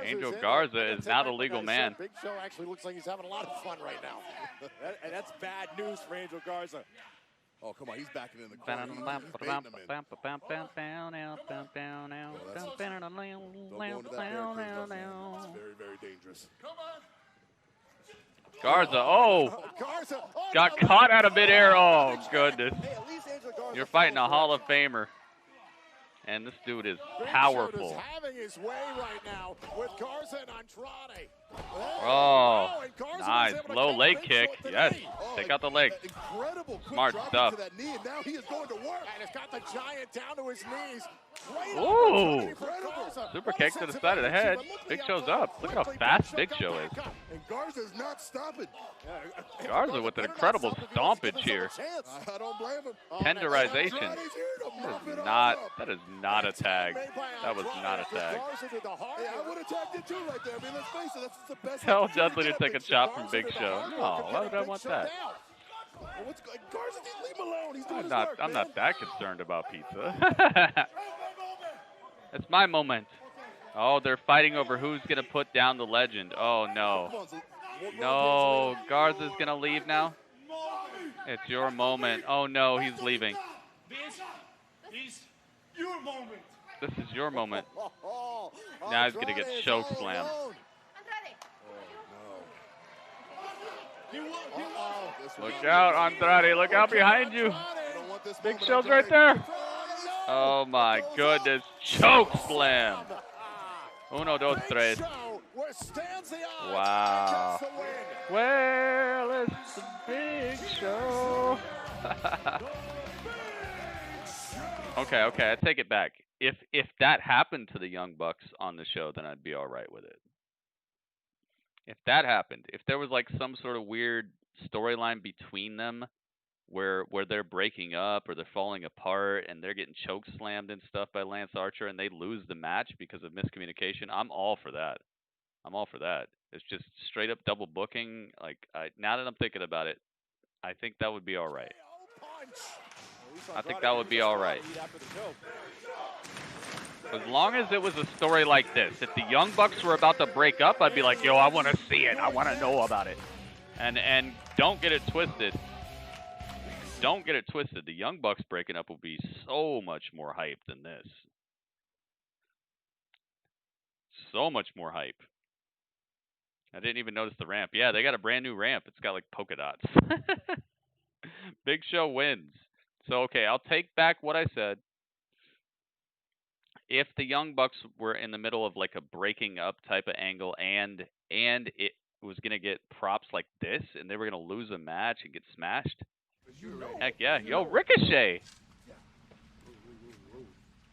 Angel Garza is now the legal man. Big Show actually looks like he's having a lot of fun right now. And that's bad news for Angel Garza. Oh, come on, he's backing in the corner. He's baiting him in. Don't go into that barricade. It's very, very dangerous. Garza, got caught out of midair. Oh, goodness. You're fighting a Hall of Famer. And this dude is powerful. Big Show is having his way right now with Garza and Andrade. Oh, nice. Low leg kick. Yes. Take out the leg. Incredible quick Smart stuff. to that knee, and now he is going to work. And it's got the giant down to his knees. Ooh. Super kick to the side of the head. Big Show's up. Look at how fast Big Show is. And Garza's not stopping. Garza with an incredible stompage here. I don't blame him. Tenderization. That is not a tag. That was not a tag. Hey, I would have tagged it too right there. I mean, let's face it, that's the best. Tell Dudley to take a chop from Big Show. No, why would I want that? Garza, leave him alone. He's doing his work, I'm not that concerned about pizza. It's my moment. Oh, they're fighting over who's going to put down the legend. Oh, no. No, Garza's going to leave now? It's your moment. Oh, no, he's leaving. This is your moment. This is your moment. Now he's going to get choke slammed. Look out, Andrade. Look out behind you. Big Show's right there. Oh, my goodness. Choke slam. Uno, dos, tres. Wow. Well, it's the Big Show. Okay, I take it back. If that happened to the Young Bucks on the show, then I'd be all right with it. If that happened, if there was like some sort of weird storyline between them where they're breaking up or they're falling apart and they're getting choke slammed and stuff by Lance Archer and they lose the match because of miscommunication, I'm all for that. I'm all for that. It's just straight up double booking. Like now that I'm thinking about it, I think that would be all right. I think that would be all right. As long as it was a story like this, if the Young Bucks were about to break up, I'd be like, yo, I want to see it. I want to know about it. And don't get it twisted. Don't get it twisted. The Young Bucks breaking up will be so much more hype than this. So much more hype. I didn't even notice the ramp. Yeah, they got a brand new ramp. It's got like polka dots. Big Show wins. So, okay, I'll take back what I said. If the Young Bucks were in the middle of like a breaking up type of angle and it was going to get props like this and they were going to lose a match and get smashed, heck yeah. Yo, Ricochet.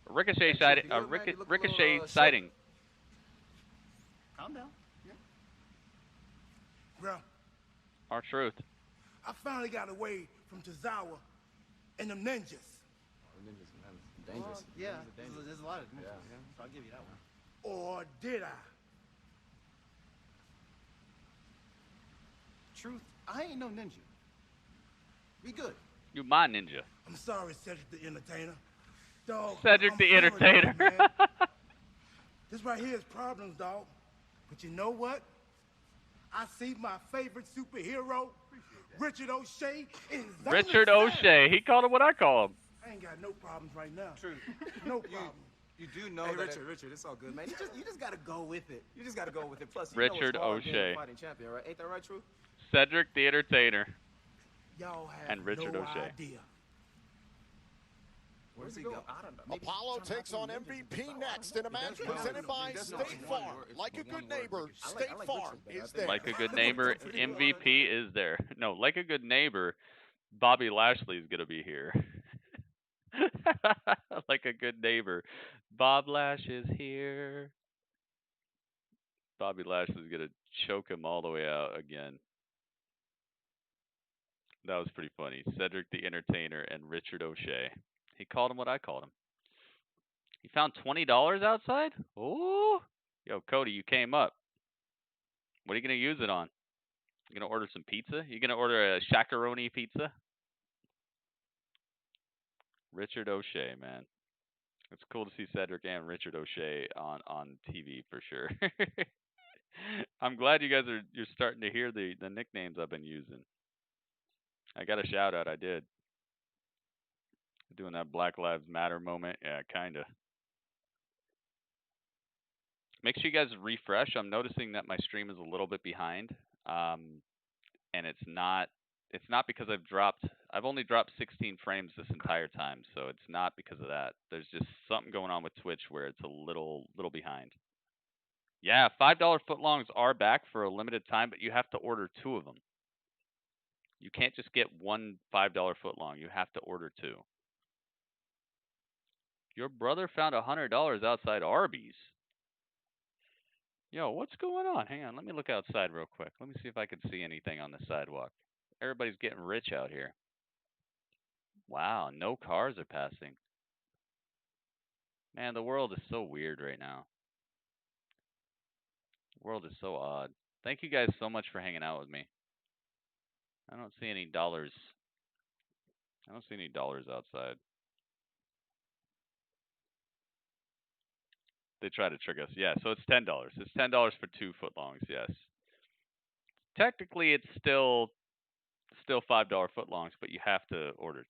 Ricochet sighting. Calm down. Yeah. Bro, R-Truth. I finally got away from Tozawa and them ninjas. Dangerous. Yeah, there's a lot of ninjas. Yeah. So I'll give you that one. Or did I? Truth, I ain't no ninja. Be good. You my ninja. I'm sorry, Cedric the Entertainer. Dog, Cedric the Entertainer. This right here is problems, dog. But you know what? I see my favorite superhero, Richard O'Shea. Richard O'Shea. He called him what I call him. I ain't got no problems right now. True. No problem. You do know hey, that. Richard, it's all good, man. You just gotta go with it. You just gotta go with it. Plus, you Richard know it's hard being O'Shea. a fighting champion, right? Ain't that right, True? Cedric the Entertainer. Y'all have and Richard no O'Shea. idea. Where's he go? I don't know. Maybe Apollo takes on MVP next in a match presented by State Farm. Like a good neighbor, State Farm is there. Like a good neighbor, MVP is there. No, like a good neighbor, Bobby Lashley is going to be here. Like a good neighbor, Bob Lash is here. Bobby Lashley is going to choke him all the way out again. That was pretty funny. Cedric the Entertainer and Richard O'Shea. He called him what I called him. He found $20 outside? Ooh. Yo, Cody, you came up. What are you going to use it on? You going to order some pizza? You going to order a shakaroni pizza? Richard O'Shea, man. It's cool to see Cedric and Richard O'Shea on TV for sure. I'm glad you're starting to hear the nicknames I've been using. I got a shout out, I did. Doing that Black Lives Matter moment. Yeah, kinda. Make sure you guys refresh. I'm noticing that my stream is a little bit behind. And it's not because I've only dropped 16 frames this entire time, so it's not because of that. There's just something going on with Twitch where it's a little behind. Yeah, $5 footlongs are back for a limited time, but you have to order 2 of them. You can't just get one $5 footlong. You have to order 2. Your brother found $100 outside Arby's. Yo, what's going on? Hang on, let me look outside real quick. Let me see if I can see anything on the sidewalk. Everybody's getting rich out here. Wow, no cars are passing. Man, the world is so weird right now. The world is so odd. Thank you guys so much for hanging out with me. I don't see any dollars. I don't see any dollars outside. They try to trick us. Yeah, so it's $10. It's $10 for 2 footlongs, yes. Technically, it's still $5 footlongs, but you have to order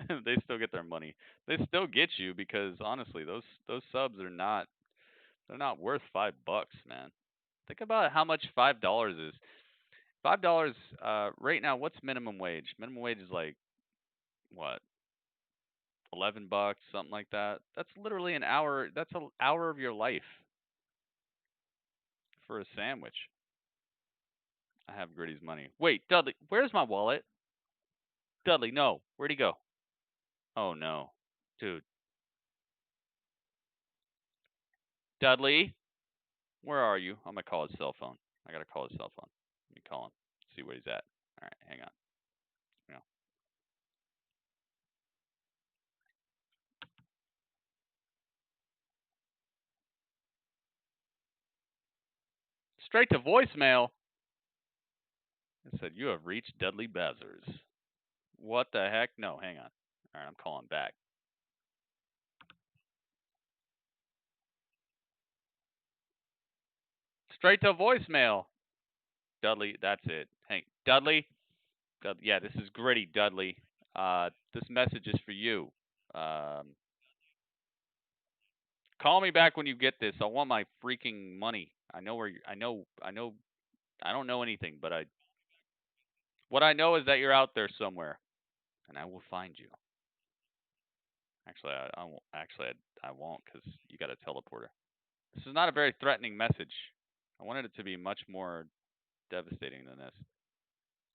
2. They still get their money. They still get you because honestly, those subs are not worth $5, man. Think about how much $5 is. $5 right now. What's minimum wage? Minimum wage is like what? $11, something like that. That's literally an hour. That's an hour of your life for a sandwich. I have Gritty's money. Wait, Dudley, where's my wallet? Dudley, no. Where'd he go? Oh no, dude. Dudley, where are you? I'm gonna call his cell phone. I gotta call his cell phone. Let me call him. See where he's at. All right, hang on. No. Straight to voicemail. It said, you have reached Dudley Bazzers. What the heck? No, hang on. All right, I'm calling back. Straight to voicemail. Dudley, that's it. Hey, Dudley. Yeah, this is Gritty, Dudley. This message is for you. Call me back when you get this. I want my freaking money. I know where you, I don't know anything, but what I know is that you're out there somewhere, and I will find you. Actually, I won't. Actually, I won't, because you got a teleporter. This is not a very threatening message. I wanted it to be much more devastating than this.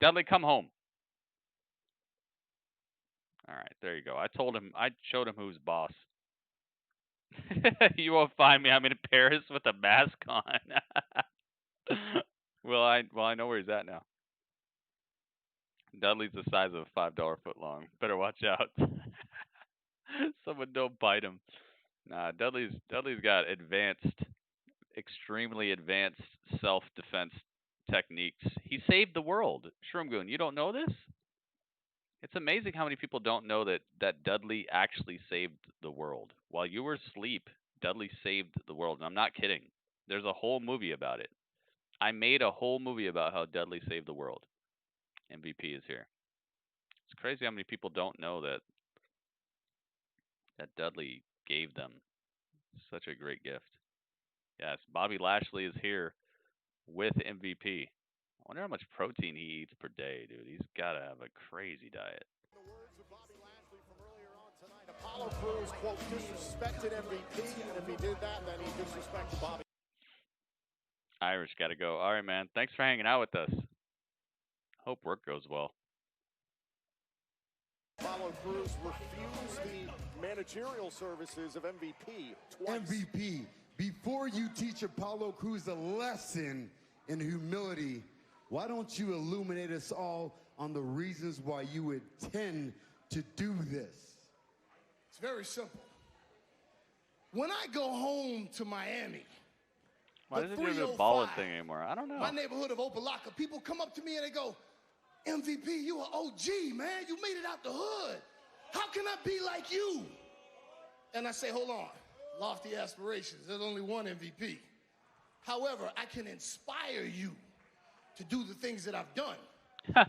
Dudley, come home. All right, there you go. I showed him who's boss. You won't find me. I'm in Paris with a mask on. Well, I know where he's at now. Dudley's the size of a $5 foot long. Better watch out. Someone don't bite him. Nah, Dudley's got extremely advanced self-defense techniques. He saved the world. Shroomgoon, you don't know this? It's amazing how many people don't know that Dudley actually saved the world. While you were asleep, Dudley saved the world. And I'm not kidding. There's a whole movie about it. I made a whole movie about how Dudley saved the world. MVP is here. It's crazy how many people don't know that Dudley gave them such a great gift. Yes, Bobby Lashley is here with MVP. I wonder how much protein he eats per day, dude. He's got to have a crazy diet. The words of Bobby Lashley from earlier on tonight. Apollo Cruz, quote, disrespected MVP, and if he did that, then he disrespected Bobby. Irish got to go. All right, man. Thanks for hanging out with us. Hope work goes well. Apollo Cruz refused the managerial services of MVP twice. MVP, before you teach Apollo Cruz a lesson in humility, why don't you illuminate us all on the reasons why you intend to do this? It's very simple. When I go home to Miami, why doesn't do the ballad thing anymore? I don't know. My neighborhood of Opalaka, people come up to me and they go, MVP, you an OG, man. You made it out the hood. How can I be like you? And I say, hold on. Lofty aspirations. There's only one MVP. However, I can inspire you to do the things that I've done.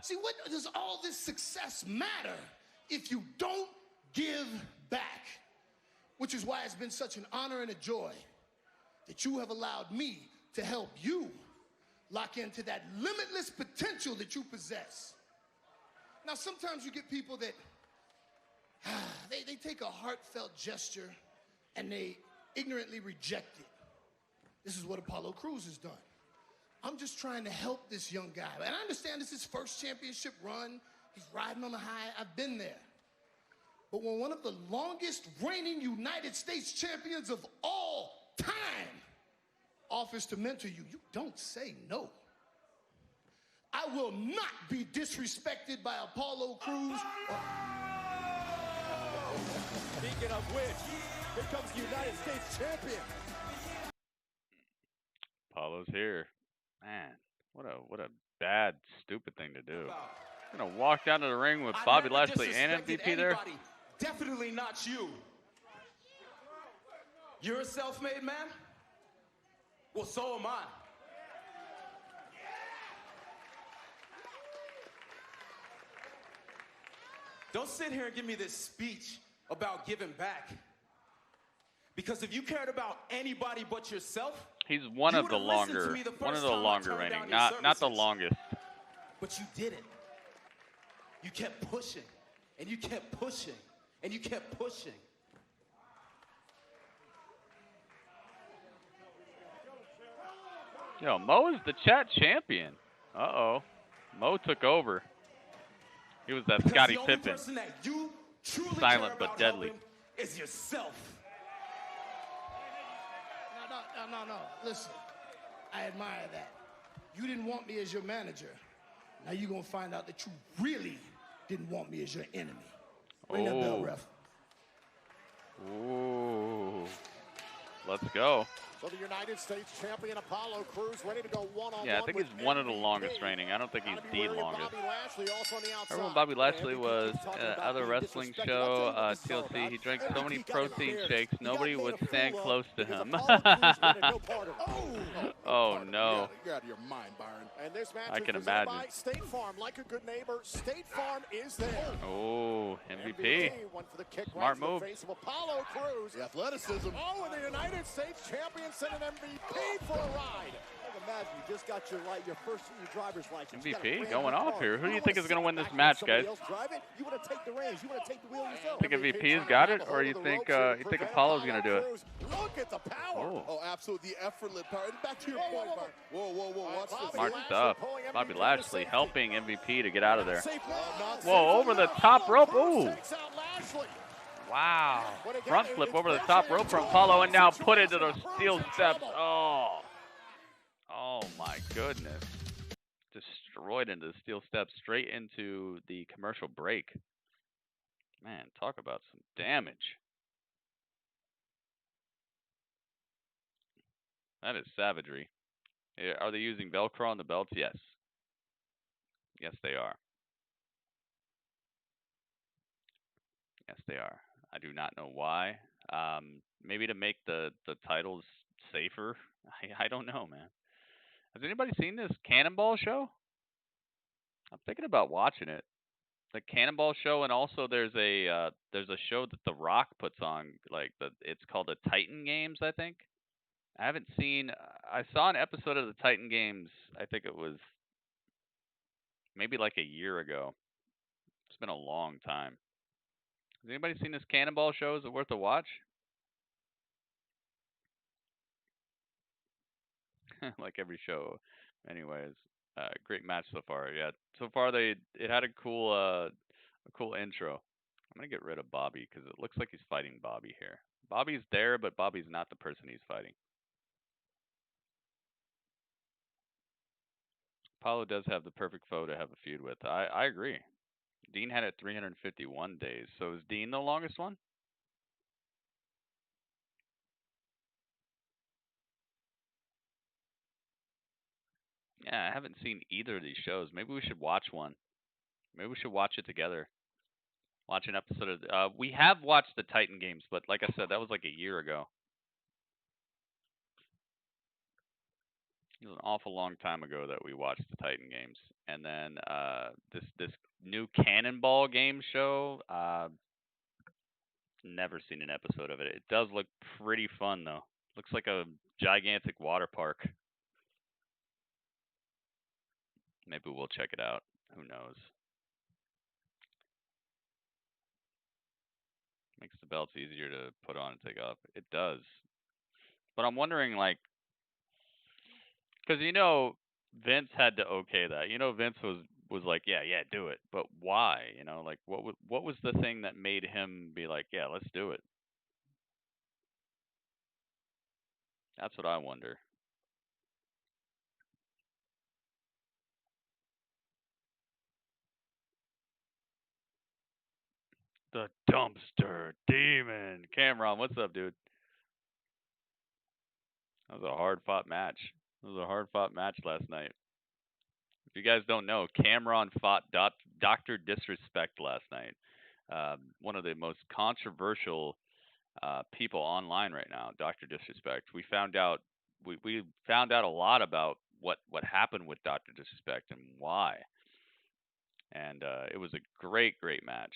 See, what does all this success matter if you don't give back? Which is why it's been such an honor and a joy that you have allowed me to help you lock into that limitless potential that you possess. Now, sometimes you get people that they take a heartfelt gesture and they ignorantly reject it. This is what Apollo Cruz has done. I'm just trying to help this young guy. And I understand this is his first championship run. He's riding on the high. I've been there. But when one of the longest reigning United States champions of all time offers to mentor you, you don't say no. I will not be disrespected by Apollo Cruz. Speaking of which, here comes the United States champion. Apollo's here. Man, what a bad, stupid thing to do. I'm gonna walk down to the ring with Bobby Lashley and MVP there. Definitely not you. You're a self-made man? Well, so am I. Don't sit here and give me this speech about giving back. Because if you cared about anybody but yourself, he's one of the longer reigning, not the longest. But you did it. You kept pushing, and you kept pushing, and you kept pushing. Yo, Mo is the chat champion. Uh-oh. Mo took over. He was that Scottie The only Pippen. person that you truly Silent care but about deadly. helping is yourself. No. Listen, I admire that. You didn't want me as your manager. Now you're going to find out that you really didn't want me as your enemy. Ring that bell, ref. Ooh. Let's go. So the United States champion Apollo Cruz ready to go one-on-one. Yeah, I think he's one of the longest reigning. I don't think he's the longest. Remember when Bobby Lashley was at a wrestling show, TLC, he drank so many protein shakes, nobody would stand close to him. Oh, no. You're out of your mind, Byron. And this match I can is presented imagine. by State Farm. Like a good neighbor, State Farm is there. Oh, MVP. Went for the kick Smart right move. to the face of Apollo Cruz. The athleticism. Oh, and the United States champion sent an MVP for a ride. Imagine you just got your first driver's license. MVP going off here. Who do you think is going to win this match, guys? You want to take the reins. You want to take the wheel yourself. Think MVP's got it, or you think Apollo's going to do it? Look at the power. Oh, absolutely. The effortless power. And back to your point, Byron. Whoa. Watch this. Smart stuff. Bobby Lashley helping MVP to get out of there. Whoa, over the top rope. Ooh. Wow. Front flip over the top rope from Apollo, and now put into the steel steps. Oh my goodness. Destroyed into the steel steps, straight into the commercial break. Man, talk about some damage. That is savagery. Are they using Velcro on the belts? Yes. Yes, they are. Yes, they are. I do not know why. Maybe to make the titles safer. I don't know, man. Has anybody seen this Cannonball show? I'm thinking about watching it. The Cannonball show, and also there's a show that The Rock puts on, it's called the Titan Games, I think. I haven't seen. I saw an episode of the Titan Games. I think it was maybe like a year ago. It's been a long time. Has anybody seen this Cannonball show? Is it worth a watch? Like every show. Anyways, great match so far. Yeah, so far it had a cool intro. I'm gonna get rid of Bobby because it looks like he's fighting Bobby here. Bobby's there, but Bobby's not the person he's fighting. Apollo does have the perfect foe to have a feud with. I agree. Dean had it 351 days. So is Dean the longest one? Yeah, I haven't seen either of these shows. Maybe we should watch one. Maybe we should watch it together. Watch an episode of... we have watched the Titan Games, but like I said, that was like a year ago. It was an awful long time ago that we watched the Titan Games. And then this new Cannonball game show, never seen an episode of it. It does look pretty fun, though. Looks like a gigantic water park. Maybe we'll check it out. Who knows? Makes the belts easier to put on and take off. It does. But I'm wondering, like, because Vince had to okay that. Vince was like, yeah, do it. But why? Like, what was the thing that made him be like, yeah, let's do it? That's what I wonder. The Dumpster Demon. Cameron, what's up, dude? That was a hard-fought match. It was a hard-fought match last night. If you guys don't know, Cameron fought Dr. Disrespect last night. One of the most controversial people online right now, Dr. Disrespect. We found out a lot about what happened with Dr. Disrespect and why. And it was a great match.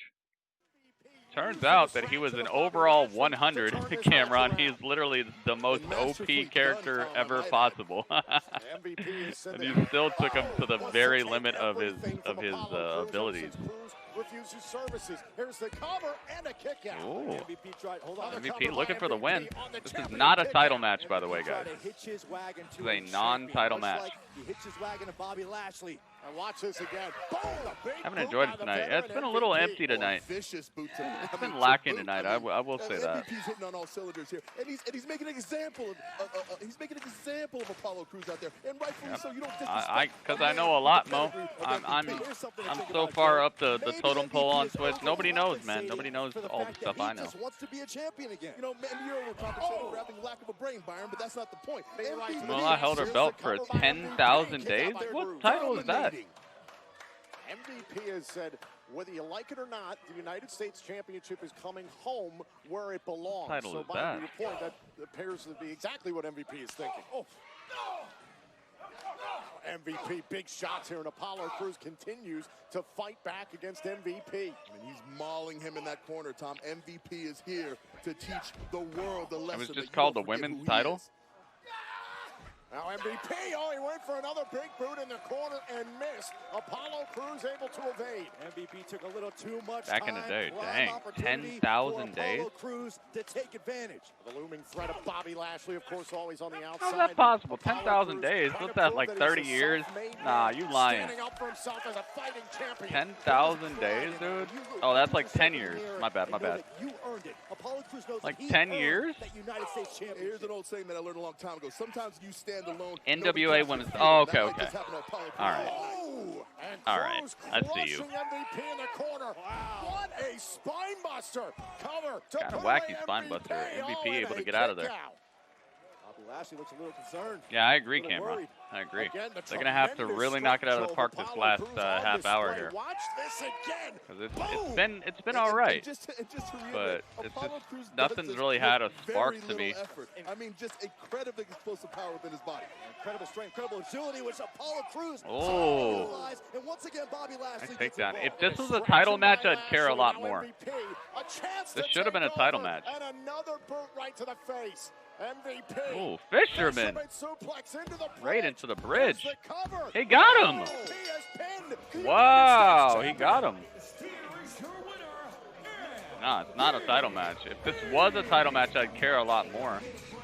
Turns out that he was an overall 100, Cameron. He's literally the most OP character ever possible. And you still took him to the very limit of his abilities. Refuses services. Here's the cover and a kick out. Ooh. MVP tried. Hold on. MVP looking for the win. This is not a title match, by the way, guys. This is a non-title match. He hits his wagon to Bobby Lashley. And watch this again. Boom! I haven't enjoyed it tonight. Yeah, it's been a little empty tonight. Vicious boots. It's been lacking tonight. I will say that. MVP's hitting on all cylinders here, and he's making an example of Apollo Cruz out there, and rightfully so. You don't disrespect. Because I know a lot, Mo. I'm so far up the totem pole on Twitch. Nobody knows, man. Nobody knows all the stuff I know. He just wants to be a champion again. You know, man, you're compensating for having lack of a brain, Byron, but that's not the point. Well, I held her belt for 10,000 days. What title is that? MVP has said, whether you like it or not, the United States Championship is coming home where it belongs. What title so is by that? your point, that appears to be exactly what MVP is thinking. Oh. MVP, big shots here, and Apollo Cruz continues to fight back against MVP. I mean, he's mauling him in that corner, Tom. MVP is here to teach the world the lesson. It was just called the women's title? Now MVP, he went for another big boot in the corner and missed. Apollo Cruz able to evade. MVP took a little too much Back in the day, dang, 10,000 days. Apollo Cruz to take advantage. The looming threat of Bobby Lashley, of course, always on the outside. How's that possible? 10,000 days? What's that, like 30 years? Nah, you lying. 10,000 days, dude? Oh, that's like 10 years. My bad. You earned it. Apollo Cruz knows like 10 years? That United States Championship. Here's an old saying that I learned a long time ago. Sometimes you stand alone. NWA Women's. Oh, okay. All right. All right. I see you. MVP in the corner. What a spine buster. Cover. Kind of wacky spine buster. MVP able to get out of there. Bobby Lashley looks a little concerned. Yeah, I agree, Cameron. I agree. They're going to have to really knock it out of the park this last half hour here. Watch this again. Because it's been all right. But it's just, nothing's really had a spark to me. I mean, just incredibly explosive power within his body. Incredible strength, incredible agility, which Apollo Cruz. Oh. And once again, Bobby Lashley take down. If this was a title match, I'd care a lot more. This should have been a title match. And another boot right to the face. MVP. Oh, Fisherman. Right into the bridge. He got him. Wow, he got him. No, it's not a title match. If this was a title match, I'd care a lot more.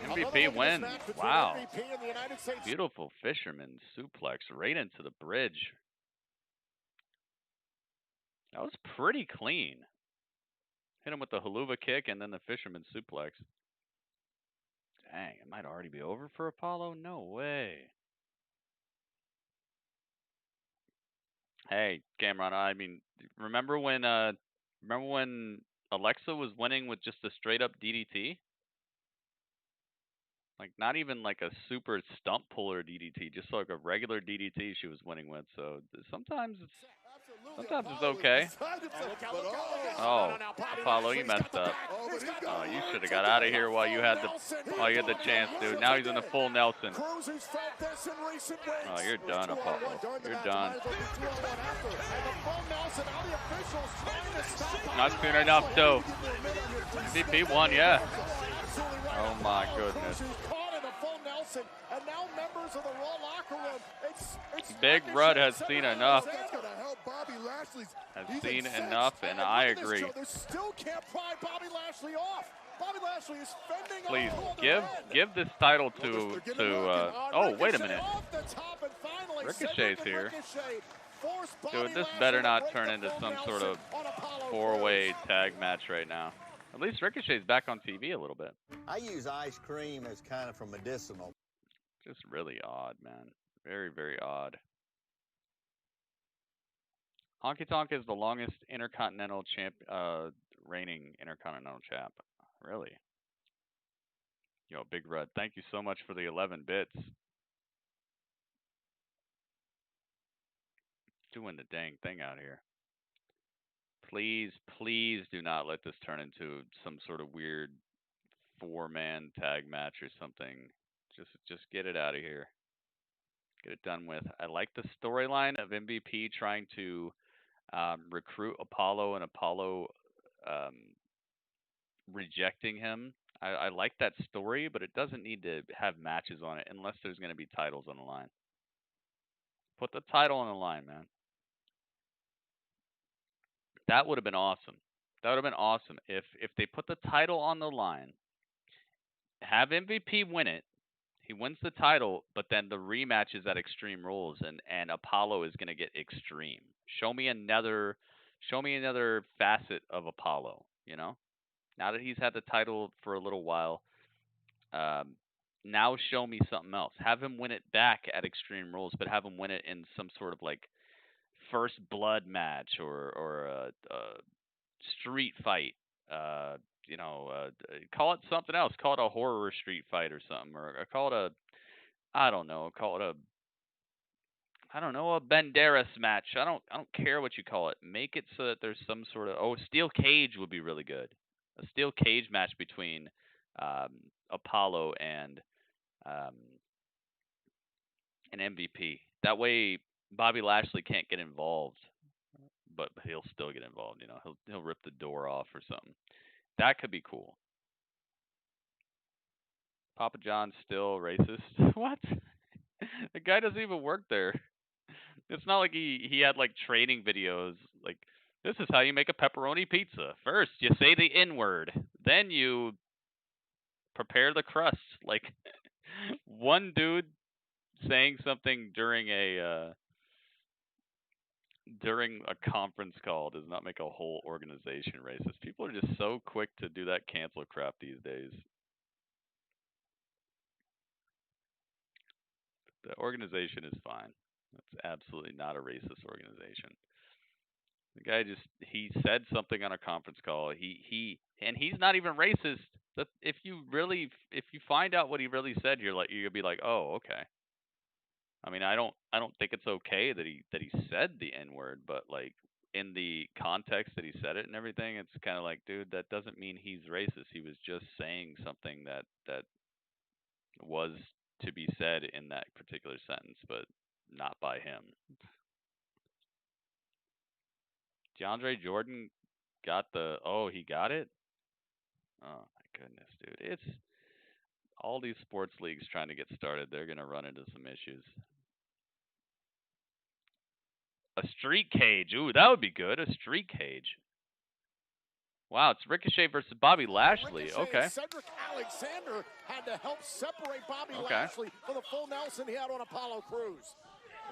MVP wins. Wow. Beautiful Fisherman suplex right into the bridge. That was pretty clean. Hit him with the haluva kick and then the Fisherman suplex. Dang, it might already be over for Apollo? No way. Hey, Cameron, I mean, remember when Alexa was winning with just a straight up DDT? Like not even like a super stump puller DDT, just like a regular DDT she was winning with. So sometimes it's okay. Oh, Apollo, you messed up. Oh, you should have got out of here while you had the chance, dude. Now he's in the full Nelson. Oh, you're done, Apollo. You're done. Not soon enough, though. MVP won, yeah. Oh my goodness. And now members of the Raw locker room. Big Rudd has seen enough. Has seen enough, and I agree. They still can't pry Bobby Lashley off. Bobby Lashley is fending Please off. give this title to oh, wait a minute. Ricochet's here. Dude, this better not turn into some sort of four-way tag match right now. At least Ricochet's back on TV a little bit. I use ice cream as kind of for medicinal. Just really odd, man. Very, very odd. Honky Tonk is the longest intercontinental reigning intercontinental champ. Really? Yo, Big Red, thank you so much for the 11 bits. Doing the dang thing out here. Please, please do not let this turn into some sort of weird four-man tag match or something. Just get it out of here. Get it done with. I like the storyline of MVP trying to recruit Apollo and Apollo rejecting him. I like that story, but it doesn't need to have matches on it unless there's going to be titles on the line. Put the title on the line, man. That would have been awesome. That would have been awesome if they put the title on the line, have MVP win it. He wins the title, but then the rematch is at Extreme Rules, and Apollo is going to get Extreme. Show me another facet of Apollo. You know, now that he's had the title for a little while, now show me something else. Have him win it back at Extreme Rules, but have him win it in some sort of like first blood match or a street fight. Call it something else. Call it a horror street fight or something, or call it a Banderas match. I don't care what you call it. Make it so that there's some sort of steel cage would be really good. A steel cage match between Apollo and an MVP. That way Bobby Lashley can't get involved, but he'll still get involved. You know, he'll rip the door off or something. That could be cool. Papa John's still racist. What? The guy doesn't even work there. It's not like he had like training videos. Like, this is how you make a pepperoni pizza. First, you say the N-word. Then you prepare the crust. Like, one dude saying something during a conference call does not make a whole organization racist. People are just so quick to do that cancel crap these days. The organization is fine. It's absolutely not a racist organization. The guy he said something on a conference call. He's not even racist. If you find out what he really said, you'll be like, oh, okay. I mean, I don't think it's okay that he said the N-word, but like in the context that he said it and everything, it's kind of like, dude, that doesn't mean he's racist. He was just saying something that was to be said in that particular sentence, but not by him. DeAndre Jordan got he got it? Oh my goodness, dude. It's all these sports leagues trying to get started. They're going to run into some issues. A street cage. Ooh, that would be good. A street cage. Wow, it's Ricochet versus Bobby Lashley. Ricochet, Okay. Cedric Alexander had to help separate Bobby Lashley for the full Nelson he had on Apollo Cruz.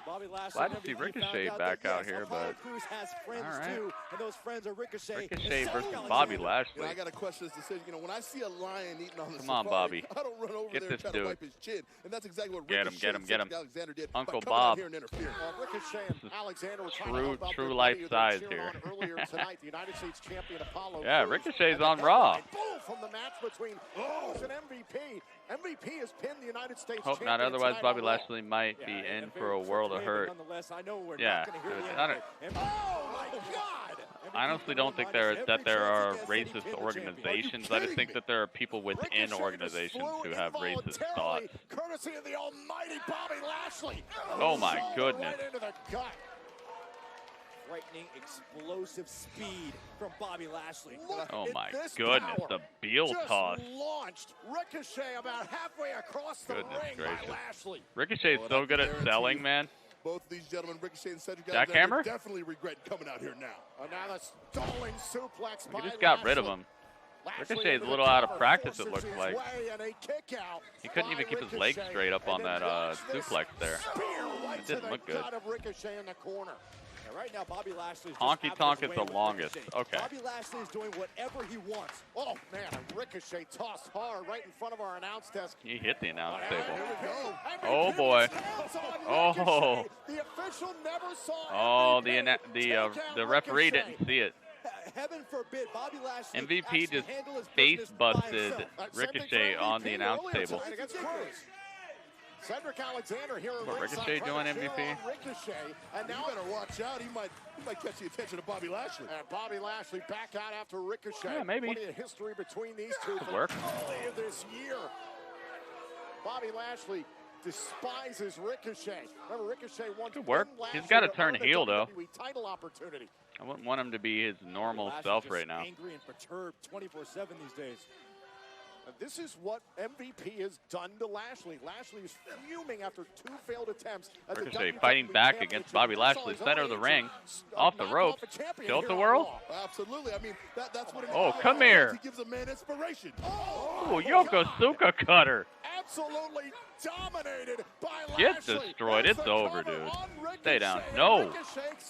Bobby Lashley, Glad to see Ricochet back out here, but Cruz has friends all right. too, and those friends are Ricochet versus Bobby Lashley. You know, I got to question this decision. You know, when I see a lion eating on the Come on, safari, Bobby. I don't run over Get there this and try dude. to wipe his chin, and that's exactly what Get him, Ricochet get him, get him. Alexander did. Uncle by coming out Bob. here and interfering. Ricochet and Alexander were trying to help out True their life buddy who size they cheered here. on earlier tonight, the United States champion Apollo Yeah, Cruz. Ricochet's And on the Raw. headline, boom, from the match between Cruz and MVP. MVP has pinned the United States Hope champion not. Otherwise, tonight Bobby on Raw. Lashley might be in for a world of hurt. Nonetheless, I know we're Yeah, not going to hear dude, the I end don't- of it. Oh my God! I honestly don't think that there are racist organizations. I just think that there are people within organizations who have racist thoughts. Courtesy of the almighty Bobby Lashley. Oh my Shoulder goodness. Right into the gut. Frightening, explosive speed from Bobby Lashley. Look Oh at my this goodness, power. the Beal Just toss. launched Ricochet about halfway across the Goodness ring gracious. by Lashley. Ricochet's Well, so I good can at guarantee selling, you, man. Both of these gentlemen, Ricochet and Cedric Jackhammer? Alexander, definitely regret coming out here now. Now the stalling suplex by He just got rid of Lashley. him. Lashley Ricochet's into a little the out of cover, practice, it forces looks his like. way, and a kick out He couldn't by even keep his legs Ricochet. straight up on And then that watch this suplex there. spear right It to didn't the look good. gut of Ricochet in the corner. And right now, Bobby Lashley is Honky just tonk having is his the way with longest. Ricochet. Okay. Bobby Lashley is doing whatever he wants. Oh man, a Ricochet tossed hard right in front of our announce desk. He hit the announce table. Here we go. Oh boy. Oh. The official never saw Oh, MVP the referee Ricochet. didn't see it. Heaven forbid Bobby Lashley MVP actually just handle his face business by busted himself. Same thing for Ricochet on the MVP announce earlier table. tonight against Cruz. Cedric Alexander here What, at ringside Ricochet trying doing to cheer MVP? on Ricochet, and now You better watch out. He might catch the attention of Bobby Lashley. and Bobby Lashley back out after Ricochet. Yeah, maybe. Plenty of history between these two Could from work. earlier this year. Bobby Lashley despises Ricochet. Remember, Ricochet won Could work. last He's gotta year to turn earn the heel, though. WWE title opportunity. I wouldn't want him to be his normal Lashley self just right now. Angry and perturbed 24/7 these days. This is what MVP has done to Lashley. Lashley is fuming after 2 failed attempts. As Ricochet the fighting WWE back against Bobby Lashley, center of the ring, off the ropes, tilt-a-whirl. Absolutely. I mean, that's what. Oh, come here. He gives a man inspiration. Oh, Yokosuka cutter. Absolutely dominated by Get Lashley. destroyed. It's over, dude. Stay down. No.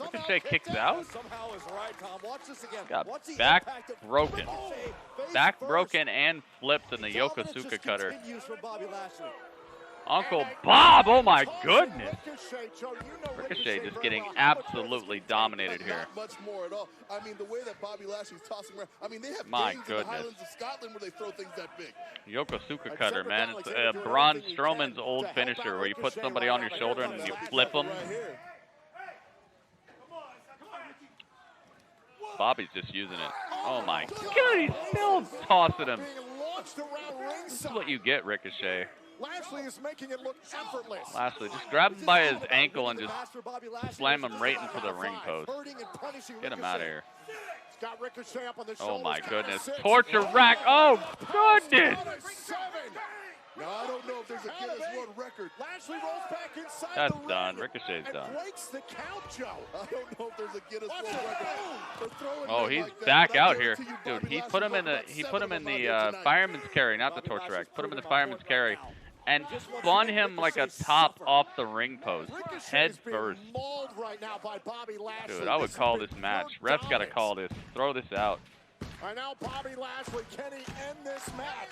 Ricochet kicks out. Somehow is right, Tom. Watch this again. Got What's the back impact of broken. Ricochet? Back broken and flipped in the Yokosuka cutter. Continues from Bobby Lashley. Uncle Bob, oh my goodness. Ricochet, Joe, you know Ricochet just very getting well. How much absolutely dominated here. Not much more at all. I mean, the way that Bobby Lashley's tossing around. I mean, they have My games in the goodness. Highlands of Scotland where they throw things that big. Yokosuka cutter, man. It's Braun Strowman's old finisher where you put somebody on your shoulder and then you flip them. Bobby's just using it. Oh my God, he's still tossing him. This is what you get, Ricochet. Lashley is making it look effortless. Lashley, just grab him by his ankle and just slam him right into the ring post. Get him out of here. Got Ricochet up on the Oh my shoulders. goodness. Torture rack. Oh goodness. Now, I don't know if there's a Guinness World Record. Lashley rolls back inside That's the ring done. Ricochet's and done. breaks the count, Joe. I don't know if there's a Guinness World Record for throwing Oh, men he's like that, back but I out here, guarantee you dude. Bobby He Lashley put him in broke the about 7 of them out here tonight. fireman's carry, not the torture rack. Put him in the fireman's carry, and spun him like a top off the ring post, head first. Mauled right now by Bobby Lashley. Dude, I would call this match. Ref's got to call this. Throw this out. And now Bobby Lashley, can he end this match?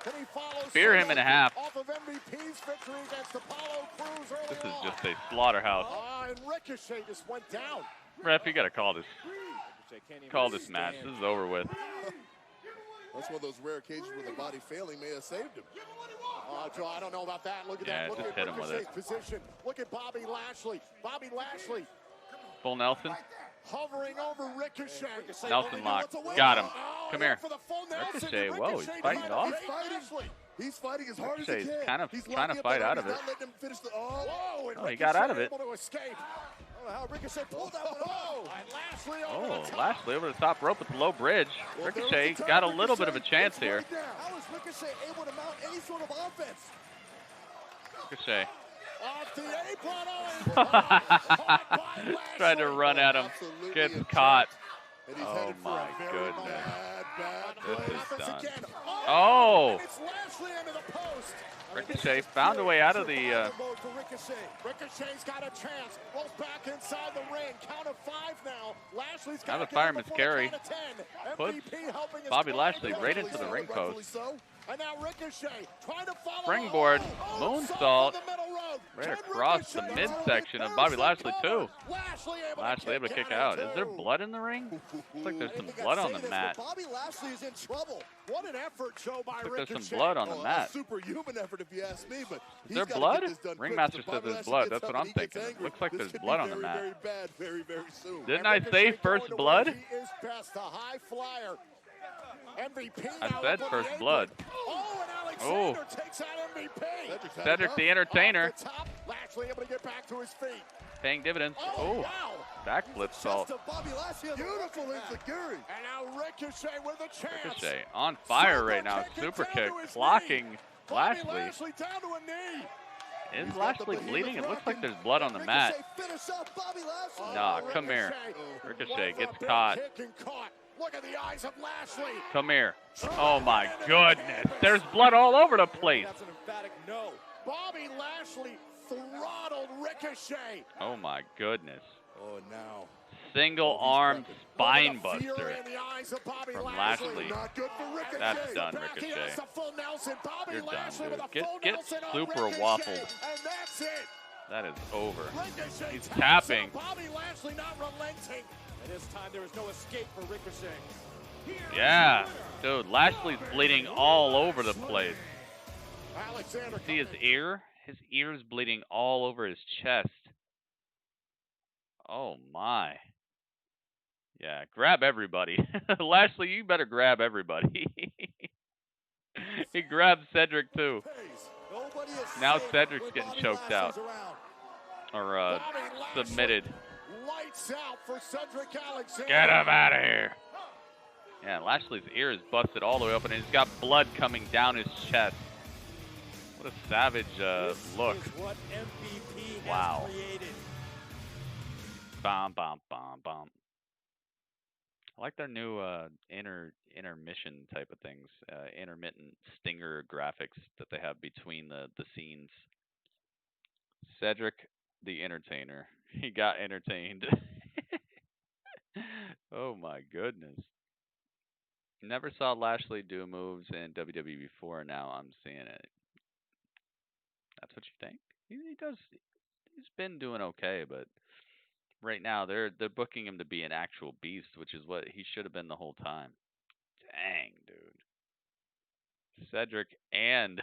Can he follow Spear him in half. off of MVP's victory against Apollo Cruz earlier This is on? just a slaughterhouse. And Ricochet just went down. Ref, you got to call this. Ricochet can't even Call this match. This is over with. That's one of those rare occasions where the body failing may have saved him. Joe, I don't know about that. Look at Yeah, that. Look just at hit him with Ricochet's position. Look at Bobby Lashley. Bobby Lashley Full Nelson. hovering over Ricochet. Nelson lock. Got him. Come here. For the full Nelson. Ricochet, whoa, he's fighting it off. He's fighting as hard as he Ricochet's can. kind of He's trying to locking fight up out of he's it. not letting him finish the. Whoa, and Oh, he got out of it. Able to escape. I don't know how Ricochet pulled that one off. And Lashley over Oh, the top. Lashley over the top rope with the low bridge. Ricochet got a little bit of a chance here. How is Ricochet able to mount any sort of offense? Ricochet Off the apron. tried to run at him. Gets caught. And he's Oh headed for my a very goodness. bad This is done. Again. Oh! And it's Lashley into the post. Ricochet found a way out of the. Ricochet's got a chance. Rolls back inside the ring. Count of 5 now. Lashley's Now got the fireman's carry. Puts Puts Bobby Lashley right into the ring post. And now Ricochet trying to follow. Springboard, moonsault, the middle rope. right across the midsection of Bobby Lashley too. Lashley able to kick out. Is there blood in the ring? Looks like there's some blood on the mat. Bobby Lashley is in trouble. What an effort shown by Looks like Ricochet. there's some blood on the mat. A superhuman effort, if you ask me. But Is there blood? Ringmaster said there's blood. That's what I'm thinking. It looks like there's blood on the mat. Very bad, very, very soon. Didn't I say first blood? He is best, the high flyer. MVP I now said up on first the apron. blood. Oh, and Alexander takes out MVP. Cedric the Entertainer. Off the top, Lashley able to get back to his feet. Paying dividends. Oh, backflip salt. Beautiful insecurity. And now Ricochet with a chance. Ricochet on fire right now. Super kick. Clocking Lashley. Lashley down to a knee. Is Lashley bleeding? It looks like there's blood on the mat. Nah, come here. Ricochet gets caught. Look at the eyes of Lashley. Come here. Oh my goodness. There's blood all over the place. That's an emphatic no. Bobby Lashley throttled Ricochet. Oh my goodness. Oh, now. Single arm spine buster Fury in the eyes of Bobby from Lashley. Lashley. Not good for Ricochet. That's done, Back he Ricochet. has the full Nelson. Bobby You're done, Lashley dude. with a full Get Nelson on super Ricochet. waffled. And that's it. That is over. Ricochet He's taps tapping. out. Bobby Lashley not relenting. And this time there is no escape for Ricochet. Yeah. Dude, Lashley's bleeding all over the place. Alexander. See his ear? His ear's bleeding all over his chest. Oh my. Yeah, grab everybody. Lashley, you better grab everybody. He grabbed Cedric too. Now Cedric's getting choked out. Or submitted. Lights Lights out for Cedric Alexander. Get him out of here. Yeah, Lashley's ear is busted all the way up, and he's got blood coming down his chest. What a savage look. What MVP wow. has created. Bom, bom, bom, bom. I like their new intermission type of things, intermittent stinger graphics that they have between the scenes. Cedric the Entertainer. He got entertained. Oh my goodness. Never saw Lashley do moves in WWE before. Now I'm seeing it. That's what you think? He does. He's been doing okay, but right now they're booking him to be an actual beast, which is what he should have been the whole time. Dang, dude. Cedric and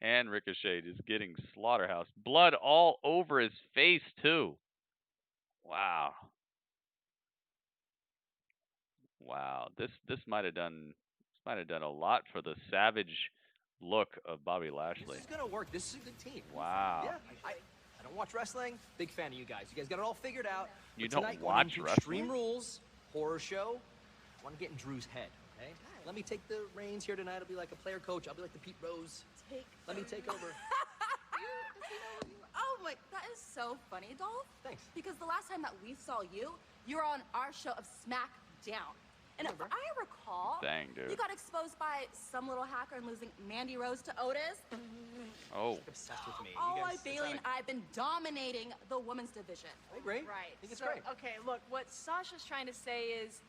Ricochet just getting slaughterhouse. Blood all over his face too. Wow. Wow. This might have done a lot for the savage look of Bobby Lashley. This is gonna work. This is a good team. Wow. Yeah. I don't watch wrestling. Big fan of you guys. You guys got it all figured out. You But don't tonight, watch going into wrestling? Extreme Rules, horror show. I want to get in Drew's head. Okay. Let me take the reins here tonight. I'll be like a player coach. I'll be like the Pete Rose. Let me take over. Oh my, that is so funny, Dolph. Thanks. Because the last time that we saw you, you were on our show of SmackDown. And if I recall, Dang, dude. you got exposed by some little hacker and losing Mandy Rose to Otis. Oh. Obsessed with me. Oh, You guys, Bailey and I have been dominating the women's division. I agree. Right. I think it's So, great. okay, look, what Sasha's trying to say is,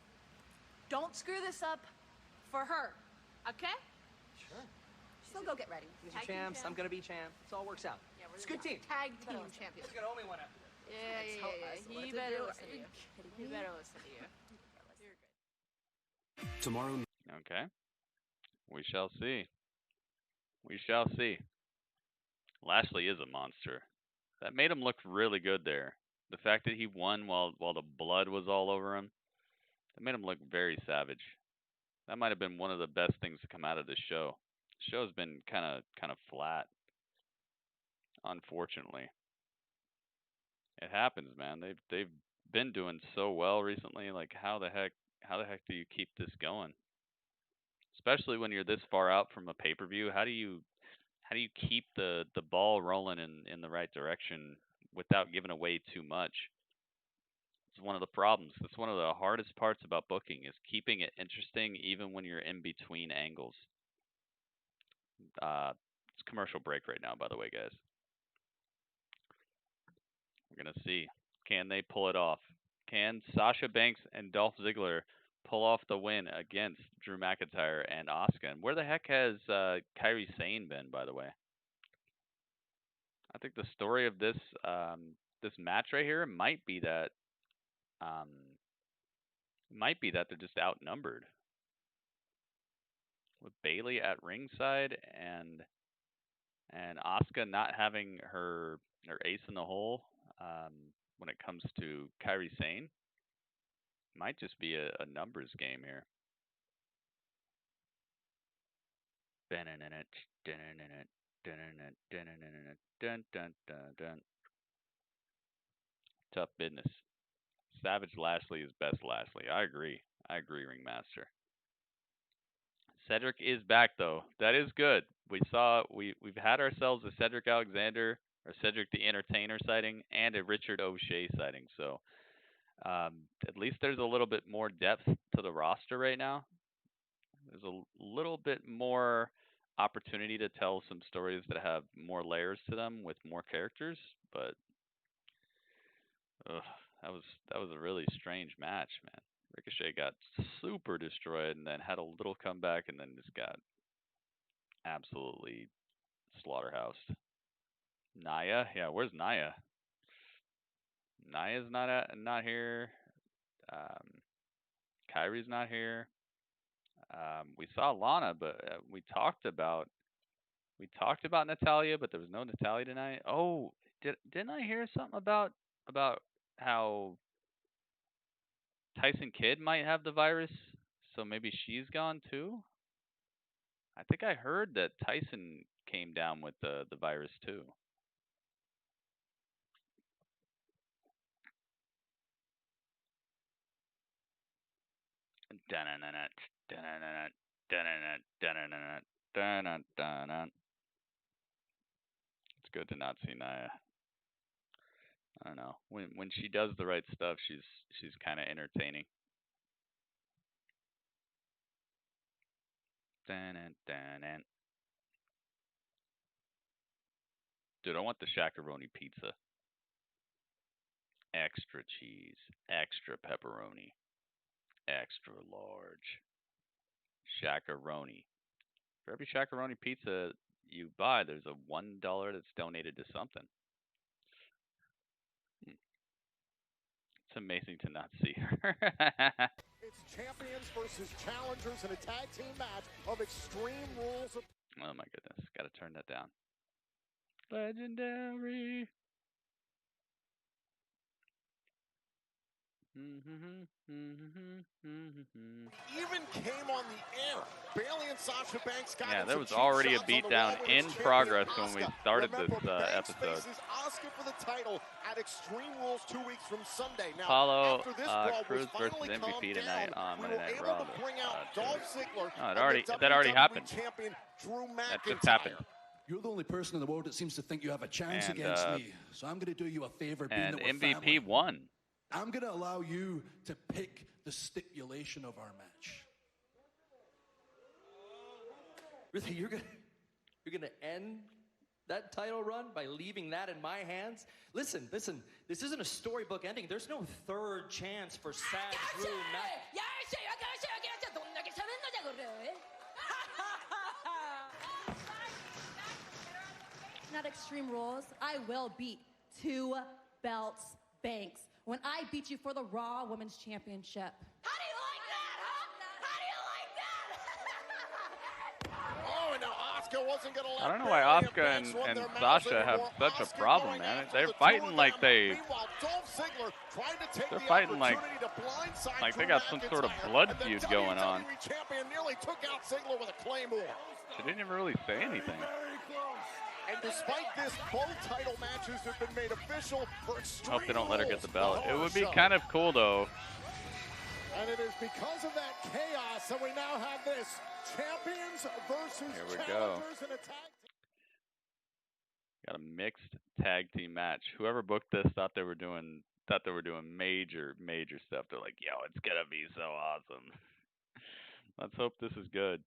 don't screw this up for her, okay? Sure. So go get ready. You guys are champs. I'm gonna be champ. It all works out. Yeah, we're It's a good team. Tag team champions. He's gonna owe me one after this. Yeah. He better listen to you. He better listen to you. Tomorrow. Okay. We shall see. We shall see. Lashley is a monster. That made him look really good there. The fact that he won while the blood was all over him, that made him look very savage. That might have been one of the best things to come out of this show. The show's been kind of flat, unfortunately. It happens, man. They've been doing so well recently. Like how the heck do you keep this going? Especially when you're this far out from a pay-per-view, how do you keep the ball rolling in the right direction without giving away too much? It's one of the problems. It's one of the hardest parts about booking is keeping it interesting even when you're in between angles. It's commercial break right now, by the way, guys. We're gonna see. Can they pull it off? Can Sasha Banks and Dolph Ziggler pull off the win against Drew McIntyre and Asuka? And where the heck has Kairi Sane been, by the way? I think the story of this this match right here might be that they're just outnumbered with Bailey at ringside and Asuka not having her ace in the hole when it comes to Kairi Sane. Might just be a numbers game here. Tough business. Savage Lashley is best Lashley. I agree, Ringmaster. Cedric is back though. That is good. We've had ourselves a Cedric Alexander or Cedric the Entertainer sighting and a Richard O'Shea sighting. So at least there's a little bit more depth to the roster right now. There's a little bit more opportunity to tell some stories that have more layers to them with more characters, but that was a really strange match, man. Ricochet got super destroyed and then had a little comeback and then just got absolutely slaughterhoused. Nia? Yeah, where's Nia? Nia's not here. Kairi's not here. We saw Lana, but we talked about Natalya, but there was no Natalya tonight. Oh, didn't I hear something about how Tyson Kidd might have the virus, so maybe she's gone too? I think I heard that Tyson came down with the virus too. It's good to not see Nia. I don't know. When she does the right stuff, she's kind of entertaining. Dude, I want the shakaroni pizza. Extra cheese, extra pepperoni, extra large. Shakaroni. For every shakaroni pizza you buy, there's a $1 that's donated to something. It's amazing to not see her. It's champions versus challengers in a tag team match of Extreme Rules. Oh my goodness, gotta turn that down. Legendary. Even came on the air. Bayley and Sasha Banks got Yeah, there was already a beatdown in progress when we started this episode. Asuka for the title at Extreme Rules 2 weeks from Sunday. Now, Apollo after this brawl Cruz was versus finally MVP tonight on we Monday were Night able Raw. to bring out Dolph Ziggler That already happened. Champion Drew That just McIntyre. happened. You're the only person in the world that seems to think you have a chance And, against me. So I'm going to do you a favor, being And that we're MVP family. won. I'm going to allow you to pick the stipulation of our match. Really, you're gonna end that title run by leaving that in my hands? Listen, this isn't a storybook ending. There's no third chance for Sad Drew Not Extreme Rules. I will beat 2 belts Banks when I beat you for the Raw Women's Championship. Oh, and now Asuka wasn't gonna let I don't know why Bayley Asuka Banks run and their mouths Sasha have anymore. such a Asuka problem, going man. after They're the two fighting of like them. they Meanwhile, Dolph Ziggler trying to take they're the fighting like opportunity to blindside they Drew got some sort of McIntyre, blood and the feud going on. WWE champion nearly took out Ziggler with a claymore. She didn't even really say anything. And despite this, both title matches have been made official for Extreme Hope they don't let her get the Rules, belt. It Horror would be Show. kind of cool though. And it is because of that chaos that we now have this champions versus Here we go. challengers in a tag team. Got a mixed tag team match. Whoever booked this thought they were doing major stuff. They're like, yo, it's gonna be so awesome. Let's hope this is good.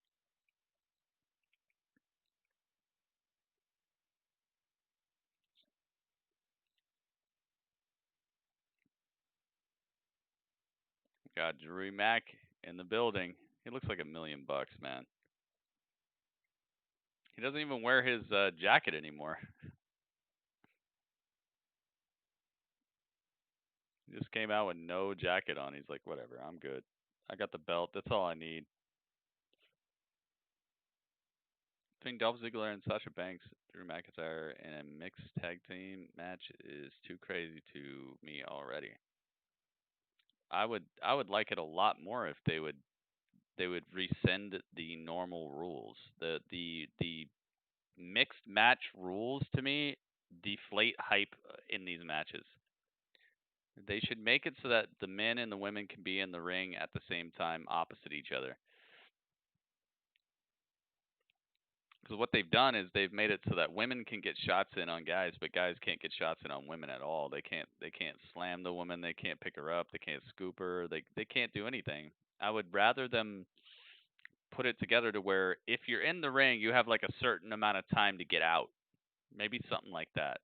Got Drew Mack in the building. He looks like $1 million, man. He doesn't even wear his jacket anymore. He just came out with no jacket on. He's like, whatever, I'm good. I got the belt. That's all I need. Between Dolph Ziggler and Sasha Banks, Drew McIntyre in a mixed tag team match is too crazy to me already. I would like it a lot more if they would rescind the normal rules. The mixed match rules to me deflate hype in these matches. They should make it so that the men and the women can be in the ring at the same time opposite each other. Because what they've done is they've made it so that women can get shots in on guys, but guys can't get shots in on women at all. They can't slam the woman, they can't pick her up, they can't scoop her, they can't do anything. I would rather them put it together to where if you're in the ring, you have like a certain amount of time to get out. Maybe something like that.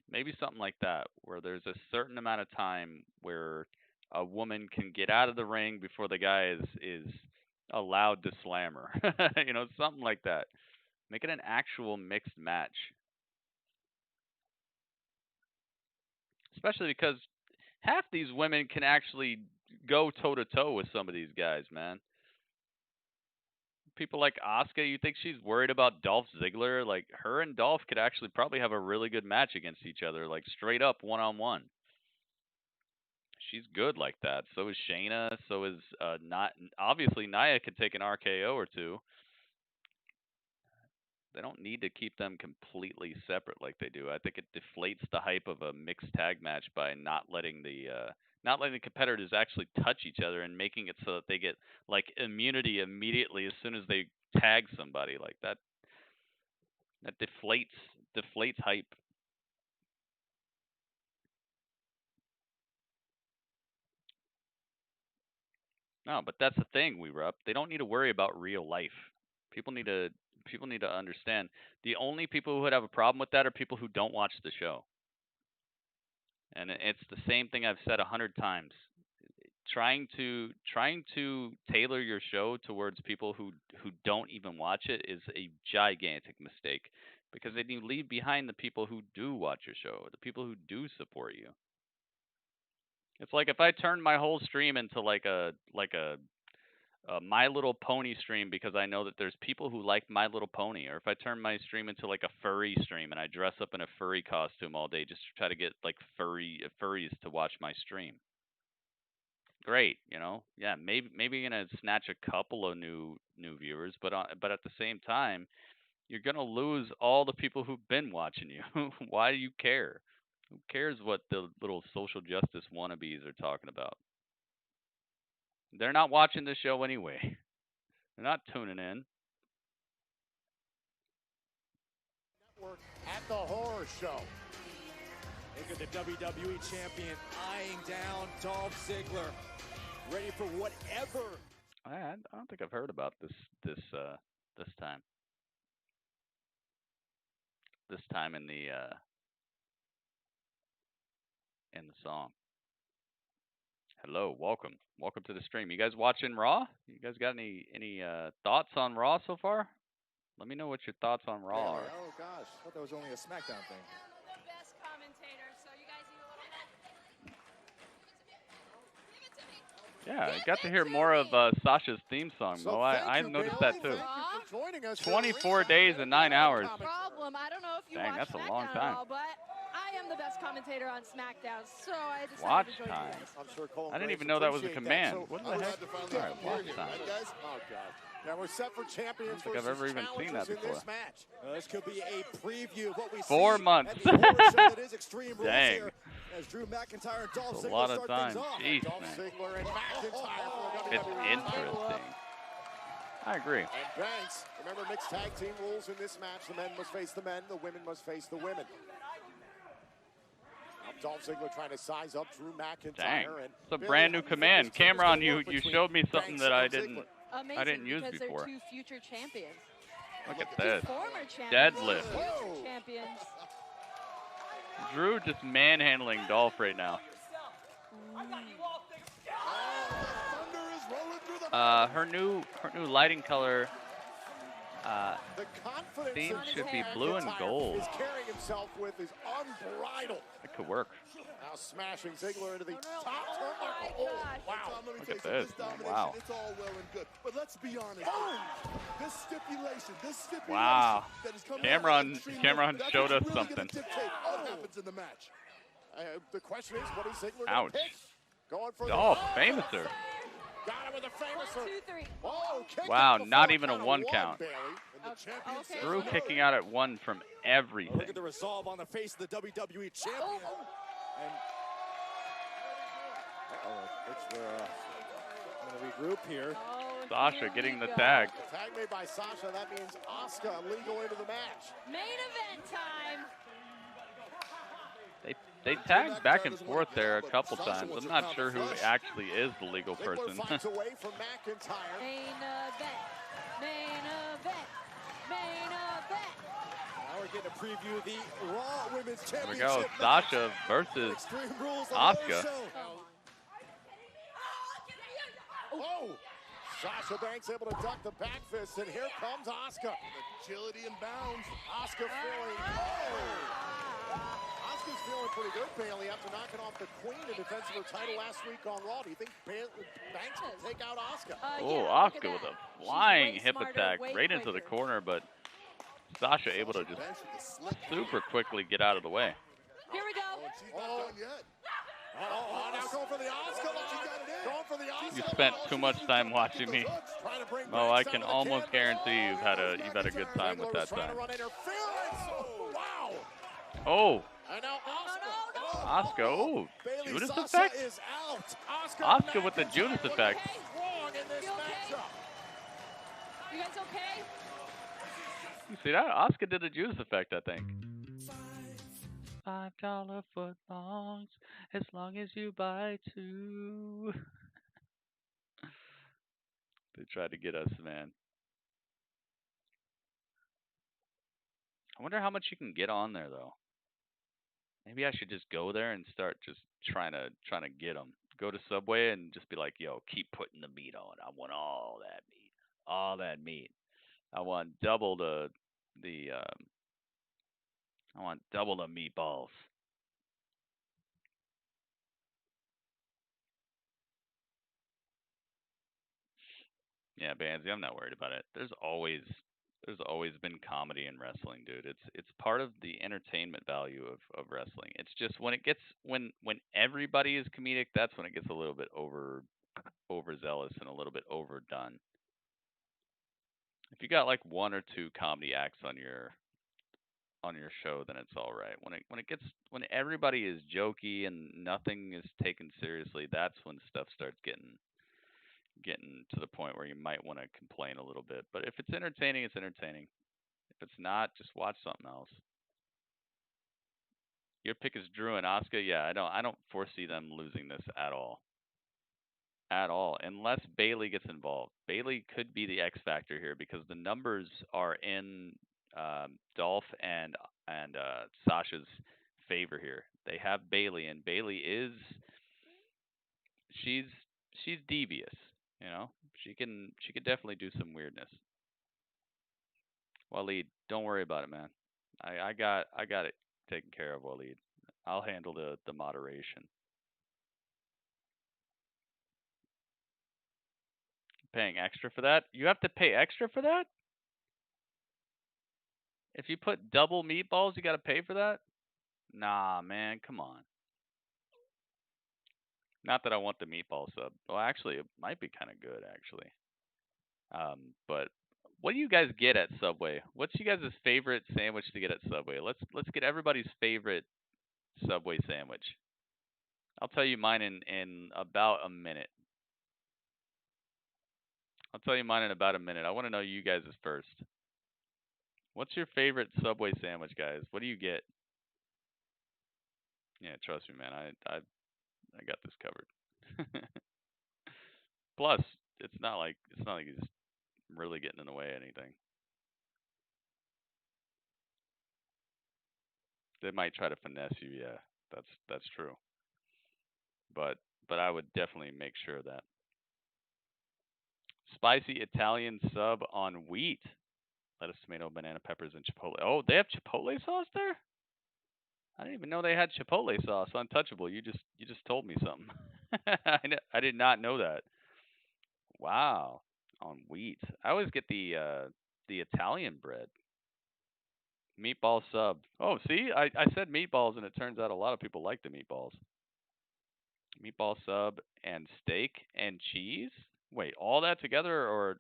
Maybe something like that, where there's a certain amount of time where a woman can get out of the ring before the guy is allowed to slam her. You know, something like that. Make it an actual mixed match. Especially because half these women can actually go toe-to-toe with some of these guys, man. People like Asuka, you think she's worried about Dolph Ziggler? Like, her and Dolph could actually probably have a really good match against each other, like straight up one-on-one. She's good like that. So is Shayna. So is not obviously Nia could take an RKO or two. They don't need to keep them completely separate like they do. I think it deflates the hype of a mixed tag match by not letting the not letting the competitors actually touch each other and making it so that they get like immunity immediately as soon as they tag somebody like that. That deflates hype. No, but that's the thing, they don't need to worry about real life. People need to understand the only people who would have a problem with that are people who don't watch the show. And it's the same thing I've said 100 times. Trying to tailor your show towards people who don't even watch it is a gigantic mistake, because then you leave behind the people who do watch your show, the people who do support you. It's like if I turn my whole stream into like a My Little Pony stream because I know that there's people who like My Little Pony, or if I turn my stream into like a furry stream and I dress up in a furry costume all day just to try to get like furries to watch my stream. Great, yeah, maybe you're gonna snatch a couple of new viewers, but at the same time, you're gonna lose all the people who've been watching you. Why do you care? Who cares what the little social justice wannabes are talking about? They're not watching the show anyway. They're not tuning in. Network at the horror show. Look at the WWE champion eyeing down Dolph Ziggler, ready for whatever. I don't think I've heard about this time. This time in the song. Hello, welcome to the stream. You guys watching Raw? You guys got any thoughts on Raw so far? Let me know what your thoughts on Raw are. Oh gosh, I thought that was only a SmackDown thing. The best commentator, so you guys need a little help. Yeah, I got to hear more of Sasha's theme song, though. I noticed that too. 24 days and 9 hours. Problem. I don't know if you Dang, watch that's a SmackDown long at time. all, but I am the best commentator on SmackDown, so I decided Watch to join you time. guys. I'm sure Cole I didn't Graves even know that was a appreciate command. So What the I'm heck? glad to finally All right, have watch you here, time. right, guys? Oh god. Now we're set for champions I don't think I've versus ever even seen that challengers in before. this match. This could be a preview of what we 4 see months. at the horror show that is Extreme Rules Dang. here, as Drew McIntyre and Dolph That's a Ziggler lot of start time. things off. Jeez, Dolph man. Ziggler and McIntyre for the It's WWE interesting. I agree. And Banks, remember mixed tag team rules in this match. The men must face the men, the women must face the women. Now Dolph Ziggler trying to size up Drew McIntyre. Dang. And It's a brand new command. Cameron, you showed me something that I didn't Amazing, use because before. they're two future champions. Look at this. Former champions. Deadlift. Future champions. Drew just manhandling Dolph right now. Her new lighting color theme should be blue and gold. Is carrying himself with is unbridled. It could work. Now smashing Ziggler into the top turnbuckle. Oh, wow. Look at this. Wow. It's all well and good, but let's be honest. This stipulation Wow. that is coming Cameron that's showed us what's really gonna something. dictate what happens in the match. The question is, what is Ziggler Ouch. going to pick? Going for Dolph, the famouser. Got him with a famouser. 1, 2, 3. Whoa, kick Wow, out not before even a count of 1 count. Bailey. And the champion Okay. Drew kicking out at 1 from everything. Look at the resolve on the face of the WWE champion. And we're going to regroup here. Sasha getting the tag. Tag made by Sasha. That means Asuka legal into the match. Main event time. They tagged back and forth there a couple times. I'm not sure who actually is the legal person. Ziggler fights away from McIntyre. Main event. Main event. Main event. Now we're getting a preview of the Raw Women's There we Championship. go. Sasha versus Extreme Rules, the horror Asuka. show. Oh! Sasha Banks able to duck the back fist, and here comes Asuka. Agility and bounds. Asuka feeling. Oh! Asuka's feeling pretty good, Bailey, after knocking off the Queen in defense of her title last week on Raw. Do you think Banks can take out Asuka? Oh, Asuka with a flying hip attack right into the corner, but Sasha able to just super quickly get out of the way. Here we go. She's not done yet. Oh, now going for the Asuka. Going for the Asuka. You spent too much time watching me. Oh, I can almost guarantee you've had a good time with that time. Wow. Oh, And now Asuka. Asuka. Oh, Bailey Judas Sasha effect? is out. Asuka with the Judas effect. Wrong in this matchup. You guys okay? You see that? Asuka did a Judas effect, I think. $5 foot longs, as long as you buy two. They tried to get us, man. I wonder how much you can get on there, though. Maybe I should just go there and start just trying to get them. Go to Subway and just be like, yo, keep putting the meat on. I want all that meat. All that meat. I want double the I want double the meatballs. Yeah, Bandsy, I'm not worried about it. There's always been comedy in wrestling, dude. It's part of the entertainment value of wrestling. It's just when it gets when everybody is comedic, that's when it gets a little bit overzealous and a little bit overdone. If you got like one or two comedy acts on your show, then it's all right. When everybody is jokey and nothing is taken seriously, that's when stuff starts getting to the point where you might want to complain a little bit. But if it's entertaining, it's entertaining. If it's not, just watch something else. Your pick is Drew and Asuka. Yeah, I don't foresee them losing this at all. At all, unless Bailey gets involved. Bailey could be the X factor here because the numbers are in Dolph and Sasha's favor here. They have Bailey, and Bailey is she's devious. You know, she can definitely do some weirdness. Waleed, don't worry about it, man. I got it taken care of, Waleed. I'll handle the moderation. Paying extra for that? You have to pay extra for that? If you put double meatballs, you got to pay for that? Nah, man, come on. Not that I want the meatball sub. Well, actually, it might be kind of good, actually. But what do you guys get at Subway? What's you guys' favorite sandwich to get at Subway? Let's get everybody's favorite Subway sandwich. I'll tell you mine in about a minute. I'll tell you mine in about a minute. I want to know you guys' first. What's your favorite Subway sandwich, guys? What do you get? Yeah, trust me, man. I got this covered. Plus, it's not like you're just really getting in the way of anything. They might try to finesse you, yeah. That's true. But I would definitely make sure of that. Spicy Italian sub on wheat. Lettuce, tomato, banana, peppers, and chipotle. Oh, they have chipotle sauce there? I didn't even know they had chipotle sauce. Untouchable. You just told me something. I did not know that. Wow. On wheat. I always get the Italian bread. Meatball sub. Oh, see? I said meatballs, and it turns out a lot of people like the meatballs. Meatball sub and steak and cheese? Wait, all that together, or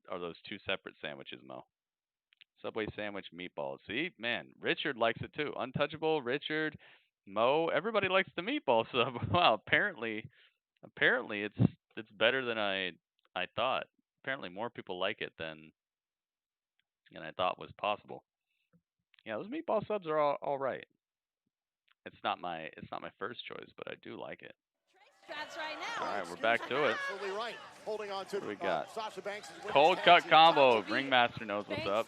are those two separate sandwiches, Mo? Subway sandwich, meatballs. See, man, Richard likes it too. Untouchable, Richard, Mo, everybody likes the meatball sub. Wow, apparently it's better than I thought. Apparently more people like it than I thought was possible. Yeah, those meatball subs are all right. It's not my first choice, but I do like it. Right now. All right, we're back to it. Absolutely right. Holding on to What do we got? Sasha Banks' Cold cut combo. Ringmaster knows what's up.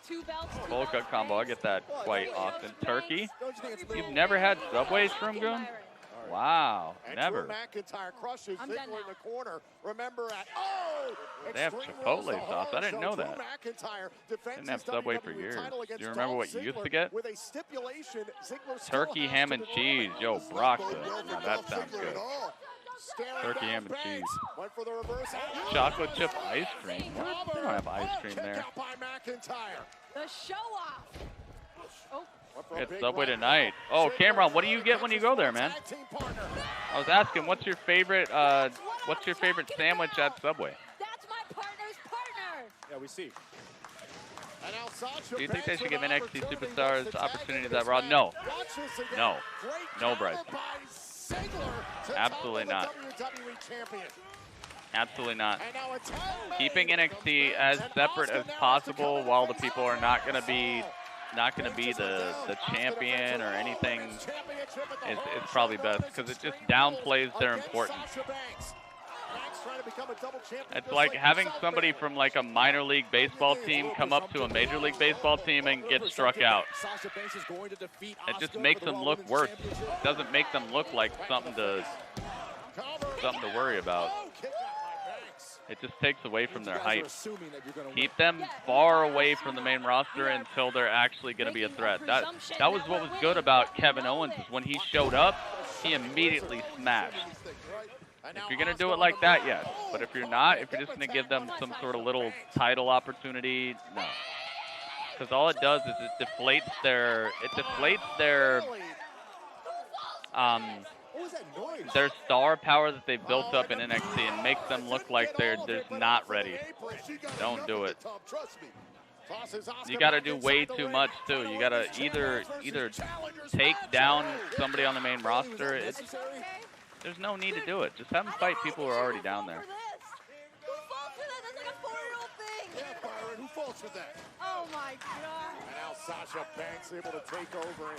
Cold cut combo. I get that quite often. Turkey. You've never had Subway Shroom Goon? Wow, never. Drew McIntyre crushes Ziggler in the corner. Remember at They have Chipotle sauce. I didn't know that. Didn't have Subway for years. Do you remember what you used to get? With a stipulation, Turkey, ham, and cheese. Yo, Brock. Now that sounds good. Turkey, ham, and cheese. Chocolate chip ice cream. What? They don't have ice cream there. The show off. Oh. It's Subway tonight. Oh, Cameron, what do you get when you go there, man? I was asking, what's your favorite sandwich at Subway? That's my partner's partner. Yeah, we see. Do you think they should give NXT superstars opportunities at Raw? No. No. No, Bryce. Absolutely not. WWE champion. Absolutely not. Keeping NXT as separate as possible while the people are not going to be the champion or anything is probably best, because it just downplays their importance. It's like having somebody from like a minor league baseball team come up to a major league baseball team and get struck out. It just makes them look worse. It doesn't make them look like something to worry about. It just takes away from their hype. Keep them far away from the main roster until they're actually going to be a threat. That was what was good about Kevin Owens, is when he showed up, he immediately smashed. If you're going to do it like that, yes. But if you're not, if you're just going to give them some sort of little title opportunity, no. Because all it does is it deflates their star power that they've built up in NXT and makes them look like they're just not ready. Don't do it. You got to do way too much too. You got to either take down somebody on the main roster. There's no need to do it. Just have them fight people who are already down there. Who falls for that? Oh my God. And now Sasha Banks able to take over.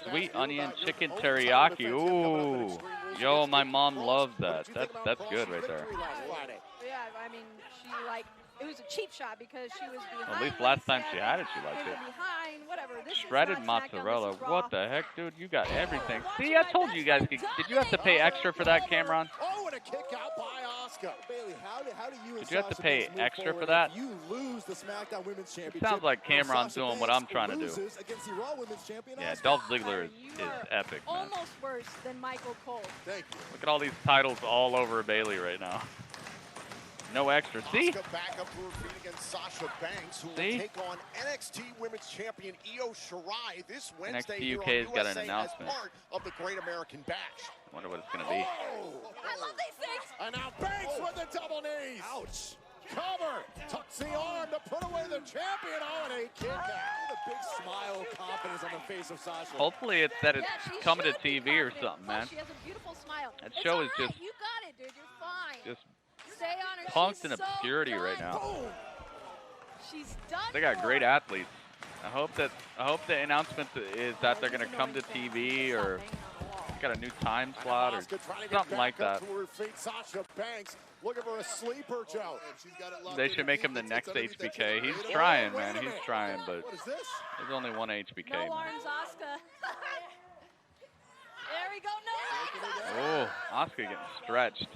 Sweet onion chicken teriyaki. Ooh. Yo, my mom loves that. That's good right there. Yeah, I mean, she it was a cheap shot because she was behind. At least last time she had it, she liked it. Behind, whatever. This Shredded mozzarella. What the heck, dude? You got everything. See, I told you guys. Did you have to pay extra for that, Cameron? Oh, and a kick out by Asuka. Bailey, how do you Did you have to pay extra for that? You lose the SmackDown Women's Championship. It sounds like Cameron's doing what I'm trying to do. Yeah, Dolph Ziggler is epic, man. Almost worse than Michael Cole. Thank you. Look at all these titles all over Bailey right now. No extra. See? Asuka back up to her feet against Sasha Banks, who will take on NXT Women's Champion Io Shirai this Wednesday. NXT UK has got an announcement. As part of the Great American Bash. Wonder what it's going to be. I love these things. And now Banks with the double knees. Ouch. Cover. Tucks the arm to put away the champion. Oh, and a kick out. A big smile, confidence on the face of Sasha. Hopefully it's that it's coming to TV or something, man. She has a beautiful smile. That show is just... You got it, dude. You're fine. Just stay on her. punked in obscurity right now. She's done. They got great athletes. I hope the announcement is that they're gonna come to TV or got a new time slot or something like that. Sasha Banks looking for a sleeper, Joe. They should make him the next HBK. He's trying, man. He's trying, but there's only one HBK. No arms, Asuka. There we go. No. Oh, Asuka getting stretched.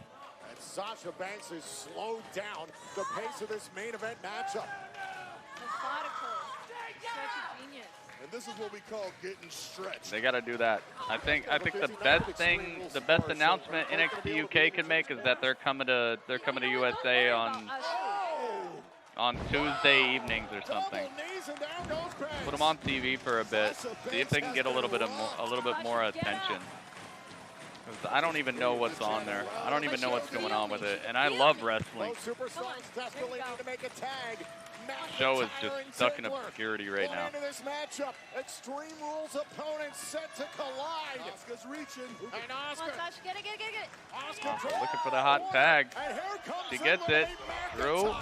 Sasha Banks has slowed down the pace of this main event matchup. Methodical. Such a genius. And this is what we call getting stretched. They got to do that. I think the best announcement NXT UK can make is that they're coming to USA on Tuesday evenings or something. Put them on TV for a bit. See if they can get a little bit more attention. I don't even know what's on there. I don't even know what's going on with it. And I love wrestling. The show is just stuck in obscurity right now. This matchup, Extreme Rules opponents set to collide. Asuka's reaching. And Asuka. Get it. Asuka looking for the hot tag. She gets it. Drew.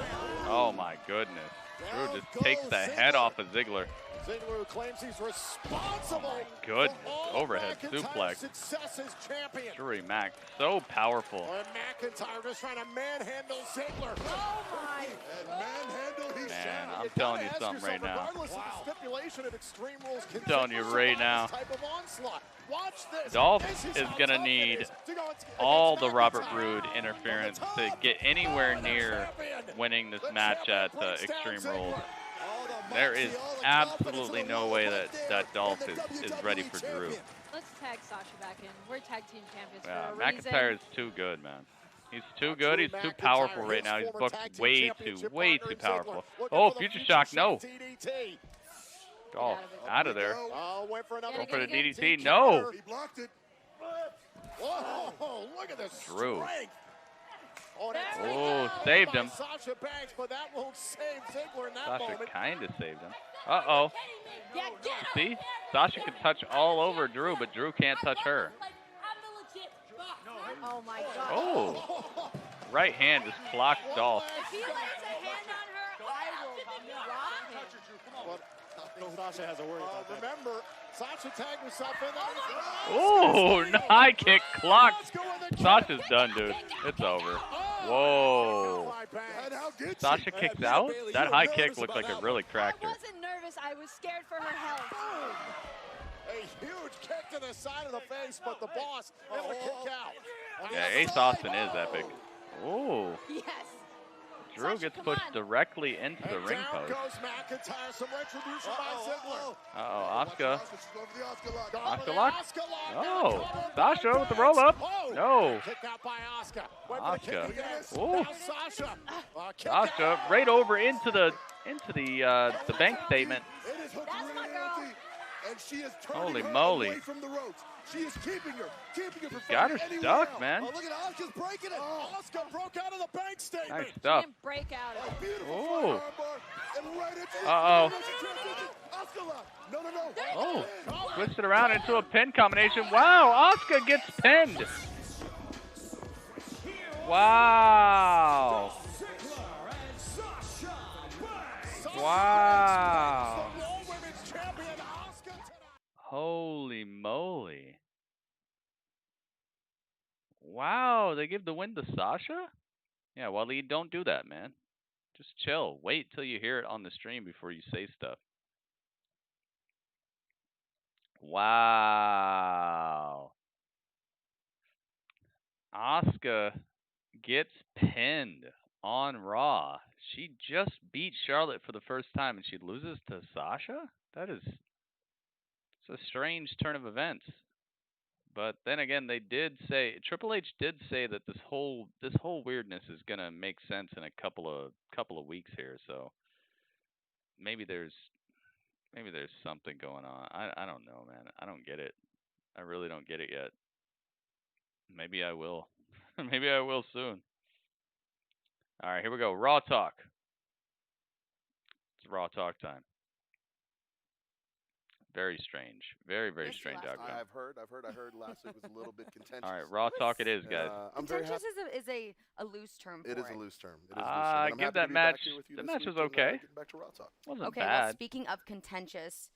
Oh my goodness. Drew just takes the head off of Ziggler. Ziggler claims he's responsible. Good overhead suplex. Drew Mac, so powerful. And McIntyre just trying to manhandle Ziggler. Oh my! And manhandle, he's Man, I'm telling you something right now. Regardless of the stipulation of Extreme Rules, I'm telling you right now. Dolph is gonna need all the Robert Roode interference to get anywhere near winning this match at Extreme Rules. There is absolutely no way that Dolph is ready for Drew. Let's tag Sasha back in. We're tag team champions for a reason. McIntyre is too good, man. He's too good. He's too powerful right now. He's booked way too powerful. Oh, Future Shock, no. Dolph, out of there. Going for the DDT, no. He blocked it. Whoa, look at this Drew. strength. Oh, saved him. Sasha Banks, but that won't save Ziggler in that Sasha moment. kind of saved him. Uh-oh. See? Sasha can touch all over Drew, but Drew can't touch her. Oh my God. Oh. Right hand just clocked Dolph. If he lays a hand on her, I will rock him. I think Sasha has a word about that. Remember, Sasha tagged herself in there. Oh, high kick clocked. Sasha's done, dude. It's over. Whoa. Sasha kicks out? That high kick looks like it really cracked her. I wasn't nervous. I was scared for her health. A huge kick to the side of the face, but the boss able to kick out. Yeah, Ace Austin is epic. Oh. Yes. Drew gets pushed directly into the ring post. Down goes McIntyre, some retribution by Ziggler. Uh-oh, Asuka. Asuka lock. Oh, Sasha with the roll up. No. Kick out by Asuka. Asuka. Oh. Sasha. Sasha right over into the bank statement. That's my girl. And she is Holy turning her moly. away from the ropes. She is keeping her from Got her fighting stuck, anywhere man. else. Oh, look at Asuka's breaking it. Asuka broke out of the bank statement. Nice She stuff. didn't break out of it. Beautiful Oh. armbar, and right into Uh-oh. Asuka lock. No. Oh. Twisted around into a pin combination. Wow, Asuka gets pinned. Wow. Wow. Holy moly. Wow, they give the win to Sasha? Yeah, Waleed, don't do that, man. Just chill. Wait till you hear it on the stream before you say stuff. Wow. Asuka gets pinned on Raw. She just beat Charlotte for the first time and she loses to Sasha? It's a strange turn of events. But then again, they did say, Triple H did say that this whole weirdness is gonna make sense in a couple of weeks here. So maybe there's something going on. I don't know, man. I don't get it. I really don't get it yet. Maybe I will. Maybe I will soon. All right, here we go. Raw Talk. It's Raw Talk time. Very strange. Very strange outcome. I've heard last week was a little bit contentious. All right, Raw Talk it is, guys. Contentious is a loose term for it. It is a loose term. I'm give happy that to be match. back here with you The this match week was okay. and, getting back to Raw Talk. Wasn't Okay, bad. well, speaking of contentious,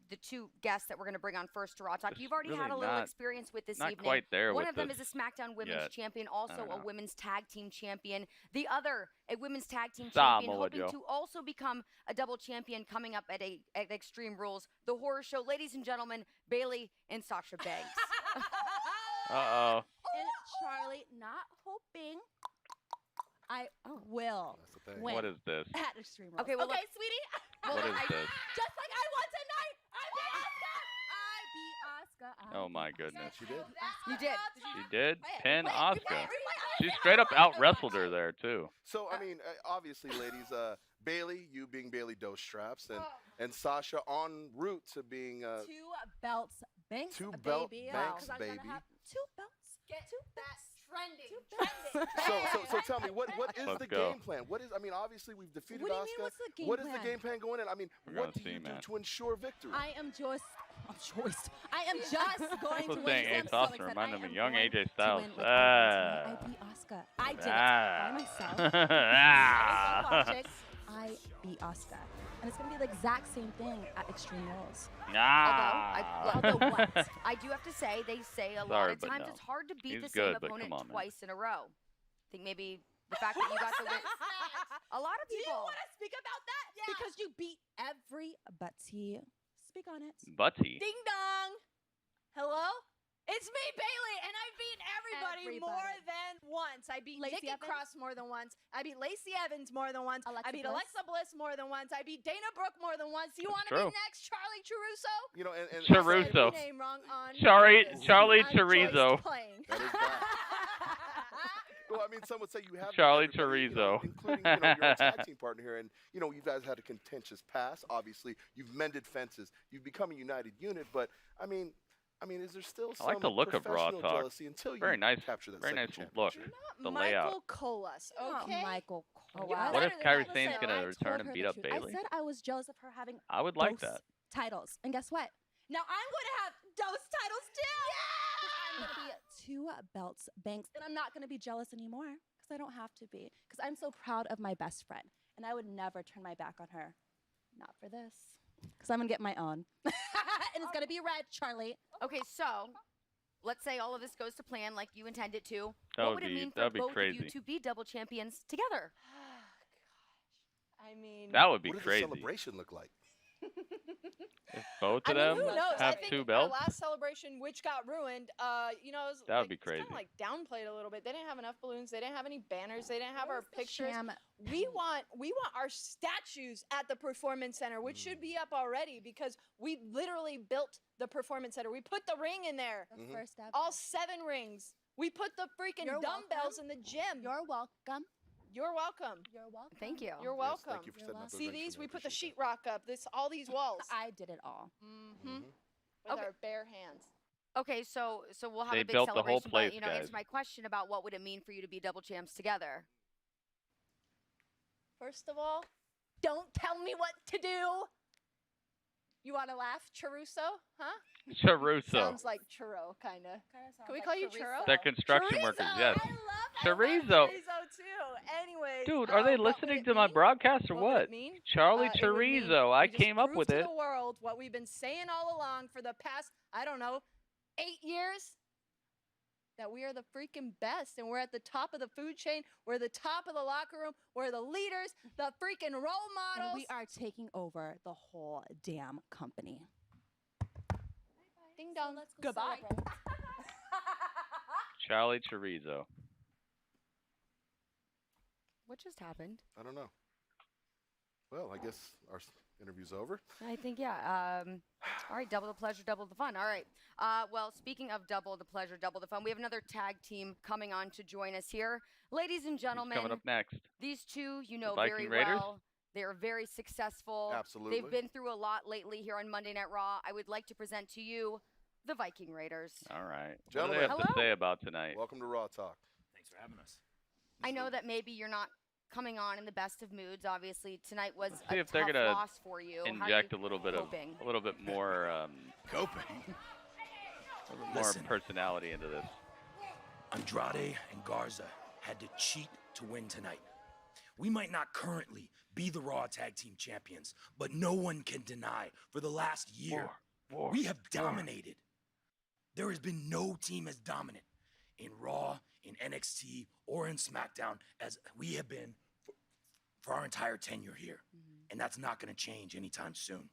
the two guests that we're going to bring on first to Raw Talk, you've already really had a little not- experience with this not evening. quite there One with of them this is a SmackDown Women's yet. Champion, I also don't a know. Women's Tag Team Champion. The other, a Women's Tag Team Samoa Champion, hoping Joe. to also become a double champion coming up at Extreme Rules, the Horror Show. Ladies and gentlemen, Bayley and Sasha Banks. Uh-oh. And Charlie, not hoping, I will win. What is this? At Extreme Rules. Okay, well, okay, look- sweetie. What is this? Just like I won tonight, I beat Asuka. Oh my goodness. She did. You did. She did pin Asuka. She straight up out wrestled her there too. So I mean, obviously, ladies, Bayley, you being Bayley Dose Straps, and Sasha en route to being Two belts, Banks, Two baby. belt Wow. Banks, 'Cause I'm gonna baby. have two belts. Get two that belts. trending. So tell me, what is Let's the go. game plan? What is? I mean, obviously we've defeated What do you mean, Asuka. what's the game What is plan? the game plan going in? I mean, We're what gonna do you see, do man. to ensure victory? I am just going She's to This win. thing I'm Ace so Austin excited. reminded I me am young going AJ to Styles. win with I beat Asuka. I did it by myself. Ah. I beat Asuka. And it's going to be the exact same thing at Extreme Rules. Although what? I do have to say, they say a lot Sorry, of but times no. it's hard to beat He's the same good, but opponent come on, man. twice in a row. I think maybe the fact that you got to win. A lot of Do you people. want to speak about that? Yeah. Because you beat everybody. Speak on it. Butty. Ding dong. Hello? It's me, Bayley, and I've beaten everybody more than once. I beat Lacey Nikki Evans? Cross more than once. I beat Lacey Evans more than once. Alexa I beat Bliss? Alexa Bliss more than once. I beat Dana Brooke more than once. You want to true. be next, Charlie Chiruso? You know, and I said Chorizo. your name wrong on Charlie purpose. Charlie I'm Chorizo. just playing. That is bad. Well, I mean, some would say you have Charlie beat everybody, Chorizo. including your own tag team partner here, and you know you guys had a contentious past. Obviously, you've mended fences. You've become a united unit, but I mean, is there still some I like the look of Raw professional Talk. jealousy until you Very nice. capture that Very second nice championship? look. The layout. Michael Colas, Not okay? Michael You're Kowal. What if better than Kairi that. Sane's Listen, gonna I return told and her beat the up truth. Bayley? I said I was jealous of her having I would like those that. titles. And guess what? Now I'm going to have those titles too. going to be 2 belts, Banks. And I'm not going to be jealous anymore because I don't have to be. Because I'm so proud of my best friend. And I would never turn my back on her. Not for this. Because I'm going to get my own. And it's going to be red, Charlie. Okay, so let's say all of this goes to plan like you intended to. That What would would it be- mean that for would be both crazy. of you to be double champions together? I mean, That would be what crazy. What does the celebration look like? If both I of mean, them who knows? I have think 2 our belts, last celebration, which got ruined, you know, it was, that would be it's kind crazy. of like downplayed a little bit. They didn't have enough balloons. They didn't have any banners. They didn't have our Where's the pictures. sham? We want our statues at the Performance Center, which should be up already because we literally built the Performance Center. We put the ring in there. The first ever. All 7 rings. We put the freaking You're dumbbells welcome. in the gym. You're welcome. You're welcome. You're welcome. Thank you. You're Yes, welcome. thank you for setting up those See rings for these? me. We I put the appreciate sheetrock up. All these walls. I did it all. Mm-hmm. With our bare hands. Okay, so we'll have They a big built the whole celebration, place, but, you know, guys. answer my question about what would it mean for you to be double champs together? First of all, don't tell me what to do. You want to laugh, Charuso? Huh? Charuso. Sounds like churro, kind of. Can we call you churro? They're construction workers, yes. Chorizo. Chorizo. Chorizo too. Anyways, Dude, are they listening to my broadcast or What would what? it mean? Charlie It would mean Chorizo. I we just came up prove with to it. the world what we've been saying all along for the past, I don't know, 8 years. That we are the freaking best, and we're at the top of the food chain. We're the top of the locker room. We're the leaders, the freaking role And models. we are taking over the whole damn company. Ding dong. let's go Goodbye. Charlie Chorizo. What just happened? I don't know. Well, I guess our interview's over. I think, yeah. All right, double the pleasure, double the fun. All right. Well, speaking of double the pleasure, double the fun, we have another tag team coming on to join us here. Ladies and gentlemen, Coming up next. these two you know Viking very Raiders? well. They're very successful. Absolutely. They've been through a lot lately here on Monday Night Raw. I would like to present to you the Viking Raiders. All right. What do Gentlemen. they have to Hello. say about tonight? Welcome to Raw Talk. Thanks for having us. I know that maybe you're not coming on in the best of moods. Obviously, tonight was Let's see a if they're tough gonna loss for you. How are Inject you a little bit coping? of, a little bit more, Coping. a little more Listen. personality into this. Andrade and Garza had to cheat to win tonight. We might not currently be the Raw Tag Team Champions, but no one can deny for the last year, we have dominated. There has been no team as dominant in Raw, in NXT, or in SmackDown as we have been for our entire tenure here. And that's not going to change anytime soon.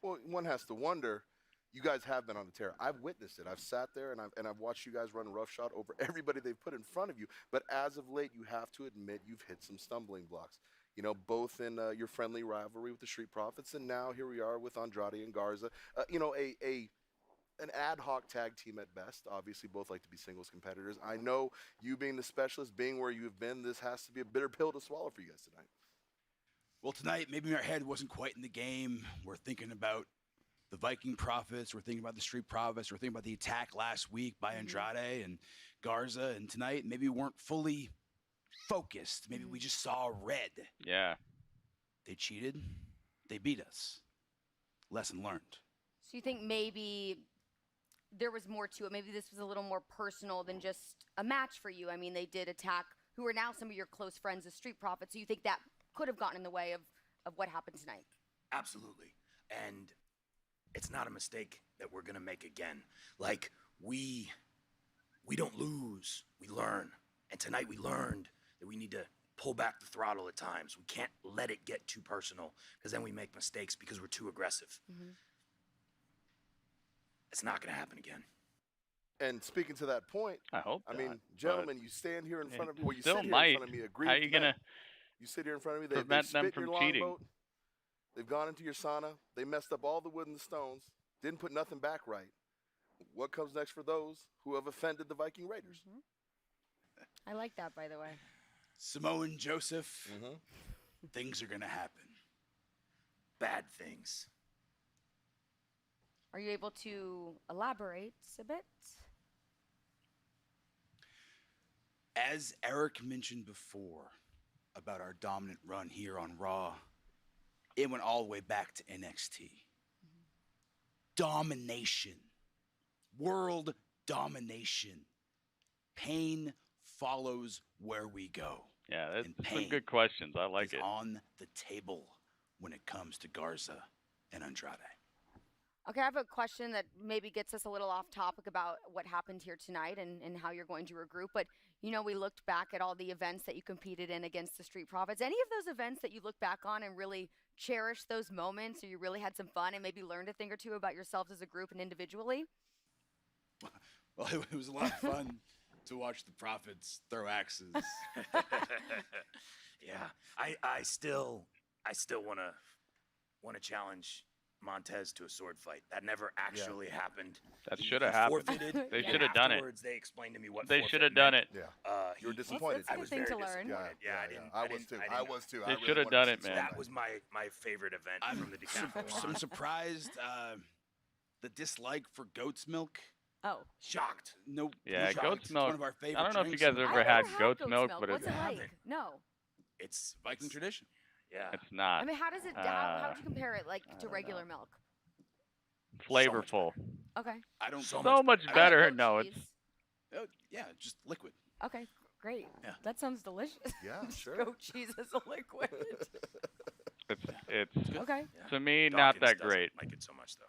Well, one has to wonder. You guys have been on a tear. I've witnessed it. I've sat there and I've watched you guys run roughshod over everybody they've put in front of you. But as of late, you have to admit you've hit some stumbling blocks. You know, both in your friendly rivalry with the Street Profits, and now here we are with Andrade and Garza. You know, an ad hoc tag team at best. Obviously, both like to be singles competitors. I know you being the specialist, being where you've been, this has to be a bitter pill to swallow for you guys tonight. Well, tonight, maybe our head wasn't quite in the game. We're thinking about the Viking Profits. We're thinking about the Street Profits. We're thinking about the attack last week by Andrade and Garza. And tonight, maybe we weren't fully focused. Maybe we just saw red. Yeah. They cheated. They beat us. Lesson learned. So you think maybe there was more to it? Maybe this was a little more personal than just a match for you. I mean, they did attack who are now some of your close friends, the Street Profits. So you think that could have gotten in the way of what happened tonight? Absolutely. And it's not a mistake that we're going to make again. Like, we don't lose, we learn. And tonight we learned that we need to pull back the throttle at times. We can't let it get too personal because then we make mistakes because we're too aggressive. It's not going to happen again. And speaking to that point, I hope I not, mean, gentlemen, you stand here in front of me. Well, you still sit here might. in front of me. Agree How with you the man. gonna You sit here in front of me. They prevent them spit in from your cheating? longboat. They've gone into your sauna. They messed up all the wood and the stones. Didn't put nothing back right. What comes next for those who have offended the Viking Raiders? I like that, by the way. Samoan Joseph, things are going to happen. Bad things. Are you able to elaborate a bit? As Eric mentioned before about our dominant run here on Raw, it went all the way back to NXT. Domination. World domination. Pain follows where we go. Yeah, that's And some pain good questions. I like is it. on the table when it comes to Garza and Andrade. Okay, I have a question that maybe gets us a little off topic about what happened here tonight and how you're going to regroup. But, you know, we looked back at all the events that you competed in against the Street Profits. Any of those events that you look back on and really cherish those moments, or you really had some fun and maybe learned a thing or two about yourselves as a group and individually? Well, it was a lot of fun to watch the Profits throw axes. Yeah, I still wanna challenge Montez to a sword fight. That never actually happened. That He- should have he happened. forfeited, They and should have done it. afterwards, They explained to me what They forfeit should have done meant. it. You were disappointed. I was very disappointed. Yeah, I didn't. I was too. I I didn't- was too. They I really should have wanted done to it, see man. That was my favorite event from the decathlon. I'm surprised the dislike for goat's milk. Oh. Shocked. No. Yeah, shocked. goat's It's milk. one of our favorite I don't know if you drinks. guys ever had goat's milk, but What's it's it like? No. It's Viking tradition. Yeah. It's not. I mean, how does it? how would you compare it, like, to regular milk? Flavorful. Okay. I don't. So much better. No, it's Oh, yeah, just liquid. Okay, great. Yeah. That sounds delicious. Yeah, sure. Goat cheese as a liquid. it's Okay. to me not Dawkins that doesn't great. like it so much though.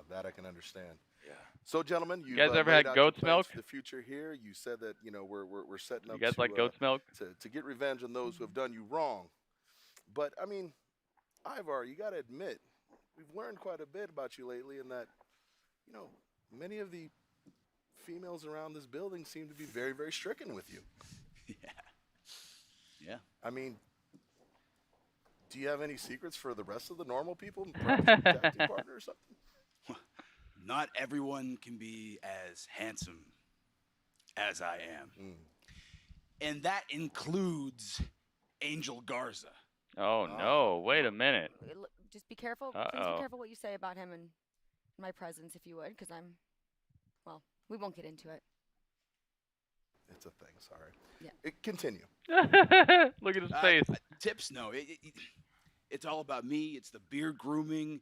That I can understand. Yeah. So, gentlemen, you guys ever had goat's milk? The future here. You said that we're setting up. You guys to, like goat's milk? to get revenge on those who have done you wrong. But I mean, Ivar, you got to admit, we've learned quite a bit about you lately, in that many of the females around this building seem to be very, very stricken with you. Yeah. I mean, do you have any secrets for the rest of the normal people? Perhaps your tag team partner or something? Not everyone can be as handsome as I am. And that includes Angel Garza. Oh no! Wait a minute. Just be careful. Please be Uh-oh. careful what you say about him in my presence, if you would, because well, we won't get into it. It's a thing. Sorry. Yeah. Continue. Look at his face. Tips, no. It's all about me. It's the beard grooming.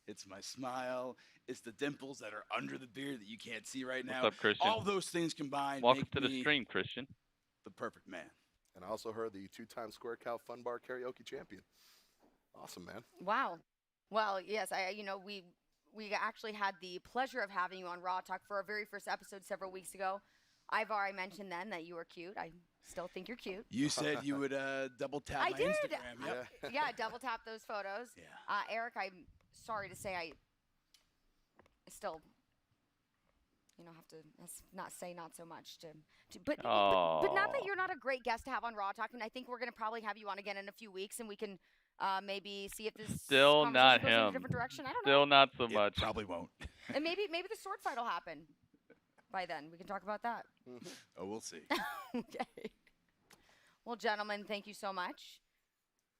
It's my smile. It's the dimples that are under the beard that you can't see right now. What's up, Christian? All those things combined Welcome make to the me stream, Christian. the perfect man. And I also heard the 2-time Square Cow Fun Bar Karaoke champion. Awesome, man. Wow. Well, yes, we actually had the pleasure of having you on Raw Talk for our very first episode several weeks ago. Ivar, I mentioned then that you were cute. I still think you're cute. You said you would double tap I my did. Instagram. Yep. Yeah, double tap those photos. Yeah. Eric, I'm sorry to say I still, have to not say not so much but not that you're not a great guest to have on Raw Talk, and I think we're gonna probably have you on again in a few weeks, and we can maybe see if this Still not conversation goes in a him. different direction. I don't know. Still not so much. Probably won't. And maybe the sword fight will happen by then. We can talk about that. Oh, we'll see. Okay. Well, gentlemen, thank you so much.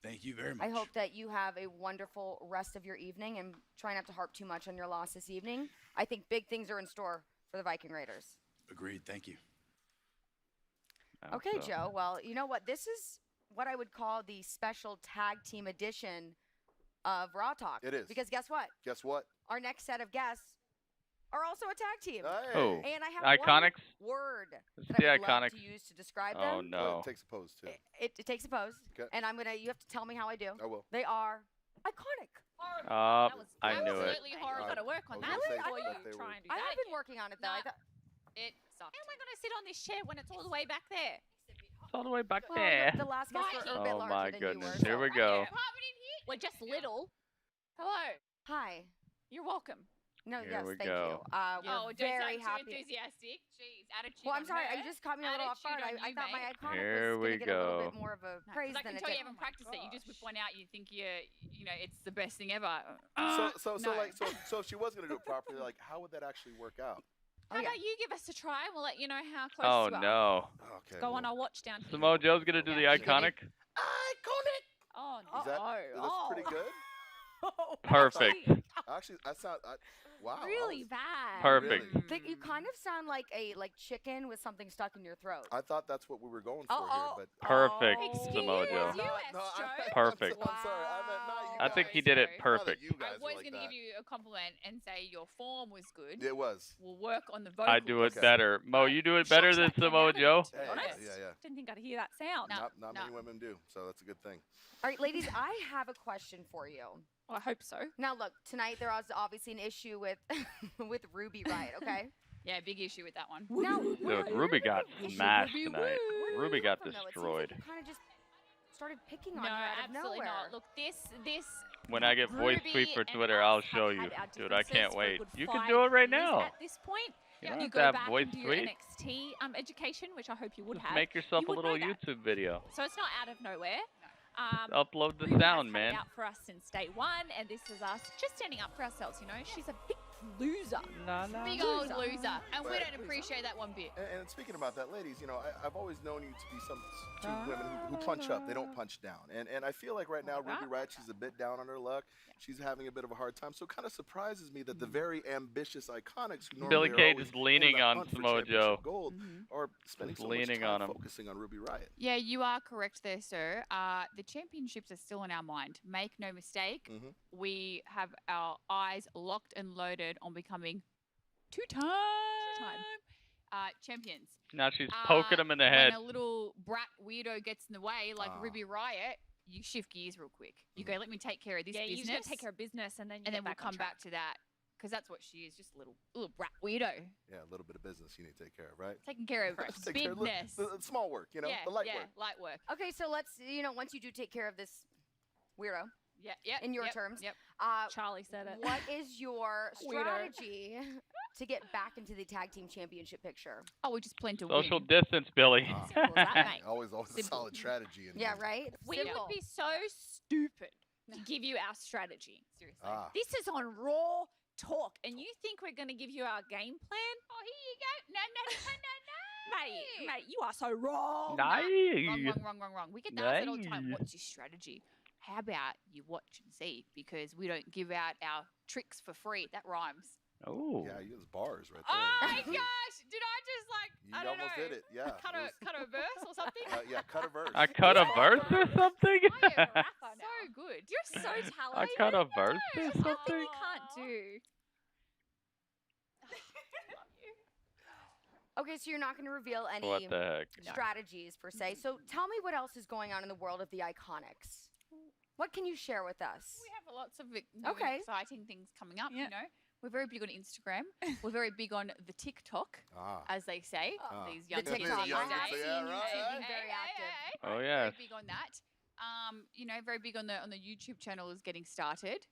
Thank you very much. I hope that you have a wonderful rest of your evening, and try not to harp too much on your loss this evening. I think big things are in store for the Viking Raiders. Agreed. Thank you. Okay, Joe. Well, you know what? This is what I would call the special tag team edition of Raw Talk. It is. Because guess what? Guess what? Our next set of guests are also a tag team. Hey. Oh. And I have Iconics? one word This is that the I would love Iconics. to use to describe Oh them. no. It takes a pose too. It takes a pose. Okay. And you have to tell me how I do. I will. They are iconic. I knew it. Absolutely horrible. Got to work on I that was gonna say before you that they were- try and do I that have been again. working on it though. No. It sucks. How am I going to sit on this chair when it's all the way back there? It's all the way back Well, there. the last guests were a bit Oh larger my than goodness. you were. Here we so- go. We're just little. Hello. Hi. You're welcome. No, Here yes, we thank go. you. Oh, we're don't very sound happy. too enthusiastic. Jeez, attitude. Well, I'm on sorry, her. you just caught me a little off guard. Attitude on I you, thought my mate. iconic Here was we going to get a little go. bit more of a No, praise 'cause I than can it tell you did. haven't practiced it. You just whip one out. You think it's the best thing ever. So no. if she was gonna do it properly, like, how would that actually work out? How about you give us a try and we'll let you know how close Oh you are. no. Okay. Go on, I'll watch down here. Samoa Joe's gonna do the iconic. Oh, no. Is that's pretty good? Perfect. Actually, wow. Really bad. Perfect. Really? You kind of sound like a chicken with something stuck in your throat. I thought that's what we were going for here, but Perfect, Excuse Samoa Joe. you, No, Joe. Perfect. I'm sorry. I meant not I think he did it perfect. I was going to give you a compliment and say your form was good. It was. We'll work on the vocals. I do it better. Mo, you do it better than Samoa Joe. Hey, yeah. Didn't think I'd hear that sound. Not many women do, so that's a good thing. All right, ladies, I have a question for you. Well, I hope so. Now, look, tonight there was obviously an issue with with Ruby Riott, okay? Yeah, big issue with that one. Now, Dude, Ruby got smashed tonight. Ruby got destroyed. Kind of just started picking on No, her out of absolutely nowhere. not. Look, this. When I get voice tweet for Twitter, I'll show you. Dude, I can't wait. You can fight do it right Liz now. At this point, You don't you have go to have back voice and do tweet. NXT education, which I hope you would Just have. make yourself You a would little know that. YouTube video. So it's not out of nowhere. Upload the Ruby sound, has man. had it out for us since day one, and this is us just standing up for ourselves. You know, she's a big loser, big old loser, and we don't appreciate that one bit. And speaking about that, ladies, you know, I've always known you to be two women who punch up. They don't punch down. And I feel like right now, Ruby Riott, she's a bit down on her luck. She's having a bit of a hard time. So it kind of surprises me that the very ambitious Iconics who Billy normally are Kay always just leaning in the on hunt for Samoa championship Joe. gold are spending Just so much leaning time on him. focusing on Ruby Riott. Yeah, you are correct there, sir. The championships are still in our mind. Make no mistake, we have our eyes locked and loaded on becoming two-time champions. Now she's poking him in the head. When a little brat weirdo gets in the way, like Ruby Riott, you shift gears real quick. You go, let me take care of this business. you just gotta take care of business, and then we'll come back to that. Because that's what she is, just a little brat weirdo. Yeah, a little bit of business you need to take care of, right? Taking care of Take care of business. the small work, you know, Yeah, the light yeah, work. light work. Okay, so let's, once you do take care of this weirdo, in your terms, Charlie said it. what is your Weirdo. strategy to get back into the tag team championship picture? Oh, we just plan to Social win. distance, Billy. Simple as that, mate. Always a solid strategy. Yeah, right? We Simple. would be so stupid to give you our strategy. Seriously. Ah. This is on Raw Talk, and you think we're going to give you our game plan? Oh, here you go. No. Mate, you are so wrong. Nice. Wrong. We get asked it all the time. Nice. What's your strategy? How about you watch and see? Because we don't give out our tricks for free. That rhymes. Oh. Yeah, you use bars right there. Oh my gosh! Did I just You almost did it, yeah. Cut a verse or something? Yeah, cut a verse. I cut a verse or something? So good. You're so talented. I cut a verse or There's nothing something? you can't do. Okay, so you're not going to reveal any What the heck? strategies per se. So tell me what else is going on in the world of the Iconics. What can you share with us? We have lots of exciting things coming up, you know. We're very big on Instagram. We're very big on the TikTok, as they say. These young The kids TikTok. these I have days. seen you being very active. Oh, yes. Very big on that. You know, very big on the YouTube channel is getting started.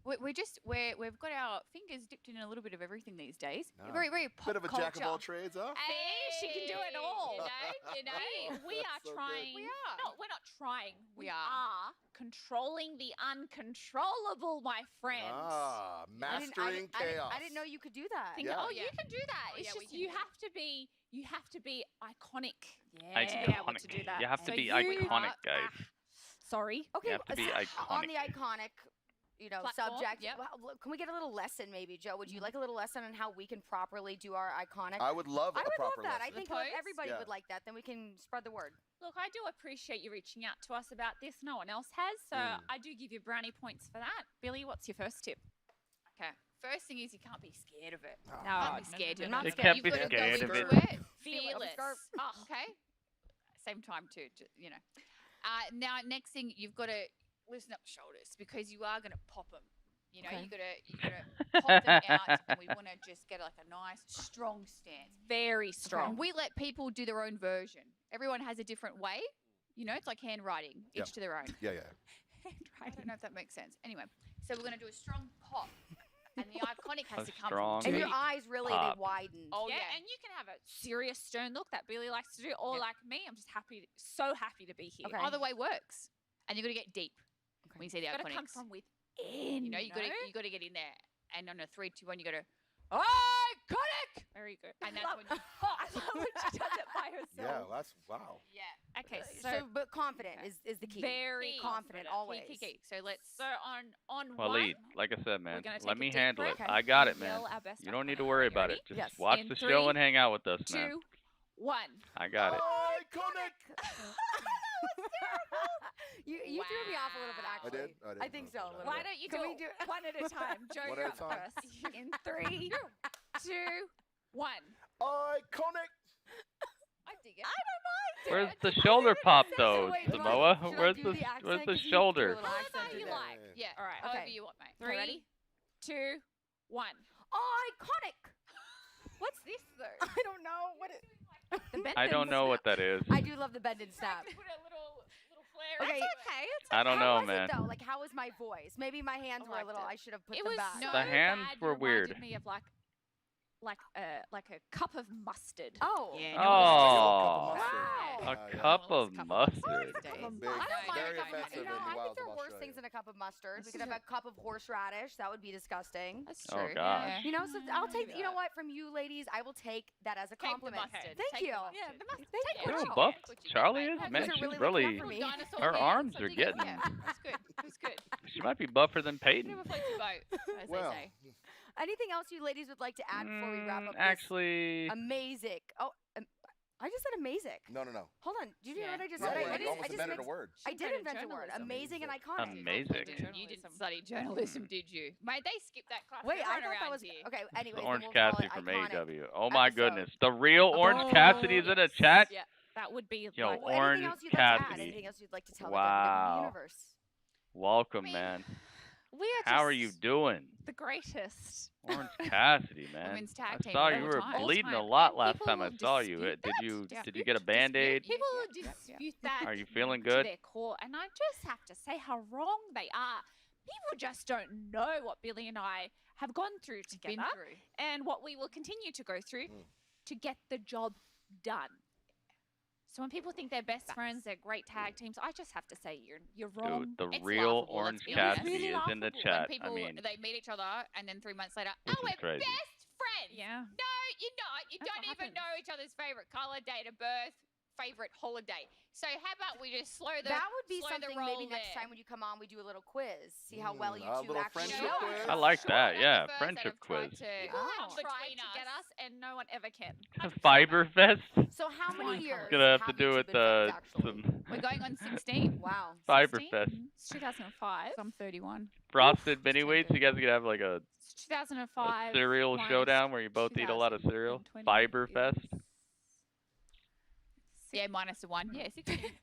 We've got our fingers dipped in a little bit of everything these days. Very pop Bit of a culture. jack of all trades, huh? She can do it all. You know. We are so good. trying. We are. No, we're not trying. We We are. are controlling the uncontrollable, my friend. Mastering chaos. I didn't know you could do that. You can do that. Oh, It's yeah, we just can you do have to be iconic. Iconic. To be able to do that. You have to So be you iconic, are- guys. Sorry. Okay, You have to be on iconic. the iconic, Platform, subject. yep. Can we get a little lesson, maybe, Joe? Would you like a little lesson on how we can properly do our iconic? I would love I a would love proper that. I lesson. think The pose? everybody Yeah. would like that. Then we can spread the word. Look, I do appreciate you reaching out to us about this. No one else has, so I do give you brownie points for that. Billy, what's your first tip? Okay. First thing is you can't be scared of it. No, Can't be scared. no, You're no, not no. You scared. can't You've be got to go scared of into it. it. Fearless. Okay. Same time too. You know. Now, next thing you've got to loosen up the shoulders because you are going to pop them. You know, Okay. you gotta pop them out, and we want to just get like a nice, strong stance. Very strong. And we let people do their own version. Everyone has a different way. You know, it's like handwriting, each Yep. to their own. Yeah. I don't know if that makes sense. Anyway, so we're going to do a strong pop, and the iconic has A to come strong from And your deep. eyes really pop. they widen. Oh yeah, yeah. and you can have a serious, stern look that Billy likes to do, or Yep. like me, I'm just so happy to be here. Okay. Either way works, and you got to get deep when you see the Got to iconics. come from within. You know, you got to get in there, and on a 3, 2, 1, you got to iconic. Very good. And that's when you I love when she does it by herself. Yeah, that's wow. yeah. Okay, So, but confident is the key. very confident always. Key. So let's. So on Waleed, one, like I said, man, gonna take let a me deep handle it. breath. I got it, man. Yell our best You don't need iconic. to worry You about ready? it. Just Yes. watch In the 3, show and hang out with us, 2, man. 1. I got it. Iconic. You threw me off a little bit, actually. I did? I think so. A little Why bit. don't you Can do we do it one at a time? Joe, One you're at a up time. first. In 3, 2, 1. Iconic. I dig it. I don't mind it. Where's the shoulder pop though, wait, Samoa? should I Where's do the the accent? where's the 'Cause you shoulder? do a little accent However in you there. like. Yeah. All right. However Okay. you want, mate. 3, Ready? 2, 1. Iconic. What's this though? I don't know what it. The bend I don't and know snap. what that is. I do love the bend and snap. Put a little flare. Okay. It's okay. It's I don't How know, was man. it though? Like, how was my voice? Maybe my hands were a little. I should have put It them was back. so The hands bad, were you reminded weird. me of like a cup of mustard. Oh. Yeah. Oh, Wow. a cup of mustard. I Big, don't mind very a cup of offensive you know, in the I wilds think of there are worse Australia. things than a cup of mustard. We could have a cup of horseradish. That would be disgusting. That's Oh, true. gosh. Yeah. You know, so I'll take. Maybe You know that. what? From you ladies, I will take that as a Take the compliment. mustard. Thank Take you. the mustard. the mustard. Take Thank it. you. Little Wow. buff What you Charlie got, is, mate? man. These are She's really really, looking out for me. Dinosaur her hands, arms are something good. getting. Yeah, that's good. That's good. She might be buffer than Bit Peyton. of a floaty boat, as Well, they say. Anything else you ladies would like to add before we wrap up? Actually, This amazing. Oh, I just said amazing. No. Hold on. Did you hear Yeah. what I just No, said? you I just, almost I just invented a mixed- word. I did Invented invent a word. journalism. Amazing and iconic. amazing. You didn't study journalism, did you? Mate, they skipped that class. Wait, They're I running thought that around was here. okay. Anyways, then Orange we'll call Cassidy it from iconic AEW. Oh my episode. goodness, the real Orange Cassidy is in a chat. Yeah, that would be Yo, like. Well, Orange anything else you'd like to add? Cassidy. Anything else you'd like to tell Wow. the WWE universe? Welcome, man. We are How are you just doing? the greatest. Orange Cassidy, man. Women's tag I team saw of you all were time. bleeding a All lot time. last People time I will saw you. dispute Did that. you Yeah. did you get a Band-Aid? People dispute that. Are you feeling to good? their core, and I just have to say how wrong they are. People just don't know what Billy and I have gone through together, and what we will continue to go through to get the job done. So when people think they're best friends, they're great tag teams, I just have to say you're wrong. Dude, the It's real laughable, Orange let's be honest. Cassidy is in the laughable chat. When people, I mean, they meet each other, and then 3 months later, This oh, is we're crazy. best friends. Yeah. No, you're not. You That's don't what even happens. know each other's favorite color, date of birth, favorite holiday. So how about we just slow the That would be slow the something roll maybe next there. time when you come on, we do a little quiz. See how well you a two little actually friendship know. quiz. I like that. That's Yeah, the first friendship that have tried quiz. to Oh. come tried Between to get us. us, and no one ever can. Fiber Fest. So how many years? Gonna have to have do you two with been friends, actually? some We're going on 16. Wow. Fiber 16? Fest. It's 2005. I'm 31. Frosted mini wheats. You guys could have like a It's 2005. cereal minus showdown where you both eat a lot of cereal. 2020 Fiber is- Fest. Yeah, minus the one. Yeah,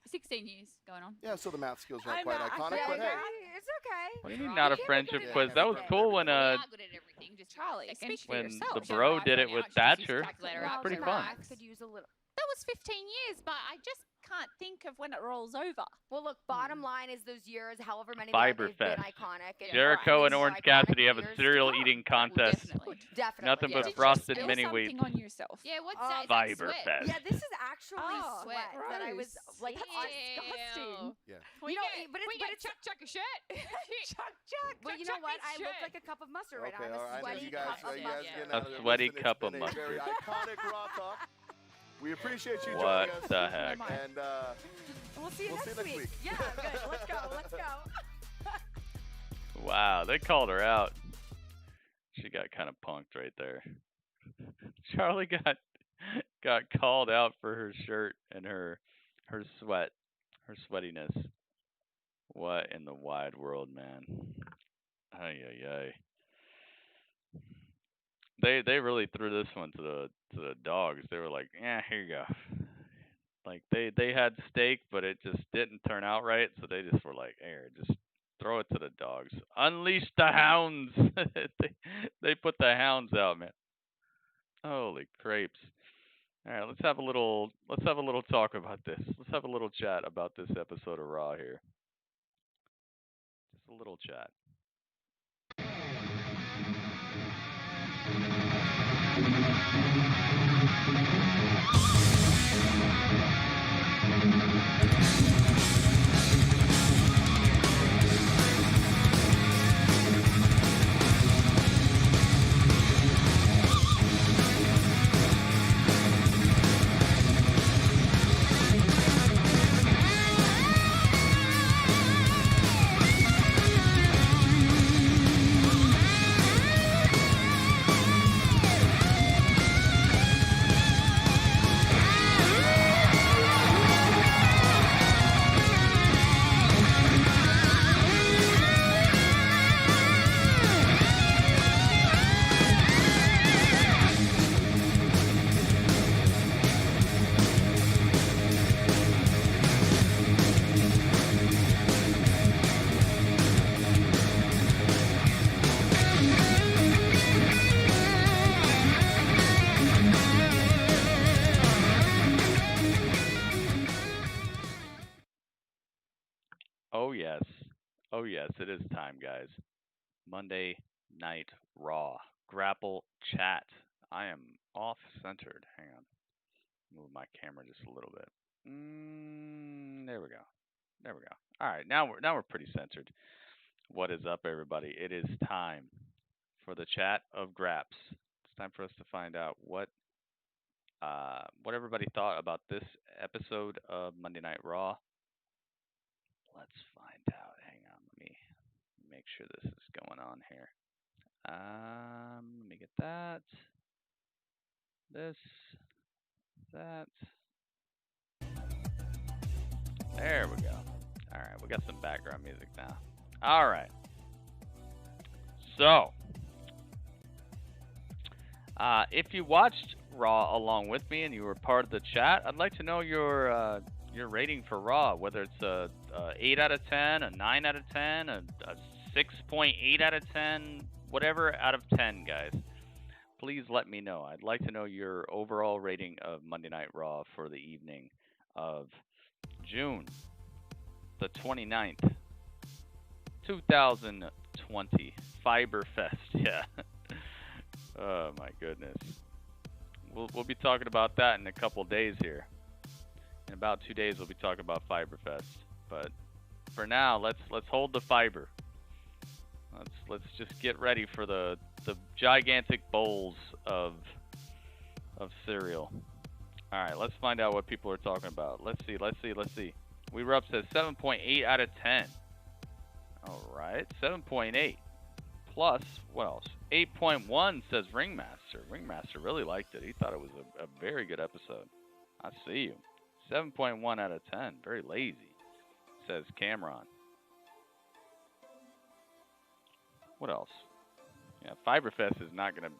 16 years going on. Yeah, so the math skills I'm weren't quite not- iconic, yeah, but hey. It's okay. What do you mean Right. not a You can't friendship get it quiz? at That was everything. cool when We are good at everything. Just Charlie, speak for when yourself. the She's bro right did right it now. with She just used Thatcher. calculator That's out. pretty So fun. relax. Could use a little. That was 15 years, but I just can't think of when it rolls over. Well, look. Bottom line is those years, however many Fiber they've been Fest. iconic. And Jericho and more Orange iconic Cassidy have a years to cereal come. eating contest. Definitely. Definitely. Nothing yeah. but Did you frosted spill mini something wheats. on yourself. Yeah, what's Oh. that? Is that Fiber sweat? Fest. Yeah, this is actually Oh, sweat that I was gross. like That's disgusting. Yeah. We You know, get, but it's- we but get it's- chuck a shirt. chuck. But you know what? I look like a cup of mustard right now. Okay, I'm all a right. I know sweaty you guys, cup of you guys mustard. getting A out of there. sweaty Listen, cup it's of been a very mustard. iconic Raw Talk. We appreciate you What joining us. the heck? And We'll see you We'll see next you next week. Yeah, good. Let's go. Let's go. Wow, they called her out. She got kind of punked right there. Charlie got called out for her shirt and her sweat, her sweatiness. What in the wide world, man? Ay ay ay. They really threw this one to the dogs. They were like, yeah, here you go. Like they had steak, but it just didn't turn out right, so they just were like, here, just throw it to the dogs. Unleash the hounds. they put the hounds out, man. Holy crepes. All right, let's have a little talk about this. Let's have a little chat about this episode of Raw here. Just a little chat. Oh yes. Oh yes, it is time, guys. Monday Night Raw. Grapple chat. I am off centered. Hang on. Move my camera just a little bit. There we go. There we go. All right, now we're pretty centered. What is up, everybody? It is time for the chat of Graps. It's time for us to find out what everybody thought about this episode of Monday Night Raw. Let's find out. Hang on, let me make sure this is going on here. Let me get that. This. That. There we go. All right, we got some background music now. All right. So, if you watched Raw along with me and you were part of the chat, I'd like to know your rating for Raw, whether it's a 8 out of 10, a 9 out of 10, a 6.8 out of 10, whatever out of 10, guys. Please let me know. I'd like to know your overall rating of Monday Night Raw for the evening of June the 29th, 2020. Fiber Fest, yeah. Oh my goodness. We'll be talking about that in a couple days here. In about 2 days, we'll be talking about Fiber Fest. But for now, let's hold the fiber. Let's just get ready for the gigantic bowls of cereal. All right, let's find out what people are talking about. Let's see. We were up to 7.8 out of 10. All right, 7.8 plus what else? 8.1 says Ringmaster. Ringmaster really liked it. He thought it was a very good episode. I see you. 7.1 out of 10. Very lazy, says Cameron. What else? Yeah, Fiber Fest is not gonna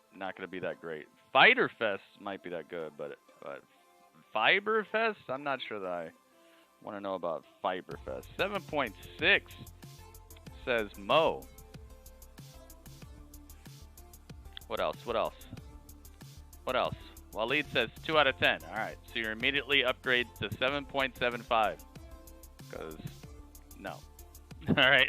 be that great. Fighter Fest might be that good, but Fiber Fest, I'm not sure that I want to know about Fiber Fest. 7.6 says Mo. What else? Waleed says 2 out of 10. All right, so you immediately upgrade to 7.75. Because no. All right.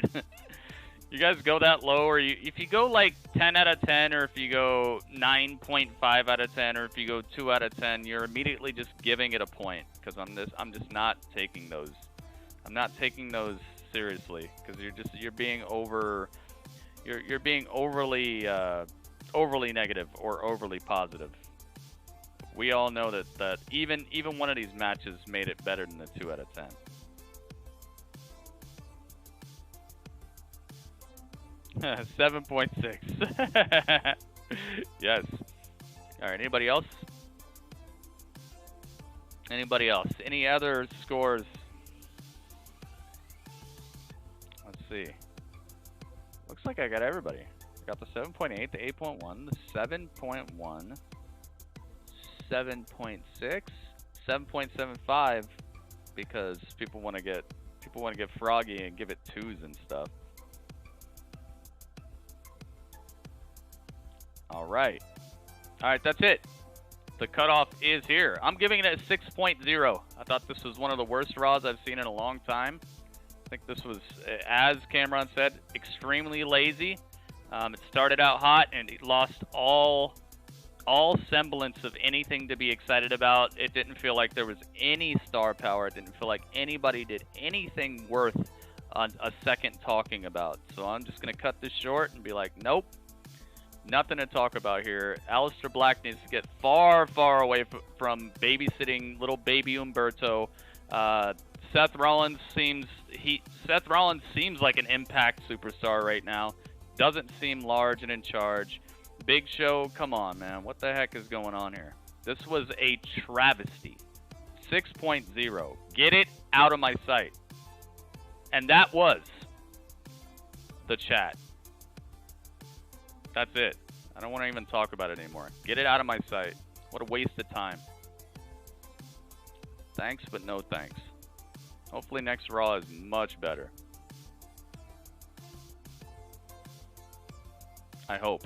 You guys go that low, or if you go like 10 out of 10, or if you go 9.5 out of 10, or if you go 2 out of 10, you're immediately just giving it a point. Because I'm just not taking those. I'm not taking those seriously, because you're being overly negative or overly positive. We all know that even one of these matches made it better than the 2 out of 10. $7.6. Yes. All right. Anybody else? Any other scores? Let's see. Looks like I got everybody. Got the 7.8, the 8.1, the 7.1, 7.6, 7.75, because people want to get froggy and give it 2s and stuff. All right, that's it. The cutoff is here. I'm giving it a 6.0. I thought this was one of the worst Raws I've seen in a long time. I think this was, as Cameron said, extremely lazy. It started out hot and it lost all semblance of anything to be excited about. It didn't feel like there was any star power. It didn't feel like anybody did anything worth a second talking about. So I'm just going to cut this short and be like, nope. Nothing to talk about here. Aleister Black needs to get far, far away from babysitting little baby Umberto. Seth Rollins seems like an Impact superstar right now. Doesn't seem large and in charge. Big Show, come on, man. What the heck is going on here? This was a travesty. 6.0. Get it out of my sight. And that was the chat. That's it. I don't want to even talk about it anymore. Get it out of my sight. What a waste of time. Thanks, but no thanks. Hopefully next Raw is much better. I hope.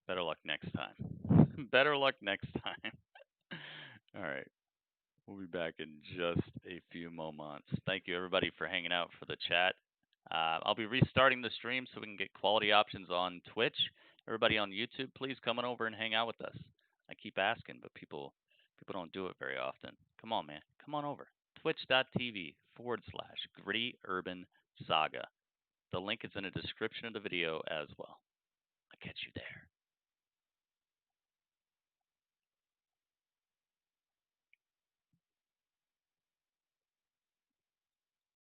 Better luck next time. Better luck next time. All right. We'll be back in just a few moments. Thank you, everybody, for hanging out for the chat. I'll be restarting the stream so we can get quality options on Twitch. Everybody on YouTube, please come on over and hang out with us. I keep asking, but people don't do it very often. Come on, man. Come on over. Twitch.tv/Gritty Urban Saga. The link is in the description of the video as well. I'll catch you there.